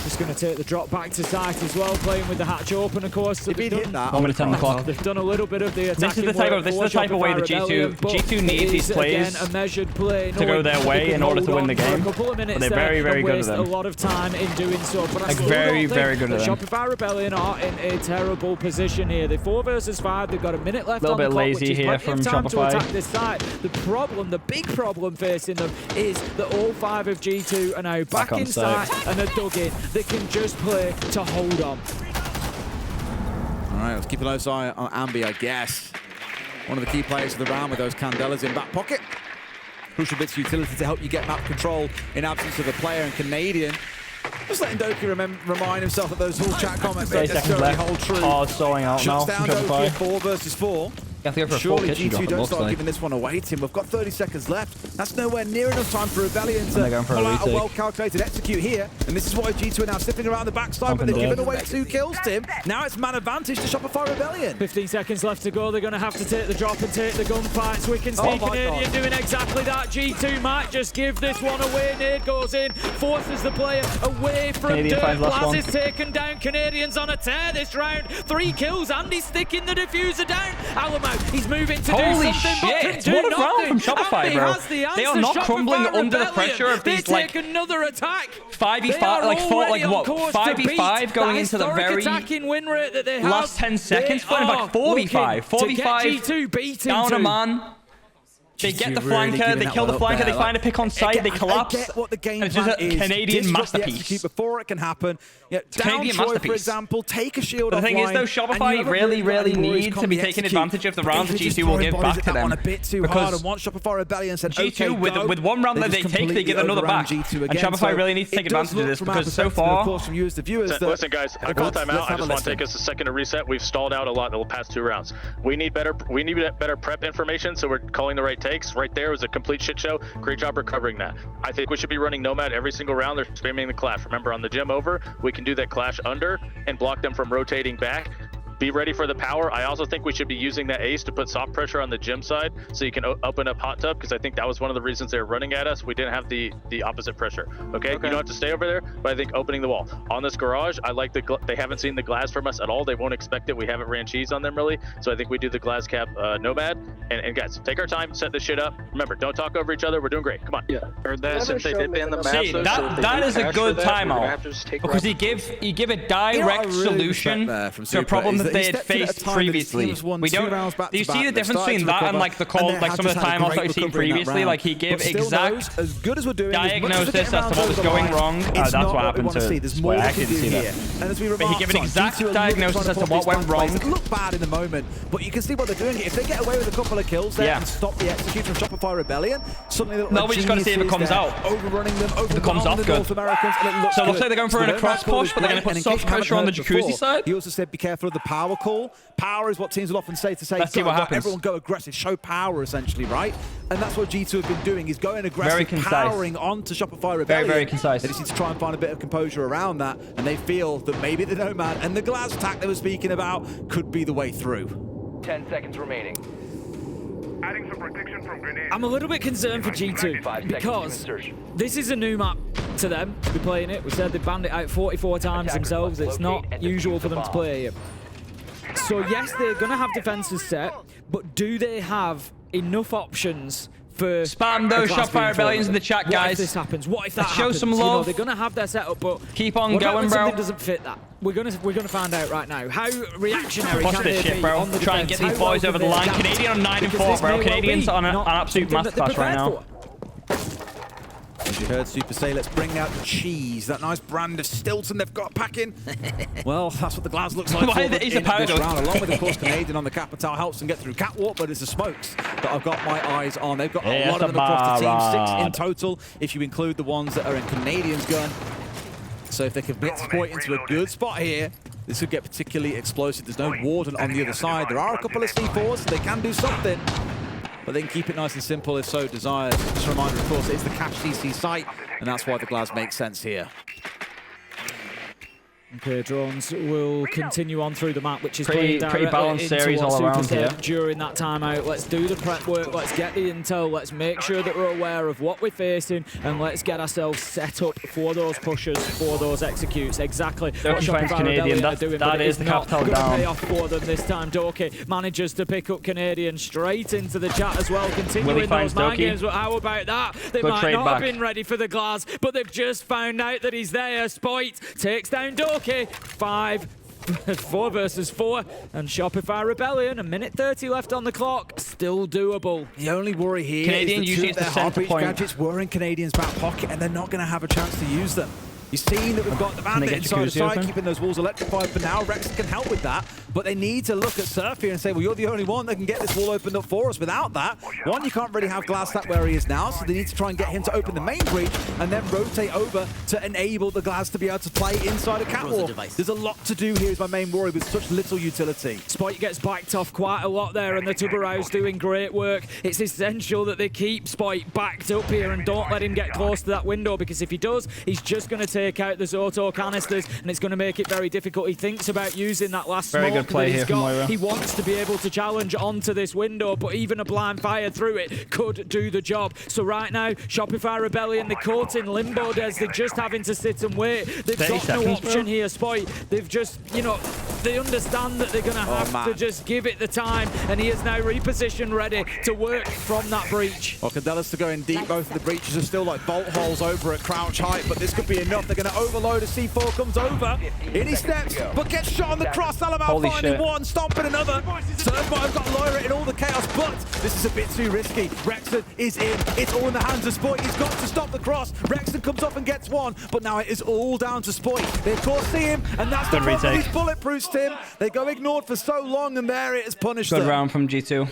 [SPEAKER 3] Just going to take the drop back to site as well, playing with the hatch open, of course.
[SPEAKER 2] If he'd hit that,
[SPEAKER 1] 1 minute 10 the clock.
[SPEAKER 3] They've done a little bit of the attacking
[SPEAKER 1] This is the type of way that G2 need these plays
[SPEAKER 3] a measured play
[SPEAKER 1] to go their way in order to win the game.
[SPEAKER 3] A couple of minutes
[SPEAKER 1] but they're very, very good at them.
[SPEAKER 3] A lot of time in doing so. But I
[SPEAKER 1] like
[SPEAKER 3] still
[SPEAKER 1] very,
[SPEAKER 3] don't
[SPEAKER 1] very
[SPEAKER 3] think
[SPEAKER 1] good at them.
[SPEAKER 3] Shopify Rebellion are in a terrible position here. They're 4 versus 5. They've got a minute left on the clock,
[SPEAKER 1] lazy
[SPEAKER 3] which is
[SPEAKER 1] here
[SPEAKER 3] plenty
[SPEAKER 1] from
[SPEAKER 3] of time
[SPEAKER 1] Shopify.
[SPEAKER 3] to attack this side. The problem, the big problem facing them is that all 5 of G2 are now back
[SPEAKER 1] on
[SPEAKER 3] inside
[SPEAKER 1] site.
[SPEAKER 3] and are dug in. They can just play to hold on.
[SPEAKER 2] All right, let's keep a close eye on Ambi, I guess. One of the key players of the round with those Candelas in back pocket. Crucial bits of utility to help you get map control in absence of a player. And Canadian, just letting Doki remind himself that those whole chat comments don't
[SPEAKER 1] 30 seconds
[SPEAKER 2] necessarily
[SPEAKER 1] left.
[SPEAKER 2] hold true.
[SPEAKER 1] Hard stalling out now
[SPEAKER 2] Shuts
[SPEAKER 1] from
[SPEAKER 2] down Doki at
[SPEAKER 1] Shopify.
[SPEAKER 2] 4 versus 4.
[SPEAKER 1] You have to go for a full
[SPEAKER 2] Surely
[SPEAKER 1] kitchen drop,
[SPEAKER 2] G2
[SPEAKER 1] it
[SPEAKER 2] don't
[SPEAKER 1] looks
[SPEAKER 2] start
[SPEAKER 1] like.
[SPEAKER 2] giving this one away, Tim. We've got 30 seconds left. That's nowhere near enough time for Rebellion
[SPEAKER 1] they're going
[SPEAKER 2] to
[SPEAKER 1] for a
[SPEAKER 2] pull out a
[SPEAKER 1] retake.
[SPEAKER 2] well-calculated execute here. And this is why G2 are now sniffing around the backside, but they've given away 2 kills, Tim. Now it's man advantage to Shopify Rebellion.
[SPEAKER 3] 15 seconds left to go. They're going to have to take the drop and take the gunfights. We can see Canadian doing exactly that. G2 might just give this one away. Nade goes in, forces the player away from
[SPEAKER 1] Canadian
[SPEAKER 3] Dirt.
[SPEAKER 1] finds last
[SPEAKER 3] Blaz
[SPEAKER 1] one.
[SPEAKER 3] is taken down. Canadian's on a tear this round. 3 kills. Andy's sticking the diffuser down. Alamar, he's moving to do
[SPEAKER 1] Holy
[SPEAKER 3] something, but can
[SPEAKER 1] shit!
[SPEAKER 3] do
[SPEAKER 1] What a round
[SPEAKER 3] nothing.
[SPEAKER 1] from Shopify,
[SPEAKER 3] Andy
[SPEAKER 1] bro.
[SPEAKER 3] has the answer.
[SPEAKER 1] They are not
[SPEAKER 3] Shopify
[SPEAKER 1] crumbling under the
[SPEAKER 3] Rebellion.
[SPEAKER 1] pressure of these,
[SPEAKER 3] they
[SPEAKER 1] like,
[SPEAKER 3] take another attack.
[SPEAKER 1] 5v5, like, four, like what, 5v5 going into the very
[SPEAKER 3] attacking win rate that they have.
[SPEAKER 1] last 10 seconds, playing back 4v5. 4v5, down a man. They get the flanker, they kill the flanker, they find a pick on site, they collapse.
[SPEAKER 2] I get what the game
[SPEAKER 1] It's
[SPEAKER 2] plan
[SPEAKER 1] just a
[SPEAKER 2] is.
[SPEAKER 1] Canadian
[SPEAKER 2] Disrupt the
[SPEAKER 1] masterpiece.
[SPEAKER 2] execute before it can happen. Yeah, down
[SPEAKER 1] Canadian
[SPEAKER 2] Troy,
[SPEAKER 1] masterpiece.
[SPEAKER 2] for example, take a shield
[SPEAKER 1] But the thing is,
[SPEAKER 2] offline,
[SPEAKER 1] though,
[SPEAKER 2] and
[SPEAKER 1] Shopify
[SPEAKER 2] you haven't
[SPEAKER 1] really
[SPEAKER 2] got any worries
[SPEAKER 1] need
[SPEAKER 2] come
[SPEAKER 1] to be
[SPEAKER 2] the
[SPEAKER 1] taking
[SPEAKER 2] execute.
[SPEAKER 1] advantage of the
[SPEAKER 2] But
[SPEAKER 1] rounds
[SPEAKER 2] they
[SPEAKER 1] that
[SPEAKER 2] just
[SPEAKER 1] G2 will
[SPEAKER 2] throw
[SPEAKER 1] give
[SPEAKER 2] bodies
[SPEAKER 1] back
[SPEAKER 2] at
[SPEAKER 1] to
[SPEAKER 2] that
[SPEAKER 1] them.
[SPEAKER 2] one a bit too hard, and once Shopify Rebellion said,
[SPEAKER 1] G2,
[SPEAKER 2] okay,
[SPEAKER 1] with one round that they
[SPEAKER 2] just
[SPEAKER 1] take, they give
[SPEAKER 2] completely
[SPEAKER 1] another back.
[SPEAKER 2] overran G2
[SPEAKER 1] And
[SPEAKER 2] again.
[SPEAKER 1] Shopify
[SPEAKER 2] So
[SPEAKER 1] really needs to take
[SPEAKER 2] it does
[SPEAKER 1] advantage of
[SPEAKER 2] look
[SPEAKER 1] this,
[SPEAKER 2] from our
[SPEAKER 1] because so
[SPEAKER 2] perspective, of
[SPEAKER 1] far...
[SPEAKER 2] course, from you as the viewers, that
[SPEAKER 4] Listen, guys, I call timeout. I
[SPEAKER 2] have a
[SPEAKER 4] just want to
[SPEAKER 2] listen.
[SPEAKER 4] take us a second to reset. We've stalled out a lot the past 2 rounds. We need better prep information, so we're calling the right takes. Right there was a complete shit show. Great job recovering that. I think we should be running Nomad every single round. They're spamming the clash. Remember, on the gym over, we can do that clash under and block them from rotating back. be ready for the power. I also think we should be using that ace to put soft pressure on the gym side so you can open up hot tub, because I think that was one of the reasons they were running at us. We didn't have the opposite pressure. Okay, you don't have to stay over there, but I think opening the wall on this garage, I like they haven't seen the glass from us at all. They won't expect it. We haven't ran cheese on them really, so I think we do the glass cap nomad. And guys, take our time, set this shit up. Remember, don't talk over each other. We're doing great. Come on.
[SPEAKER 7] Yeah.
[SPEAKER 5] Heard that since they did ban the map.
[SPEAKER 1] See, that is a good timeout, because he give a direct solution to a problem that they had faced previously. We don't. Do you see the difference between that and like the call, like some of the timeouts that we've seen previously? Like he gave exact diagnosis as to what was going wrong. That's what happened to Spoit. I didn't see that. But he gave an exact diagnosis as to what went wrong.
[SPEAKER 2] It looked bad in the moment, but you can see what they're doing. If they get away with a couple of kills there and stop the execute from Shopify Rebellion, suddenly
[SPEAKER 1] no, we just got to see if it comes out.
[SPEAKER 2] Overrunning them,
[SPEAKER 1] if it comes off, good.
[SPEAKER 2] So it
[SPEAKER 1] looks like they're going for a cross push, but they're going to put soft pressure on the jacuzzi side.
[SPEAKER 2] He also said be careful of the power call. Power is what teams will often say
[SPEAKER 1] Let's see what happens.
[SPEAKER 2] Everyone go aggressive, show power essentially, right? And that's what G2 have been doing, is going aggressive,
[SPEAKER 1] very
[SPEAKER 2] powering onto Shopify Rebellion.
[SPEAKER 1] Very concise.
[SPEAKER 2] They just need to try and find a bit of composure around that, and they feel that maybe the Nomad and the glass attack they were speaking about could be the way through.
[SPEAKER 8] 10 seconds remaining.
[SPEAKER 9] Adding some protection from grenades.
[SPEAKER 3] I'm a little bit concerned for G2 because this is a new map to them to be playing it. We said they banned it out 44 times themselves. It's not usual for them to play it. So yes, they're going to have defenses set, but do they have enough options for
[SPEAKER 1] spam those Shopify Rebellions in the chat, guys?
[SPEAKER 3] What if this happens? What if that happens?
[SPEAKER 1] Show some love.
[SPEAKER 3] You know, they're going to have their setup, but
[SPEAKER 1] keep on
[SPEAKER 3] what about
[SPEAKER 1] going,
[SPEAKER 3] when
[SPEAKER 1] bro.
[SPEAKER 3] something doesn't fit that? We're gonna find out right now. How reactionary
[SPEAKER 1] Watch
[SPEAKER 3] can
[SPEAKER 1] this
[SPEAKER 3] they
[SPEAKER 1] shit,
[SPEAKER 3] be
[SPEAKER 1] bro.
[SPEAKER 3] on the
[SPEAKER 1] Try and
[SPEAKER 3] defense?
[SPEAKER 1] get these
[SPEAKER 3] How
[SPEAKER 1] boys
[SPEAKER 3] well
[SPEAKER 1] over
[SPEAKER 3] do
[SPEAKER 1] the
[SPEAKER 3] they
[SPEAKER 1] line.
[SPEAKER 3] adapt?
[SPEAKER 1] Canadian on 9 and
[SPEAKER 3] Because
[SPEAKER 1] 4,
[SPEAKER 3] this
[SPEAKER 1] bro.
[SPEAKER 3] may well
[SPEAKER 1] Canadians
[SPEAKER 3] be
[SPEAKER 1] on an
[SPEAKER 3] not
[SPEAKER 1] absolute
[SPEAKER 3] something that they're
[SPEAKER 1] masterclass right
[SPEAKER 3] prepared
[SPEAKER 1] now.
[SPEAKER 3] for.
[SPEAKER 2] As you heard Super say, let's bring out the cheese, that nice brand of Stilton they've got packing. Well, that's what the glass looks like.
[SPEAKER 1] Why is a paradox?
[SPEAKER 2] Along with, of course, Canadian on the Capital helps them get through Catwalk, but it's the smokes that I've got my eyes on. They've got a lot of them across the team, 6 in total, if you include the ones that are in Canadian's gun. So if they can blitz Spoit into a good spot here, this could get particularly explosive. There's no Warden on the other side. There are a couple of C4s, so they can do something. But they can keep it nice and simple if so desired. Just a reminder, of course, it is the cash CC site, and that's why the glass makes sense here.
[SPEAKER 3] Okay, drones will continue on through the map, which is
[SPEAKER 1] pretty balanced series all around here.
[SPEAKER 3] During that timeout, let's do the prep work, let's get the intel, let's make sure that we're aware of what we're facing, and let's get ourselves set up for those pushes, for those executes. Exactly what Shopify Rebellion are doing,
[SPEAKER 1] that is the Capital down.
[SPEAKER 3] Pay off for them this time. Doki manages to pick up Canadian straight into the chat as well, continuing those mind games. But how about that? They might not have been ready for the glass, but they've just found out that he's there. Spoit takes down Doki. 4 versus 4, and Shopify Rebellion, 1:30 left on the clock, still doable.
[SPEAKER 2] The only worry here
[SPEAKER 1] Canadian
[SPEAKER 2] is
[SPEAKER 1] usually
[SPEAKER 2] that their heartbeat gadgets were in Canadian's back pocket, and they're not going to have a chance to use them. You've seen that we've got the bandit inside the side, keeping those walls electrified for now. Rex can help with that, but they need to look at Surf here and say, well, you're the only one that can get this wall opened up for us. Without that, one, you can't really have Glass sat where he is now, so they need to try and get him to open the main breach and then rotate over to enable the Glass to be able to play inside a catwalk. There's a lot to do here is my main worry with such little utility.
[SPEAKER 3] Spoit gets backed off quite a lot there, and the Tuberow's doing great work. It's essential that they keep Spoit backed up here and don't let him get close to that window, because if he does, he's just going to take out the auto canisters, and it's going to make it very difficult. He thinks about using that last smoke
[SPEAKER 1] good play
[SPEAKER 3] that he's
[SPEAKER 1] here
[SPEAKER 3] got. He wants to be able to challenge onto this window, but even a blind fire through it could do the job. So right now, Shopify Rebellion, they're caught in limbo, Des. They're just having to sit and wait. They've got no option here, Spoit. They've just, you know, they understand that they're going to have to just give it the time, and he is now repositioned, ready to work from that breach.
[SPEAKER 2] Well, Candelas to go in deep. Both of the breaches are still like bolt holes over at crouch height, but this could be enough. They're going to overload as C4 comes over. In he steps, but gets shot on the cross. Salamal finding one, Stompn another. Surf might have got Lyra in all the chaos, but this is a bit too risky. Rexon is in. It's all in the hands of Spoit. He's got to stop the cross. Rexon comes off and gets one, but now it is all down to Spoit. They of course see him, and that's the problem with these bulletproofs, Tim. They go ignored for so long, and there it is punished.
[SPEAKER 1] Good round from G2.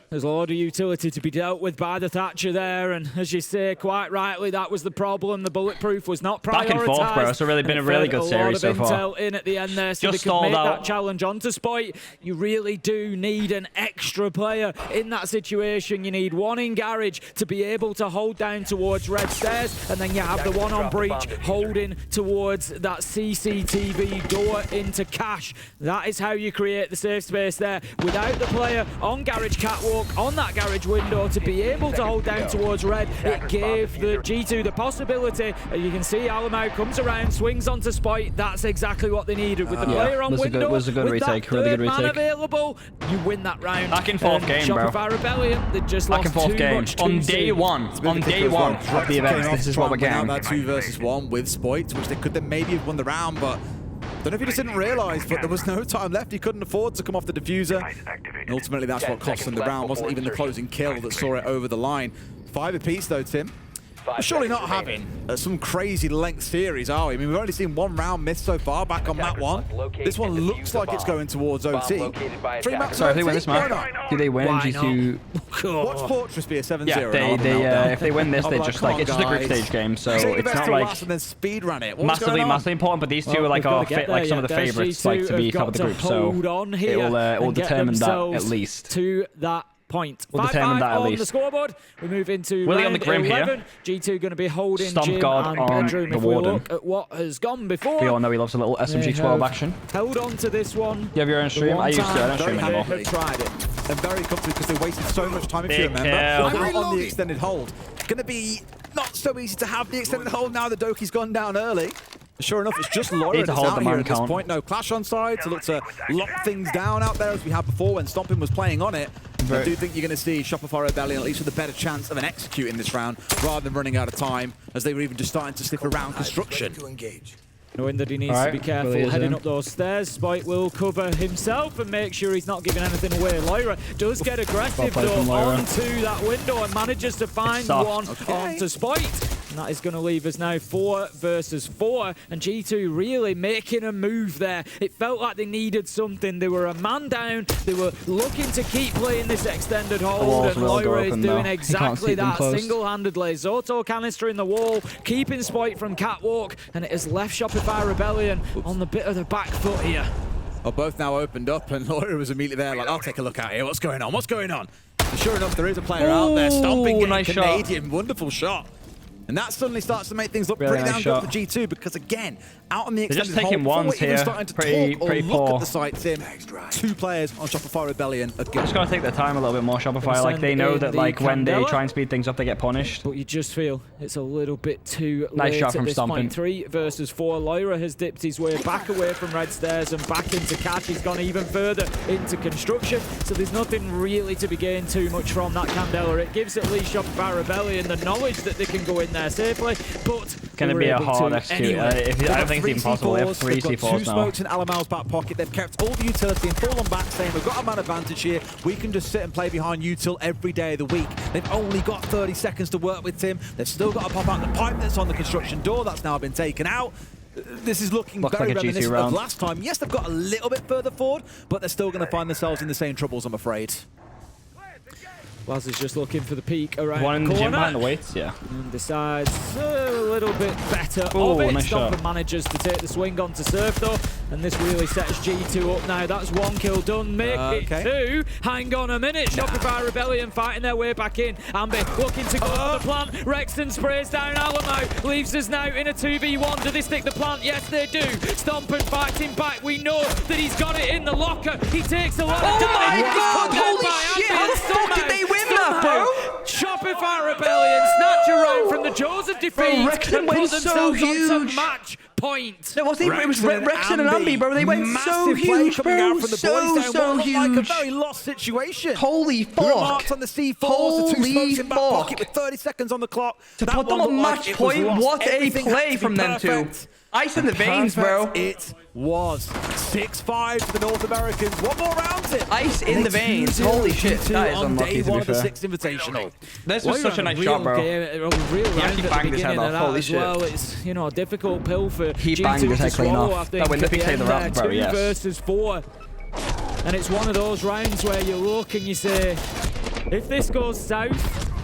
[SPEAKER 3] There's a lot of utility to be dealt with by the Thatcher there, and as you say, quite rightly, that was the problem. The bulletproof was not prioritised.
[SPEAKER 1] Back and forth, bro. It's really been a really good series so far.
[SPEAKER 3] A lot of intel in at the end there, so
[SPEAKER 1] Just
[SPEAKER 3] they could make
[SPEAKER 1] stalled out.
[SPEAKER 3] that challenge onto Spoit. You really do need an extra player in that situation. You need one in garage to be able to hold down towards red stairs, and then you have the one on breach holding towards that CCTV door into cash. That is how you create the safe space there. Without the player on garage catwalk, on that garage window to be able to hold down towards red, it gave the G2 the possibility. You can see Alamo comes around, swings onto Spoit. That's exactly what they needed. With the player on window,
[SPEAKER 1] was a good retake, really good retake.
[SPEAKER 3] Available, you win that round.
[SPEAKER 1] Back and forth game, bro.
[SPEAKER 3] Shopify Rebellion, they just
[SPEAKER 1] Back
[SPEAKER 3] lost
[SPEAKER 1] and forth
[SPEAKER 3] too
[SPEAKER 1] game.
[SPEAKER 3] much too
[SPEAKER 1] On day
[SPEAKER 3] soon.
[SPEAKER 1] one of the event, this is what we're getting.
[SPEAKER 2] That 2 versus 1 with Spoit, which they could then maybe have won the round, but don't know if he just didn't realise, but there was no time left. He couldn't afford to come off the diffuser. And ultimately, that's what cost him the round. Wasn't even the closing kill that saw it over the line. 5 apiece, though, Tim. We're surely not having some crazy length series, are we? I mean, we've only seen 1 round missed so far back on map 1. This one looks like it's going towards OT. 3 maps.
[SPEAKER 1] Sorry, if they win this map, do they win
[SPEAKER 3] Why
[SPEAKER 1] G2?
[SPEAKER 2] Watch Fortress be a 7-0.
[SPEAKER 1] Yeah, if they win this, they just like, it's just a group stage game, so it's not like
[SPEAKER 2] and then speed run it.
[SPEAKER 1] massively important, but these two are like some of the favourites like to be top of the group, so it will determine that at least.
[SPEAKER 3] To that point.
[SPEAKER 1] We'll determine that at
[SPEAKER 3] on
[SPEAKER 1] least.
[SPEAKER 3] the scoreboard. We move into
[SPEAKER 1] Willie
[SPEAKER 3] round
[SPEAKER 1] on the grim
[SPEAKER 3] 11.
[SPEAKER 1] here.
[SPEAKER 3] G2 going to be holding
[SPEAKER 1] Stomp
[SPEAKER 3] Jim
[SPEAKER 1] guard
[SPEAKER 3] and
[SPEAKER 1] on
[SPEAKER 3] Bedroom.
[SPEAKER 1] the
[SPEAKER 3] If we
[SPEAKER 1] Warden.
[SPEAKER 3] look at what has gone before,
[SPEAKER 1] We all know he loves a little SMG12 action.
[SPEAKER 3] held on to this one.
[SPEAKER 1] You have your own stream? I used to, I don't stream anymore.
[SPEAKER 2] They tried it. And very comfortable because they wasted so much time, if you
[SPEAKER 1] Big
[SPEAKER 2] remember.
[SPEAKER 1] kill.
[SPEAKER 2] On the extended hold. Going to be not so easy to have the extended hold now that Doki's gone down early. Sure enough, it's just Laura
[SPEAKER 1] Need to
[SPEAKER 2] that's
[SPEAKER 1] hold
[SPEAKER 2] out
[SPEAKER 1] the
[SPEAKER 2] here
[SPEAKER 1] man
[SPEAKER 2] at this
[SPEAKER 1] count.
[SPEAKER 2] point. No clash on side to look to lock things down out there as we had before when Stompn was playing on it. I do think you're going to see Shopify Rebellion at least with a better chance of an execute in this round rather than running out of time as they were even just starting to slip around construction.
[SPEAKER 3] Knowing that he needs to be careful heading up those stairs, Spoit will cover himself and make sure he's not giving anything away. Lyra does get aggressive though onto that window and manages to find one onto Spoit. And that is going to leave us now 4 versus 4. And G2 really making a move there. It felt like they needed something. They were a man down. They were looking to keep playing this extended hold. And Lyra is doing exactly that single-handedly. Zoto canister in the wall, keeping Spoit from catwalk. And it has left Shopify Rebellion on the bit of the back foot here.
[SPEAKER 2] Well, both now opened up and Lyra was immediately there like, I'll take a look out here. What's going on? What's going on? And sure enough, there is a player out there stomping,
[SPEAKER 1] nice
[SPEAKER 2] Canadian.
[SPEAKER 1] shot.
[SPEAKER 2] Wonderful shot. And that suddenly starts to make things look
[SPEAKER 1] Really
[SPEAKER 2] pretty
[SPEAKER 1] nice
[SPEAKER 2] damn
[SPEAKER 1] shot.
[SPEAKER 2] good for G2 because, again, out on the
[SPEAKER 1] They're
[SPEAKER 2] extended
[SPEAKER 1] just taking
[SPEAKER 2] hold,
[SPEAKER 1] ones
[SPEAKER 2] before we're even
[SPEAKER 1] here.
[SPEAKER 2] starting to
[SPEAKER 1] Pretty
[SPEAKER 2] talk or look
[SPEAKER 1] poor.
[SPEAKER 2] at the sights in, 2 players on Shopify Rebellion are
[SPEAKER 1] Just gotta take their time a little bit more, Shopify. Like they know that like when they try and speed things up, they get punished.
[SPEAKER 3] But you just feel it's a little bit too
[SPEAKER 1] Nice
[SPEAKER 3] late
[SPEAKER 1] shot from
[SPEAKER 3] at this
[SPEAKER 1] Stompn.
[SPEAKER 3] point. 3 versus 4. Lyra has dipped his way back away from red stairs and back into catch. He's gone even further into construction. So there's nothing really to be gained too much from that Candela. It gives at least Shopify Rebellion the knowledge that they can go in there safely. But
[SPEAKER 1] Gonna be a hard execute. I don't think it's even possible. They have 3
[SPEAKER 2] They've got 2
[SPEAKER 1] C4s now.
[SPEAKER 2] smokes in Alamal's back pocket. They've kept all the utility and full on back, saying we've got a man advantage here. We can just sit and play behind util every day of the week. They've only got 30 seconds to work with Tim. They've still got to pop out the pipe that's on the construction door. That's now been taken out. This is looking very
[SPEAKER 1] like a G2
[SPEAKER 2] reminiscent
[SPEAKER 1] round.
[SPEAKER 2] of last time. Yes, they've got a little bit further forward, but they're still going to find themselves in the same troubles, I'm afraid.
[SPEAKER 3] Laz is just looking for the peak around
[SPEAKER 1] One in
[SPEAKER 3] the
[SPEAKER 1] the
[SPEAKER 3] corner.
[SPEAKER 1] gym behind the weights, yeah.
[SPEAKER 3] And decides a little bit better
[SPEAKER 1] Oh,
[SPEAKER 3] of it.
[SPEAKER 1] nice shot.
[SPEAKER 3] Stompn manages to take the swing onto Surf though, and this really sets G2 up now. That's 1 kill done. Make it 2. Hang on a minute. Shopify Rebellion fighting their way back in. Ambi looking to go for the plant. Rexton sprays down Alamo. Leaves us now in a 2v1. Do they stick the plant? Yes, they do. Stompn fights him back. We know that he's got it in the locker. He takes a lot of damage.
[SPEAKER 1] my
[SPEAKER 3] He's
[SPEAKER 1] God,
[SPEAKER 3] put down
[SPEAKER 1] holy
[SPEAKER 3] by
[SPEAKER 1] shit,
[SPEAKER 3] Ambi,
[SPEAKER 1] how the
[SPEAKER 3] and
[SPEAKER 1] fuck did they win that, bro?
[SPEAKER 3] Shopify Rebellion snatch a round from the jaws of defeat
[SPEAKER 1] Rexton
[SPEAKER 3] and
[SPEAKER 1] went
[SPEAKER 3] put
[SPEAKER 1] so
[SPEAKER 3] themselves onto
[SPEAKER 1] huge.
[SPEAKER 3] match point.
[SPEAKER 1] No, it was Rexton and Ambi, bro. They went so
[SPEAKER 2] Massive play
[SPEAKER 1] huge,
[SPEAKER 2] coming out
[SPEAKER 1] bro.
[SPEAKER 2] from the boys down
[SPEAKER 1] So
[SPEAKER 2] what looked like a
[SPEAKER 1] huge.
[SPEAKER 2] very lost situation.
[SPEAKER 1] Holy
[SPEAKER 2] The remarks
[SPEAKER 1] fuck.
[SPEAKER 2] on the C4s, the 2
[SPEAKER 1] Holy
[SPEAKER 2] smokes in back pocket
[SPEAKER 1] fuck.
[SPEAKER 2] with 30 seconds on the clock.
[SPEAKER 1] To
[SPEAKER 2] That
[SPEAKER 1] put them
[SPEAKER 2] one
[SPEAKER 1] on
[SPEAKER 2] looked like
[SPEAKER 1] match
[SPEAKER 2] it was
[SPEAKER 1] point,
[SPEAKER 2] lost.
[SPEAKER 1] what a
[SPEAKER 2] Everything had
[SPEAKER 1] play
[SPEAKER 2] to be
[SPEAKER 1] from them two.
[SPEAKER 2] perfect.
[SPEAKER 1] Ice in the veins, bro.
[SPEAKER 2] It was 6-5 to the North Americans. One more round it.
[SPEAKER 1] Ice in the veins. Holy shit. That is unlucky, to be fair.
[SPEAKER 2] 6 Invitational.
[SPEAKER 1] This was such a nice shot, bro. He actually banged his head off. Holy shit.
[SPEAKER 3] Well, it's, you know, a difficult pill for
[SPEAKER 1] He
[SPEAKER 3] G2
[SPEAKER 1] banged his
[SPEAKER 3] to
[SPEAKER 1] head clean
[SPEAKER 3] swallow,
[SPEAKER 1] off.
[SPEAKER 3] I think,
[SPEAKER 1] That win the
[SPEAKER 3] at the
[SPEAKER 1] big
[SPEAKER 3] end
[SPEAKER 1] the round,
[SPEAKER 3] there.
[SPEAKER 1] bro,
[SPEAKER 3] 2
[SPEAKER 1] yes.
[SPEAKER 3] versus 4. And it's one of those rounds where you look and you say, if this goes south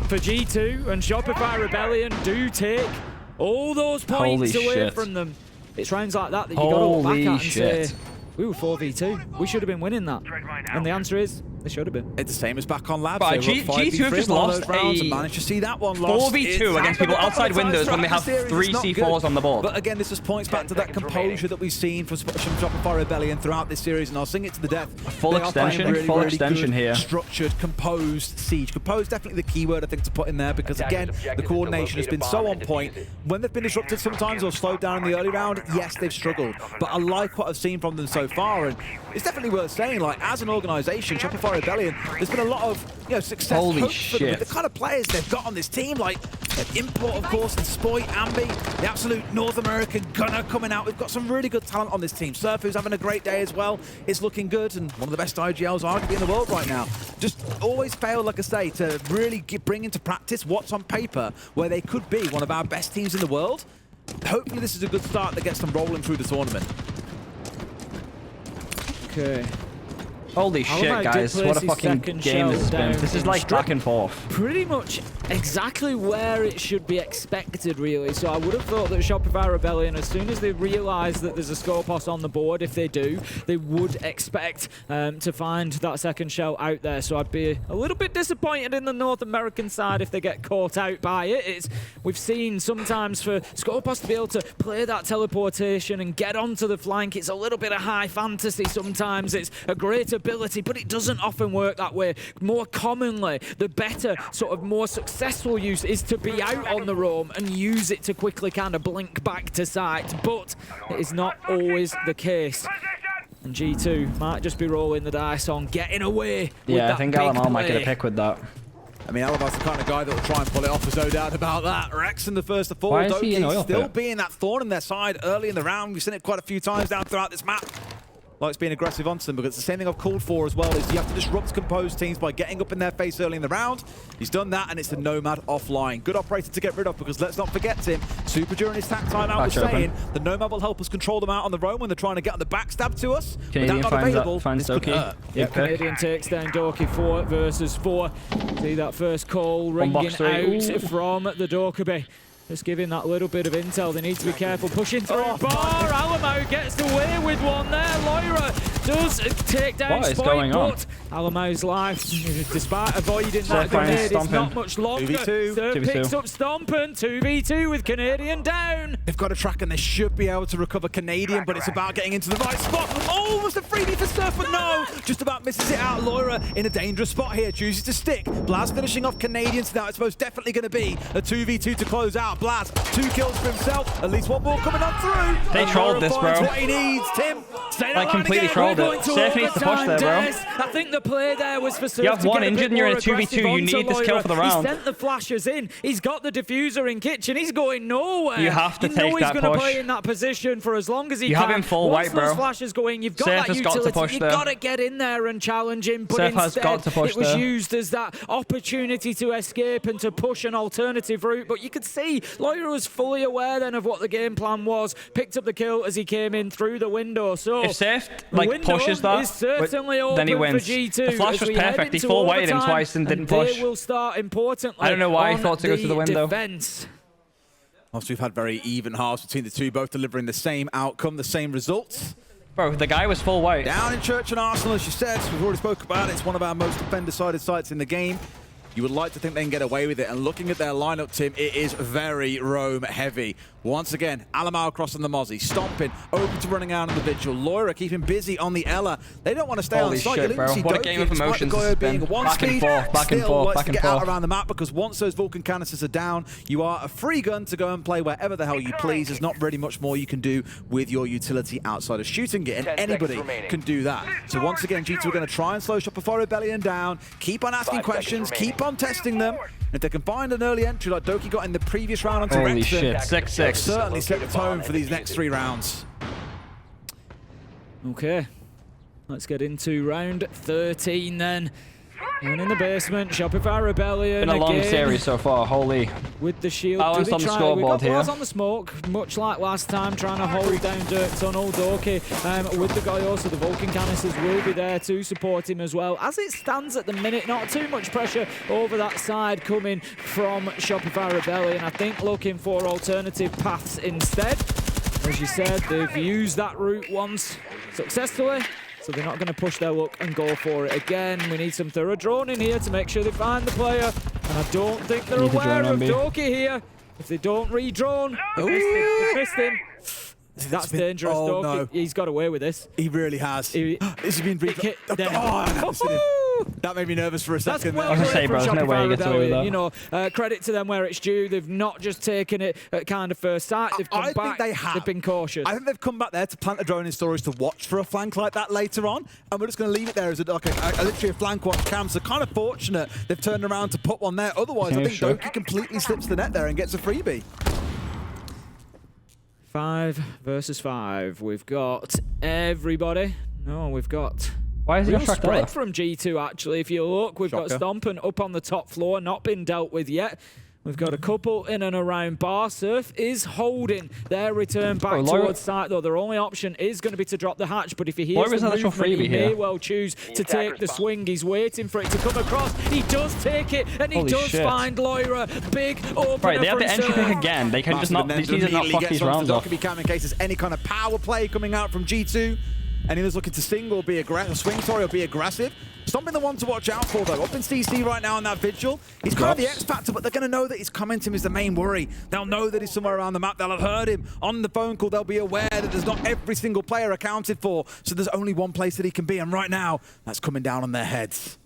[SPEAKER 3] for G2 and Shopify Rebellion do take all those points away from them, it's rounds like that that you got to look back at and say, we were 4v2. We should have been winning that. And the answer is, they should have been.
[SPEAKER 2] It's the same as back on Labs.
[SPEAKER 1] But G2 have just lost
[SPEAKER 2] and managed to see that one lost.
[SPEAKER 1] 4v2 against people outside windows when they have 3 C4s on the board.
[SPEAKER 2] But again, this just points back to that composure that we've seen from Shopify Rebellion throughout this series, and I'll sing it to the death.
[SPEAKER 1] A full extension here.
[SPEAKER 2] Structured, composed siege. Composed, definitely the keyword I think to put in there, because again, the coordination has been so on point. When they've been disrupted sometimes or slowed down in the early round, yes, they've struggled. But I like what I've seen from them so far, and it's definitely worth saying, like, as an organization, Shopify Rebellion, there's been a lot of, success.
[SPEAKER 1] Holy shit.
[SPEAKER 2] The kind of players they've got on this team, like Import, of course, and Spoit, Ambi, the absolute North American gunner coming out. We've got some really good talent on this team. Surf, who's having a great day as well, is looking good, and one of the best IGLs arguably in the world right now. Just always fail, like I say, to really bring into practice what's on paper, where they could be one of our best teams in the world. Hopefully this is a good start that gets them rolling through the tournament.
[SPEAKER 3] Okay.
[SPEAKER 1] Holy shit, guys. What a fucking game this has been. This is like back and forth.
[SPEAKER 3] Pretty much exactly where it should be expected, really. So I would have thought that Shopify Rebellion, as soon as they realise that there's a Scopos on the board, if they do, they would expect to find that second shell out there. So I'd be a little bit disappointed in the North American side if they get caught out by it. We've seen sometimes for Scopos to be able to play that teleportation and get onto the flank, it's a little bit of high fantasy sometimes. It's a great ability, but it doesn't often work that way. More commonly, the better, sort of more successful use is to be out on the roam and use it to quickly kind of blink back to site, but it is not always the case. And G2 might just be rolling the dice on getting away with that.
[SPEAKER 1] I think Alamal might get a pick with that.
[SPEAKER 2] I mean, Alamal's the kind of guy that will try and pull it off, there's no doubt about that. Rex in the first to fall.
[SPEAKER 1] Why is he in oil
[SPEAKER 2] still being that thorn in their side early in the round. We've seen it quite a few times down throughout this map. Likes being aggressive onto them, because it's the same thing I've called for as well, is you have to disrupt composed teams by getting up in their face early in the round. He's done that, and it's the Nomad offline. Good operator to get rid of, because let's not forget, Tim, Super during his tack timeout was saying the Nomad will help us control them out on the roam when they're trying to get on the backstab to us.
[SPEAKER 1] Canadian
[SPEAKER 2] With that not available,
[SPEAKER 1] finds
[SPEAKER 2] this could hurt.
[SPEAKER 3] Yep, Canadian takes down Doki 4 versus 4. See that first call ringing out from the Dokkaebi. Just giving that little bit of intel. They need to be careful. Pushing through bar. Alamo gets away with one there. Loira does take down Spoit, but Alamo's life, despite avoiding that grenade, it's not much longer.
[SPEAKER 2] 2v2.
[SPEAKER 3] Surf picks up Stompn. 2v2 with Canadian down.
[SPEAKER 2] They've got a track and they should be able to recover Canadian, but it's about getting into the right spot. Oh, almost a freebie for Surf, but no! Just about misses it out. Loira in a dangerous spot here, chooses to stick. Blaz finishing off Canadian, so now it's most definitely going to be a 2v2 to close out. Blaz, 2 kills for himself. At least one more coming on through.
[SPEAKER 1] They trolled this, bro.
[SPEAKER 2] What he needs, Tim.
[SPEAKER 1] Like completely trolled it. Surf needs to push there, bro.
[SPEAKER 3] I think the play there was for Surf.
[SPEAKER 1] You have one injured and you're in a 2v2. You need this kill for the round.
[SPEAKER 3] He sent the flashes in. He's got the diffuser in kitchen. He's going nowhere.
[SPEAKER 1] You have to take that push.
[SPEAKER 3] He's going to play in that position for as long as he can.
[SPEAKER 1] You have him full white, bro.
[SPEAKER 3] Once those flashes going, you've got
[SPEAKER 1] Surf
[SPEAKER 3] that
[SPEAKER 1] has got to
[SPEAKER 3] utility.
[SPEAKER 1] push
[SPEAKER 3] You've
[SPEAKER 1] there.
[SPEAKER 3] got to get in there and challenge him. But
[SPEAKER 1] Surf has
[SPEAKER 3] instead,
[SPEAKER 1] got to push
[SPEAKER 3] it was
[SPEAKER 1] there.
[SPEAKER 3] used as that opportunity to escape and to push an alternative route. But you could see Loira was fully aware then of what the game plan was. Picked up the kill as he came in through the window. So
[SPEAKER 1] if Surf pushes that,
[SPEAKER 3] is certainly open
[SPEAKER 1] then he wins.
[SPEAKER 3] For G2.
[SPEAKER 1] The flash was perfect. He full whited him twice and didn't push.
[SPEAKER 3] They will start importantly.
[SPEAKER 1] I don't know why he thought to go to the window.
[SPEAKER 3] Defense.
[SPEAKER 2] Obviously, we've had very even halves between the two, both delivering the same outcome, the same results.
[SPEAKER 1] Bro, the guy was full white.
[SPEAKER 2] Down in Church and Arsenal, as you said, we've already spoke about it. It's one of our most defender-sided sites in the game. You would like to think they can get away with it. And looking at their lineup, Tim, it is very roam heavy. Once again, Alamau crossing the Mozzie. Stompn, open to running out on the Vigil. Loira keeping busy on the Ella. They don't want to stay on site.
[SPEAKER 1] Shit, bro. What a game of emotions this has been. Back and forth, back and forth, back and forth.
[SPEAKER 2] Out around the map, because once those Vulcan canisters are down, you are a free gun to go and play wherever the hell you please. There's not really much more you can do with your utility outside of shooting it, and anybody can do that. So once again, G2 are going to try and slow Shopify Rebellion down, keep on asking questions, keep on testing them. If they can find an early entry like Doki got in the previous round onto
[SPEAKER 1] Holy
[SPEAKER 2] Rexon,
[SPEAKER 1] shit, 6-6.
[SPEAKER 2] certainly set the tone for these next 3 rounds.
[SPEAKER 3] Okay, let's get into round 13 then. And in the basement, Shopify Rebellion.
[SPEAKER 1] Been a long
[SPEAKER 3] again,
[SPEAKER 1] series so far, holy.
[SPEAKER 3] with the shield.
[SPEAKER 1] Balanced on the scoreboard
[SPEAKER 3] We've got
[SPEAKER 1] here.
[SPEAKER 3] Blaz on the smoke, much like last time, trying to hold down Dirt Tunnel. Doki with the Goyo, so the Vulcan canisters will be there to support him as well. As it stands at the minute, not too much pressure over that side coming from Shopify Rebellion. I think looking for alternative paths instead. As you said, they've used that route once successfully, so they're not going to push their luck and go for it again. We need some thorough drone in here to make sure they find the player, and I don't think they're aware of Doki here. If they don't re-drone, they've missed him. That's dangerous, Doki.
[SPEAKER 2] No.
[SPEAKER 3] He's got away with this.
[SPEAKER 2] He really has. This has been that made me nervous for a second.
[SPEAKER 3] Well,
[SPEAKER 1] I was gonna say, bro, there's no way he gets away with that.
[SPEAKER 3] You know, credit to them where it's due. They've not just taken it at kind of first sight. They've come back.
[SPEAKER 2] Think they have.
[SPEAKER 3] They've been cautious.
[SPEAKER 2] I think they've come back there to plant a drone in storage to watch for a flank like that later on, and we're just going to leave it there as literally a flank watch cam. So kind of fortunate they've turned around to put one there. Otherwise, I think Doki completely slips the net there and gets a freebie.
[SPEAKER 3] 5 versus 5. We've got everybody. No, we've got...
[SPEAKER 1] Why is he
[SPEAKER 3] real
[SPEAKER 1] not tracked
[SPEAKER 3] spread
[SPEAKER 1] out?
[SPEAKER 3] from G2, actually. If you look, we've got Stompn up on the top floor, not been dealt with yet. We've got a couple in and around Bar. Surf is holding their return back towards site, though. Their only option is going to be to drop the hatch, but if he hears the movement, he may well choose to take the swing. He's waiting for it to come across. He does take it, and he does find Loira. Big opener.
[SPEAKER 1] Right, they have the entry pick again. They can just not, these need to not fuck these rounds off.
[SPEAKER 2] In case there's any kind of power play coming out from G2. And he was looking to swing or be aggressive. Stompn the one to watch out for, though. Up in CC right now on that vigil. He's kind of the X factor, but they're going to know that he's coming to him is the main worry. They'll know that he's somewhere around the map. They'll have heard him on the phone call. They'll be aware that there's not every single player accounted for. So there's only one place that he can be. And right now, that's coming down on their heads.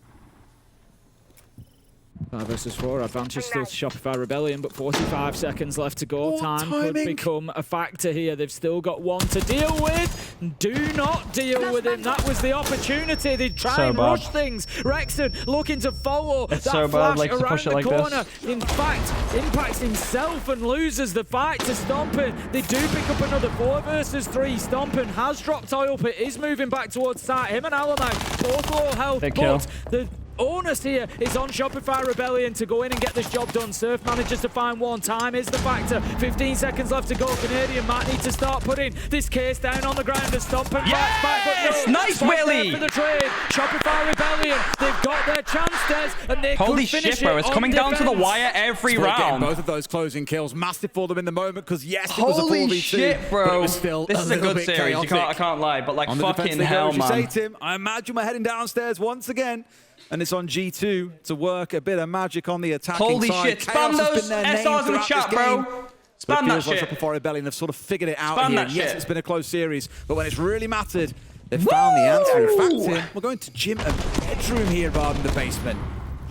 [SPEAKER 3] 5 versus 4, advantage still to Shopify Rebellion, but 45 seconds left to go. Time could become a factor here. They've still got one to deal with. Do not deal with him. That was the opportunity. They try and rush things. Rexon looking to follow that flash around the corner. In fact, impacts himself and loses the fight to Stompn. They do pick up another 4 versus 3. Stompn has dropped oil, but is moving back towards site. Him and Alamag, both low health, but the onus here is on Shopify Rebellion to go in and get this job done. Surf manages to find one. Time is the factor. 15 seconds left to go. Canadian might need to start putting this case down on the ground as Stompn fights back, but no.
[SPEAKER 1] Nice, Willie!
[SPEAKER 3] For the trade. Shopify Rebellion, they've got their chance, Des, and they
[SPEAKER 1] Holy
[SPEAKER 3] could finish
[SPEAKER 1] shit, bro, it's coming down to the wire every round.
[SPEAKER 2] Both of those closing kills, massive for them in the moment, because yes, it was a 4v2.
[SPEAKER 1] Holy shit, bro.
[SPEAKER 2] This
[SPEAKER 1] is a good series. I can't lie, but like fucking hell, man.
[SPEAKER 2] Say, Tim, I imagine we're heading downstairs once again. And it's on G2 to work a bit of magic on the attacking side.
[SPEAKER 1] Holy shit, spam those SRs in the chat, bro. Spam that shit.
[SPEAKER 2] Shopify Rebellion have sort of figured it out here. Yes, it's been a close series, but when it's really mattered, they've found the answer. In fact, we're going to gym and bedroom here rather than the basement.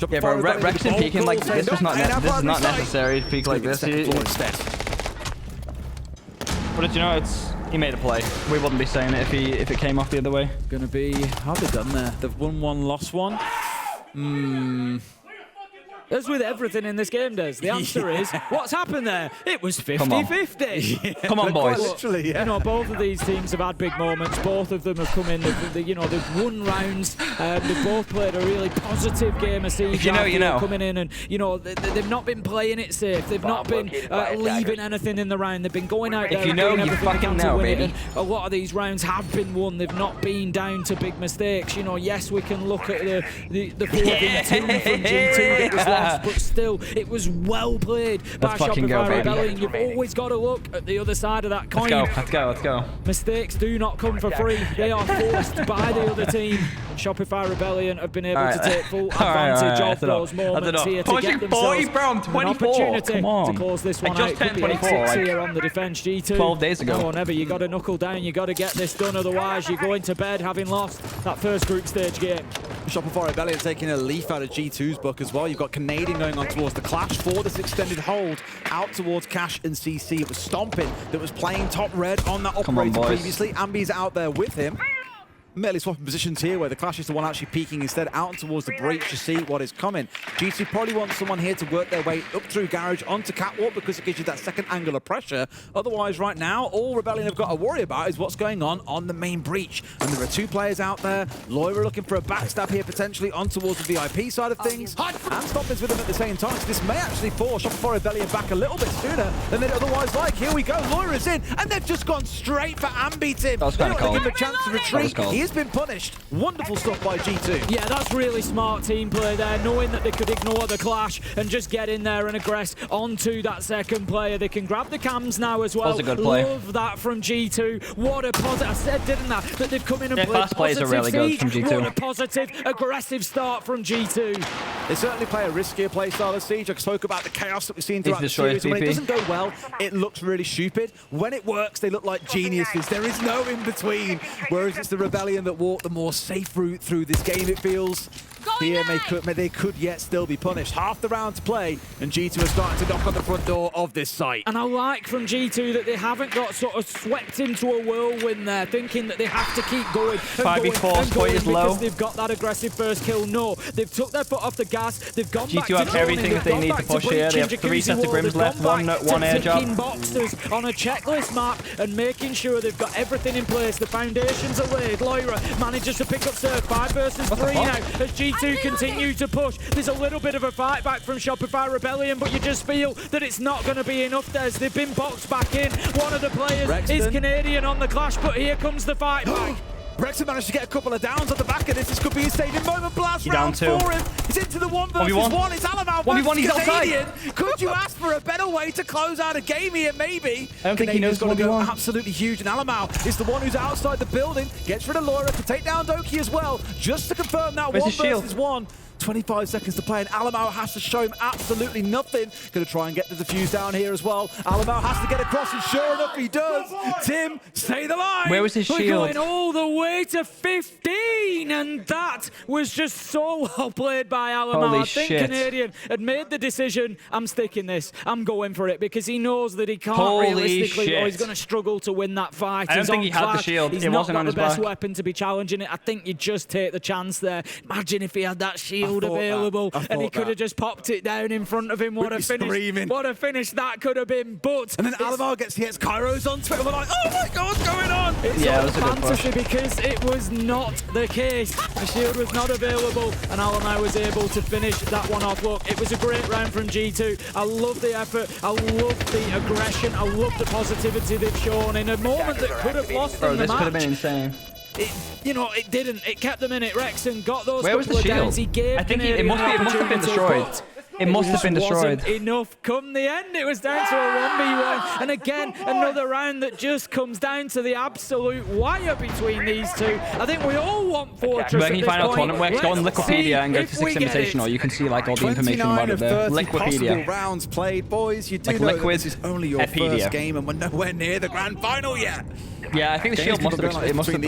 [SPEAKER 1] Yeah, bro, Rexon peeking like this was not necessary to peek like this. But you know, he made a play. We wouldn't be saying it if it came off the other way.
[SPEAKER 2] Gonna be, how have they done there? They've won one, lost one.
[SPEAKER 3] As with everything in this game, Des, the answer is, what's happened there? It was 50-50.
[SPEAKER 1] Come on, boys.
[SPEAKER 2] Literally, yeah.
[SPEAKER 3] You know, both of these teams have had big moments. Both of them have come in. They've won rounds. They've both played a really positive game of Siege.
[SPEAKER 1] You know.
[SPEAKER 3] Coming in and, you know, they've not been playing it safe. They've not been leaving anything in the round. They've been going out there and doing everything they can to win it. And a lot of these rounds have been won. They've not been down to big mistakes. You know, yes, we can look at the 4v2 from G2 that was lost, but still, it was well played by Shopify Rebellion. You've always got to look at the other side of that coin.
[SPEAKER 1] Let's go.
[SPEAKER 3] Mistakes do not come for free. They are forced by the other team. And Shopify Rebellion have been able to take full advantage of those moments here to get themselves an opportunity to close this one out. Could be 8-6 here on the defense. G2.
[SPEAKER 1] 12 days ago.
[SPEAKER 3] No, never. You got to knuckle down. You got to get this done. Otherwise, you're going to bed having lost that first group stage game.
[SPEAKER 2] Shopify Rebellion taking a leaf out of G2's book as well. You've got Canadian going on towards the clash for this extended hold out towards Cash and CC. It was Stompn that was playing top red on that operator previously. Ambi's out there with him. Merely swapping positions here where the Clash is the one actually peeking instead out towards the breach to see what is coming. G2 probably wants someone here to work their way up through Garage onto Catwalk because it gives you that second angle of pressure. Otherwise, right now, all Rebellion have got to worry about is what's going on the main breach. And there are 2 players out there. Loira looking for a backstab here potentially on towards the VIP side of things. And Stompn's with them at the same time. So this may actually force Shopify Rebellion back a little bit sooner than they'd otherwise like. Here we go. Loira's in. And they've just gone straight for Ambi, Tim.
[SPEAKER 1] That was kind of cold.
[SPEAKER 2] Give him a chance to retreat. He has been punished. Wonderful stuff by G2.
[SPEAKER 3] Yeah, that's really smart team play there, knowing that they could ignore the Clash and just get in there and aggress onto that second player. They can grab the cams now as well.
[SPEAKER 1] That was a good play.
[SPEAKER 3] Love that from G2. What a positive. I said, didn't I, that they've come in and played
[SPEAKER 1] fast plays are really good from G2.
[SPEAKER 3] What a positive, aggressive start from G2.
[SPEAKER 2] They certainly play a riskier playstyle of Siege. I spoke about the chaos that we've seen throughout the series. When it doesn't go well, it looks really stupid. When it works, they look like geniuses. There is no in between. Whereas it's the Rebellion that walk the more safe route through this game, it feels. Here they could yet still be punished. Half the round to play, and G2 are starting to knock on the front door of this site.
[SPEAKER 3] And I like from G2 that they haven't got sort of swept into a whirlwind there, thinking that they have to keep going.
[SPEAKER 1] 5v4, Spoit is low.
[SPEAKER 3] Because they've got that aggressive first kill. No, they've took their foot off the gas. They've gone back to
[SPEAKER 1] G2 have everything that they need to push here. They have 3 sets of Grims left, one air job.
[SPEAKER 3] Ticking boxes on a checklist map and making sure they've got everything in place. The foundations are laid. Loira manages to pick up Surf 5 versus 3 now as G2 continue to push. There's a little bit of a fight back from Shopify Rebellion, but you just feel that it's not going to be enough. They've been boxed back in. One of the players is Canadian on the Clash, but here comes the fight back.
[SPEAKER 2] Brexit managed to get a couple of downs at the back of this. This could be a staging moment. Blast round
[SPEAKER 1] down 2
[SPEAKER 2] for him. He's into the 1 versus 1. It's Alamau versus Canadian. Could you ask for a better way to close out a game here, maybe?
[SPEAKER 1] I don't think he knows
[SPEAKER 2] going to go
[SPEAKER 1] 1v1.
[SPEAKER 2] absolutely huge. And Alamau is the one who's outside the building. Gets rid of Loira to take down Doki as well. Just to confirm that 1 versus 1. 25 seconds to play, and Alamau has to show him absolutely nothing. Going to try and get the defuse down here as well. Alamau has to get across, and sure enough, he does. Tim, say the line.
[SPEAKER 1] Where was his shield?
[SPEAKER 3] We're going all the way to 15, and that was just so well played by Alamau.
[SPEAKER 1] Holy
[SPEAKER 3] I think
[SPEAKER 1] shit.
[SPEAKER 3] Canadian had made the decision, I'm sticking this. I'm going for it, because he knows that he can't
[SPEAKER 1] Holy
[SPEAKER 3] realistically,
[SPEAKER 1] shit.
[SPEAKER 3] or he's going to struggle to win that fight.
[SPEAKER 1] I don't
[SPEAKER 3] He's
[SPEAKER 1] think
[SPEAKER 3] on
[SPEAKER 1] he had the
[SPEAKER 3] Clash.
[SPEAKER 1] shield.
[SPEAKER 3] He's
[SPEAKER 1] It
[SPEAKER 3] not
[SPEAKER 1] wasn't
[SPEAKER 3] got
[SPEAKER 1] on
[SPEAKER 3] the
[SPEAKER 1] his
[SPEAKER 3] best
[SPEAKER 1] back.
[SPEAKER 3] weapon to be challenging it. I think you just take the chance there. Imagine if he had that shield available and he could have just popped it down in front of him. What a finish! What a finish that could have been. But
[SPEAKER 2] and then Alamau gets Kairos on Twitter. We're like, oh my god, what's going on?
[SPEAKER 3] It's
[SPEAKER 1] yeah,
[SPEAKER 3] all
[SPEAKER 1] it was a good
[SPEAKER 3] fantasy
[SPEAKER 1] push.
[SPEAKER 3] because it was not the case. The shield was not available, and Alamau was able to finish that one off. Look, it was a great round from G2. I love the effort. I love the aggression. I love the positivity they've shown in a moment that could have lost them the
[SPEAKER 1] This
[SPEAKER 3] match.
[SPEAKER 1] could have been insane.
[SPEAKER 3] It didn't. It kept them in it. Rexon got those.
[SPEAKER 1] Where was the
[SPEAKER 3] couple of
[SPEAKER 1] shield?
[SPEAKER 3] downs. He gave
[SPEAKER 1] I think it
[SPEAKER 3] Canadian
[SPEAKER 1] must have been
[SPEAKER 3] opportunity,
[SPEAKER 1] destroyed.
[SPEAKER 3] but
[SPEAKER 1] It must have been destroyed.
[SPEAKER 3] Wasn't enough. Come the end, it was down to a 1v1. And again, another round that just comes down to the absolute wire between these two. I think we all want Fortress.
[SPEAKER 1] Where can you find out tournament works? Go on
[SPEAKER 3] Let's
[SPEAKER 1] Liquipedia
[SPEAKER 3] see
[SPEAKER 1] and go
[SPEAKER 3] if
[SPEAKER 1] to 6
[SPEAKER 3] we get it.
[SPEAKER 1] Invitational. You can see like all the information
[SPEAKER 2] 29
[SPEAKER 1] about it
[SPEAKER 2] of
[SPEAKER 1] there.
[SPEAKER 2] 30 possible
[SPEAKER 1] Liquipedia.
[SPEAKER 2] rounds played, boys. You do
[SPEAKER 1] Like
[SPEAKER 2] know
[SPEAKER 1] Liquid
[SPEAKER 2] that this is only your
[SPEAKER 1] Epedia.
[SPEAKER 2] first game, and we're nowhere near the grand final yet.
[SPEAKER 1] Yeah, I think the shield must have been something.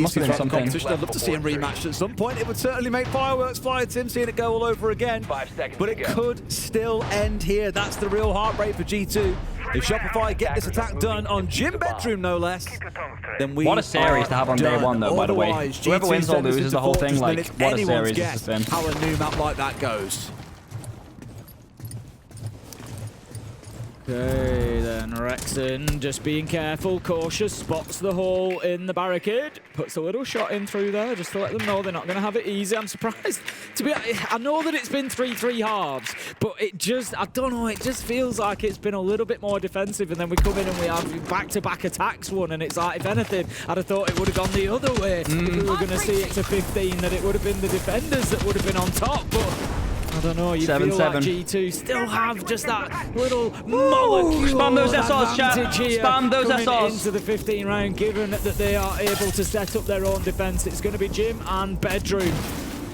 [SPEAKER 2] I'd love to see him rematched at some point. It would certainly make fireworks fly. Tim seeing it go all over again. But it could still end here. That's the real heartbreak for G2. If Shopify get this attack done on Gym Bedroom, no less, then we
[SPEAKER 1] What a series to have on day
[SPEAKER 2] done.
[SPEAKER 1] one, though, by the way.
[SPEAKER 2] Otherwise,
[SPEAKER 1] Whoever
[SPEAKER 2] G2
[SPEAKER 1] wins or
[SPEAKER 2] send us
[SPEAKER 1] loses
[SPEAKER 2] into
[SPEAKER 1] the whole thing,
[SPEAKER 2] Fortress,
[SPEAKER 1] like,
[SPEAKER 2] then it's
[SPEAKER 1] what a
[SPEAKER 2] anyone's
[SPEAKER 1] series this
[SPEAKER 2] guess
[SPEAKER 1] has been.
[SPEAKER 2] how a new map like that goes.
[SPEAKER 3] Okay, then Rexon just being careful, cautious, spots the hole in the barricade, puts a little shot in through there just to let them know they're not going to have it easy. I'm surprised. I know that it's been 3-3 halves, but it just, I don't know, it just feels like it's been a little bit more defensive, and then we come in and we have back-to-back attacks one, and it's like, if anything, I'd have thought it would have gone the other way. If we were going to see it to 15, that it would have been the defenders that would have been on top, but I don't know, you feel like G2 still have just that little molecule
[SPEAKER 1] Spam those SRs, chat. Spam those SRs.
[SPEAKER 3] Into the 15 round, given that they are able to set up their own defense. It's going to be Gym and Bedroom.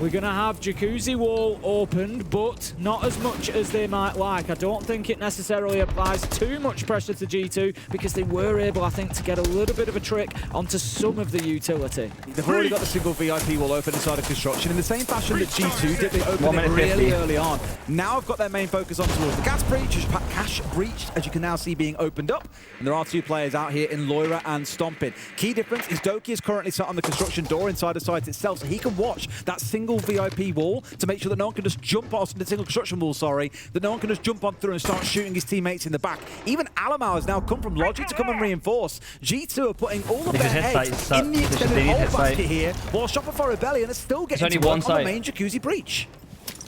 [SPEAKER 3] We're going to have Jacuzzi Wall opened, but not as much as they might like. I don't think it necessarily applies too much pressure to G2 because they were able, I think, to get a little bit of a trick onto some of the utility.
[SPEAKER 2] They've already got the single VIP wall open inside of construction in the same fashion that G2 did. They opened it really early on. Now I've got their main focus on towards the gas breach, cash breach, as you can now see being opened up. And there are two players out here in Loira and Stompn. Key difference is Doki is currently sat on the construction door inside the site itself, so he can watch that single VIP wall to make sure that no one can just jump off the single construction wall, that no one can just jump on through and start shooting his teammates in the back. Even Alamau has now come from Logic to come and reinforce. G2 are putting all of their eggs in the extended hole basket here, while Shopify Rebellion is still getting to work on the main Jacuzzi breach.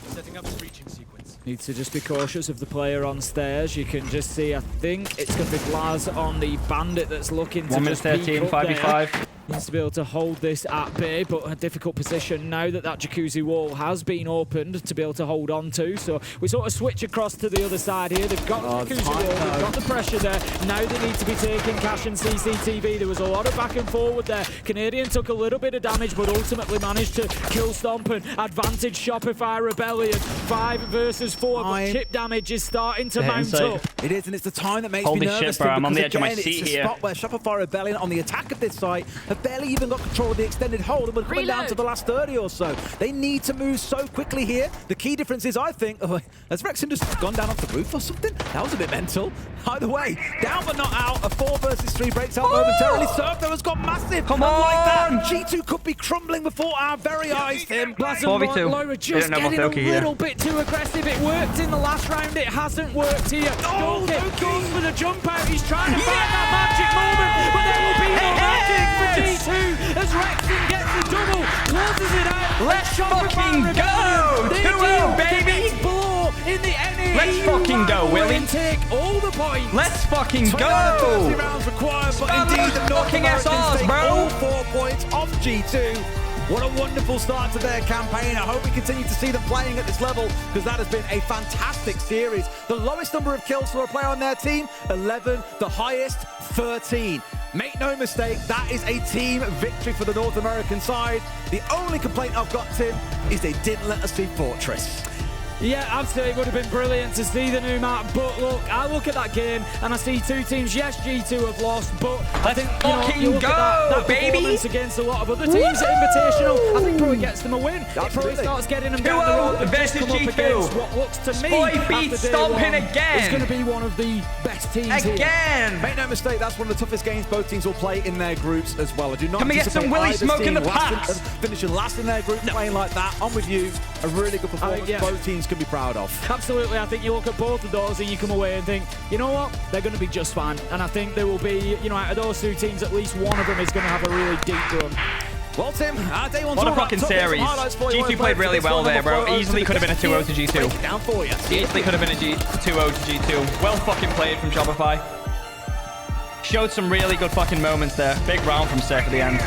[SPEAKER 9] Setting up the breaching sequence.
[SPEAKER 3] Need to just be cautious of the player on stairs. You can just see, I think it's going to be Blaz on the Bandit that's looking to just peek up 5v5. Needs to be able to hold this at bay, but a difficult position now that that Jacuzzi wall has been opened to be able to hold on to. So we sort of switch across to the other side here. They've got the Jacuzzi wall, they've got the pressure there. Now they need to be taking cash and CCTV. There was a lot of back and forward there. Canadian took a little bit of damage, but ultimately managed to kill Stompn. Advantage Shopify Rebellion. 5 versus 4, but chip damage is starting to mount up.
[SPEAKER 2] It is, and it's the time that makes me nervous.
[SPEAKER 1] Shit, bro. I'm on the edge of my seat
[SPEAKER 2] it's
[SPEAKER 1] here.
[SPEAKER 2] Spot where Shopify Rebellion on the attack of this site have barely even got control of the extended hold, and we're coming down to the last 30 or so. They need to move so quickly here. The key difference is, I think, has Rexon just gone down off the roof or something? That was a bit mental. Either way, down but not out. A 4 versus 3 breaks out momentarily. Surfer has gone massive.
[SPEAKER 1] Come on!
[SPEAKER 2] Like that, G2 could be crumbling before our very eyes, Tim.
[SPEAKER 3] Blaz and Loira just getting a little bit too aggressive. It worked in the last round. It hasn't worked here. Doki goes for the jump out. He's trying to find that magic moment, but there will be no magic for G2 as Rexon gets the double, closes it out.
[SPEAKER 1] Let's fucking go! 2-0, baby!
[SPEAKER 3] Blow in the NA.
[SPEAKER 1] Let's fucking go, Willie.
[SPEAKER 3] Take all the points.
[SPEAKER 1] Let's fucking go!
[SPEAKER 2] 30 rounds required, but indeed the North Americans take all 4 points off G2. What a wonderful start to their campaign. I hope we continue to see them playing at this level, because that has been a fantastic series. The lowest number of kills for a player on their team, 11. The highest, 13. Make no mistake, that is a team victory for the North American side. The only complaint I've got, Tim, is they didn't let us see Fortress.
[SPEAKER 3] Yeah, absolutely. It would have been brilliant to see the new map. But look, I look at that game and I see 2 teams. Yes, G2 have lost, but I think you look at that performance against a lot of other teams at Invitational. I think probably gets them a win. It probably starts getting them down the road.
[SPEAKER 1] Versus G2.
[SPEAKER 3] What looks to me
[SPEAKER 1] Spoit beats Stompn again.
[SPEAKER 3] It's going to be one of the best teams
[SPEAKER 1] again.
[SPEAKER 2] Make no mistake, that's one of the toughest games both teams will play in their groups as well. I do not
[SPEAKER 1] Can we get some Willie smoke in the past?
[SPEAKER 2] Finishing last in their group, playing like that. I'm with you. A really good performance. Both teams can be proud of.
[SPEAKER 3] Absolutely. I think you look at both of those and you come away and think, you know what, they're going to be just fine. And I think there will be, out of those 2 teams, at least one of them is going to have a really deep run.
[SPEAKER 2] Well, Tim, day one's
[SPEAKER 1] what a fucking series. G2 played really well there, bro. Easily could have been a 2-0 to G2.
[SPEAKER 2] Down for you.
[SPEAKER 1] Easily could have been a 2-0 to G2. Well fucking played from Shopify. Showed some really good fucking moments there. Big round from Seth at the end.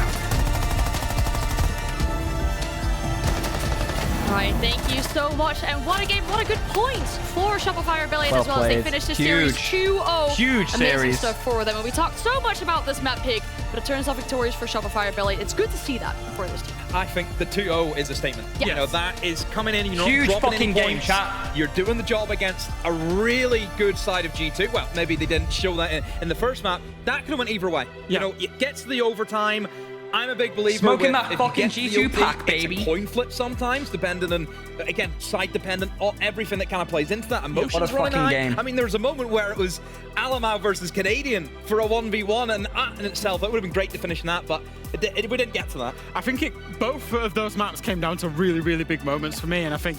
[SPEAKER 8] Right, thank you so much. And what a game, what a good point for Shopify Rebellion as well as they finished this series 2-0.
[SPEAKER 1] Huge
[SPEAKER 8] Amazing
[SPEAKER 1] series.
[SPEAKER 8] stuff for them. And we talked so much about this map pick, but it turns out victorious for Shopify Rebellion. It's good to see that for this team.
[SPEAKER 10] I think the 2-0 is a statement.
[SPEAKER 8] Yes.
[SPEAKER 10] That is coming in, you're
[SPEAKER 1] huge
[SPEAKER 10] not dropping
[SPEAKER 1] fucking
[SPEAKER 10] any
[SPEAKER 1] game,
[SPEAKER 10] points.
[SPEAKER 1] chat.
[SPEAKER 10] You're doing the job against a really good side of G2. Well, maybe they didn't show that in the first map. That could have went either way. It gets to the overtime. I'm a big believer.
[SPEAKER 1] Smoking that fucking G2 pack, baby.
[SPEAKER 10] It's a coin flip sometimes, depending on, again, side dependent, everything that kind of plays into that. Emotions running high.
[SPEAKER 1] Game.
[SPEAKER 10] I mean, there was a moment where it was Alamau versus Canadian for a 1v1, and that in itself, it would have been great to finish in that, but we didn't get to that.
[SPEAKER 11] I think both of those maps came down to really, really big moments for me, and I think,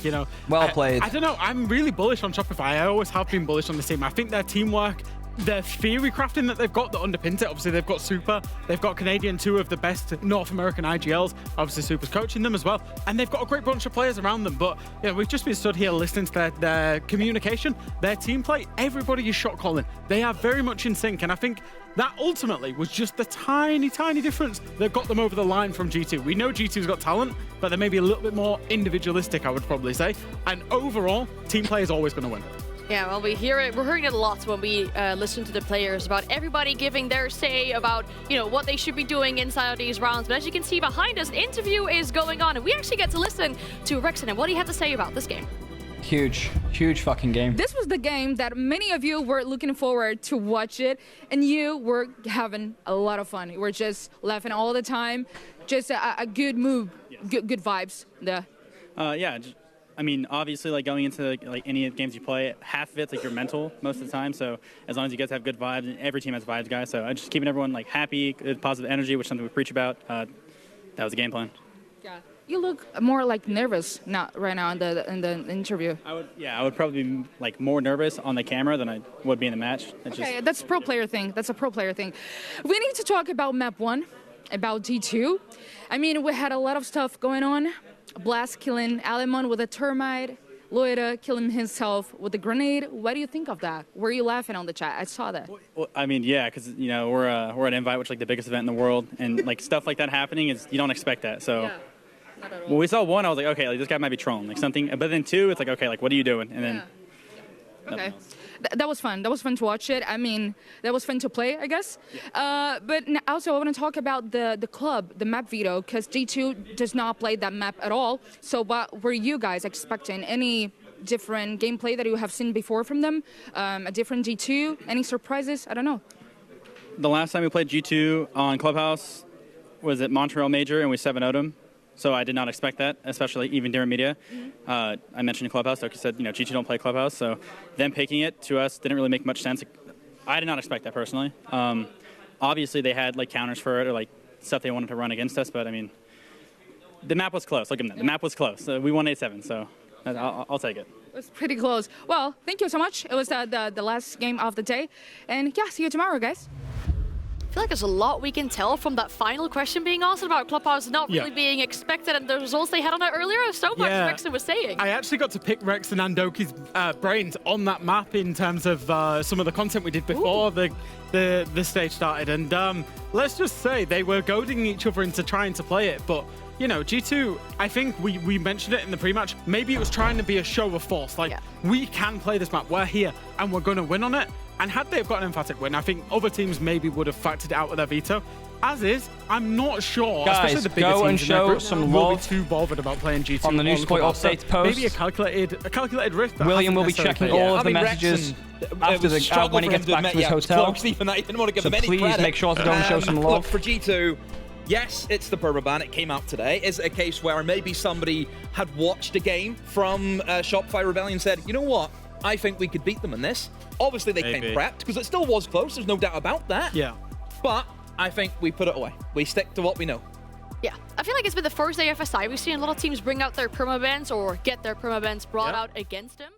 [SPEAKER 1] well played.
[SPEAKER 11] I don't know, I'm really bullish on Shopify. I always have been bullish on this team. I think their teamwork, their theory crafting that they've got that underpins it. Obviously, they've got Super, they've got Canadian, 2 of the best North American IGLs. Obviously, Super's coaching them as well. And they've got a great bunch of players around them. But we've just been stood here listening to their communication, their team play. Everybody is shot calling. They are very much in sync. And I think that ultimately was just the tiny, tiny difference that got them over the line from G2. We know G2's got talent, but they're maybe a little bit more individualistic, I would probably say. And overall, team play is always going to win.
[SPEAKER 8] Yeah, well, we're hearing it a lot when we listen to the players about everybody giving their say about, you know, what they should be doing inside of these rounds. But as you can see behind us, an interview is going on, and we actually get to listen to Rexon and what he had to say about this game.
[SPEAKER 1] Huge fucking game.
[SPEAKER 12] This was the game that many of you were looking forward to watch it, and you were having a lot of fun. You were just laughing all the time. Just a good move, good vibes there.
[SPEAKER 13] Yeah. I mean, obviously, like going into like any games you play, half of it's like your mental most of the time. So as long as you guys have good vibes, and every team has vibes, guys. So just keeping everyone like happy, good, positive energy, which is something we preach about. That was the game plan.
[SPEAKER 12] Yeah. You look more like nervous right now in the interview.
[SPEAKER 13] I would probably be like more nervous on the camera than I would be in the match.
[SPEAKER 12] That's a pro player thing. That's a pro player thing. We need to talk about map 1, about G2. I mean, we had a lot of stuff going on. Blast killing Alemon with a termite, Loida killing himself with a grenade. What do you think of that? Were you laughing on the chat? I saw that.
[SPEAKER 13] Well, I mean, yeah, because you know we're at Invite, which is like the biggest event in the world, and like stuff like that happening is you don't expect that. So when we saw 1, I was like, okay, like, this guy might be trolling, like something. But then 2, it's like, okay, like what are you doing? And then
[SPEAKER 12] okay. That was fun. That was fun to watch it. I mean, that was fun to play, I guess. Yeah. But also, I want to talk about the club, the map veto, because G2 does not play that map at all. So what were you guys expecting? Any different gameplay that you have seen before from them? A different G2? Any surprises? I don't know.
[SPEAKER 13] The last time we played G2 on Clubhouse was at Montreal Major, and we 7-0'd them. So I did not expect that, especially even during media. I mentioned in Clubhouse, Doki said, you know, G2 don't play Clubhouse, so them picking it to us didn't really make much sense. I did not expect that personally. Obviously, they had like counters for it or like stuff they wanted to run against us, but I mean, the map was close. Look at that. The map was close. We won 8-7, so I'll take it.
[SPEAKER 12] It was pretty close. Well, thank you so much. It was the last game of the day, and yeah, see you tomorrow, guys.
[SPEAKER 8] I feel like there's a lot we can tell from that final question being asked about Clubhouse not really being expected and the results they had on it earlier. So much Rexon was saying.
[SPEAKER 11] I actually got to pick Rexon and Doki's brains on that map in terms of some of the content we did before the stage started. And let's just say they were goading each other into trying to play it. But, you know, G2, I think we mentioned it in the pre-match. Maybe it was trying to be a show of force. Like, we can play this map. We're here and we're going to win on it. And had they have got an emphatic win, I think other teams maybe would have factored it out with their veto. As is, I'm not sure,
[SPEAKER 1] guys,
[SPEAKER 11] especially the bigger
[SPEAKER 1] go
[SPEAKER 11] teams
[SPEAKER 1] and show some
[SPEAKER 11] will be
[SPEAKER 1] love
[SPEAKER 11] too bothered about playing G2
[SPEAKER 1] on the new Spoit update post.
[SPEAKER 11] Maybe a calculated risk.
[SPEAKER 1] William will be checking all of the messages after when he gets back to his hotel. So please make sure to go and show some love.
[SPEAKER 10] Look, for G2, yes, it's the perma ban. It came out today. Is it a case where maybe somebody had watched a game from Shopify Rebellion and said, you know what? I think we could beat them in this. Obviously, they came prepped because it still was close. There's no doubt about that.
[SPEAKER 11] Yeah.
[SPEAKER 10] But I think we put it away. We stick to what we know.
[SPEAKER 8] Yeah, I feel like it's been the first day of FSI. We've seen a lot of teams bring out their permabans or get their permabans brought out against them.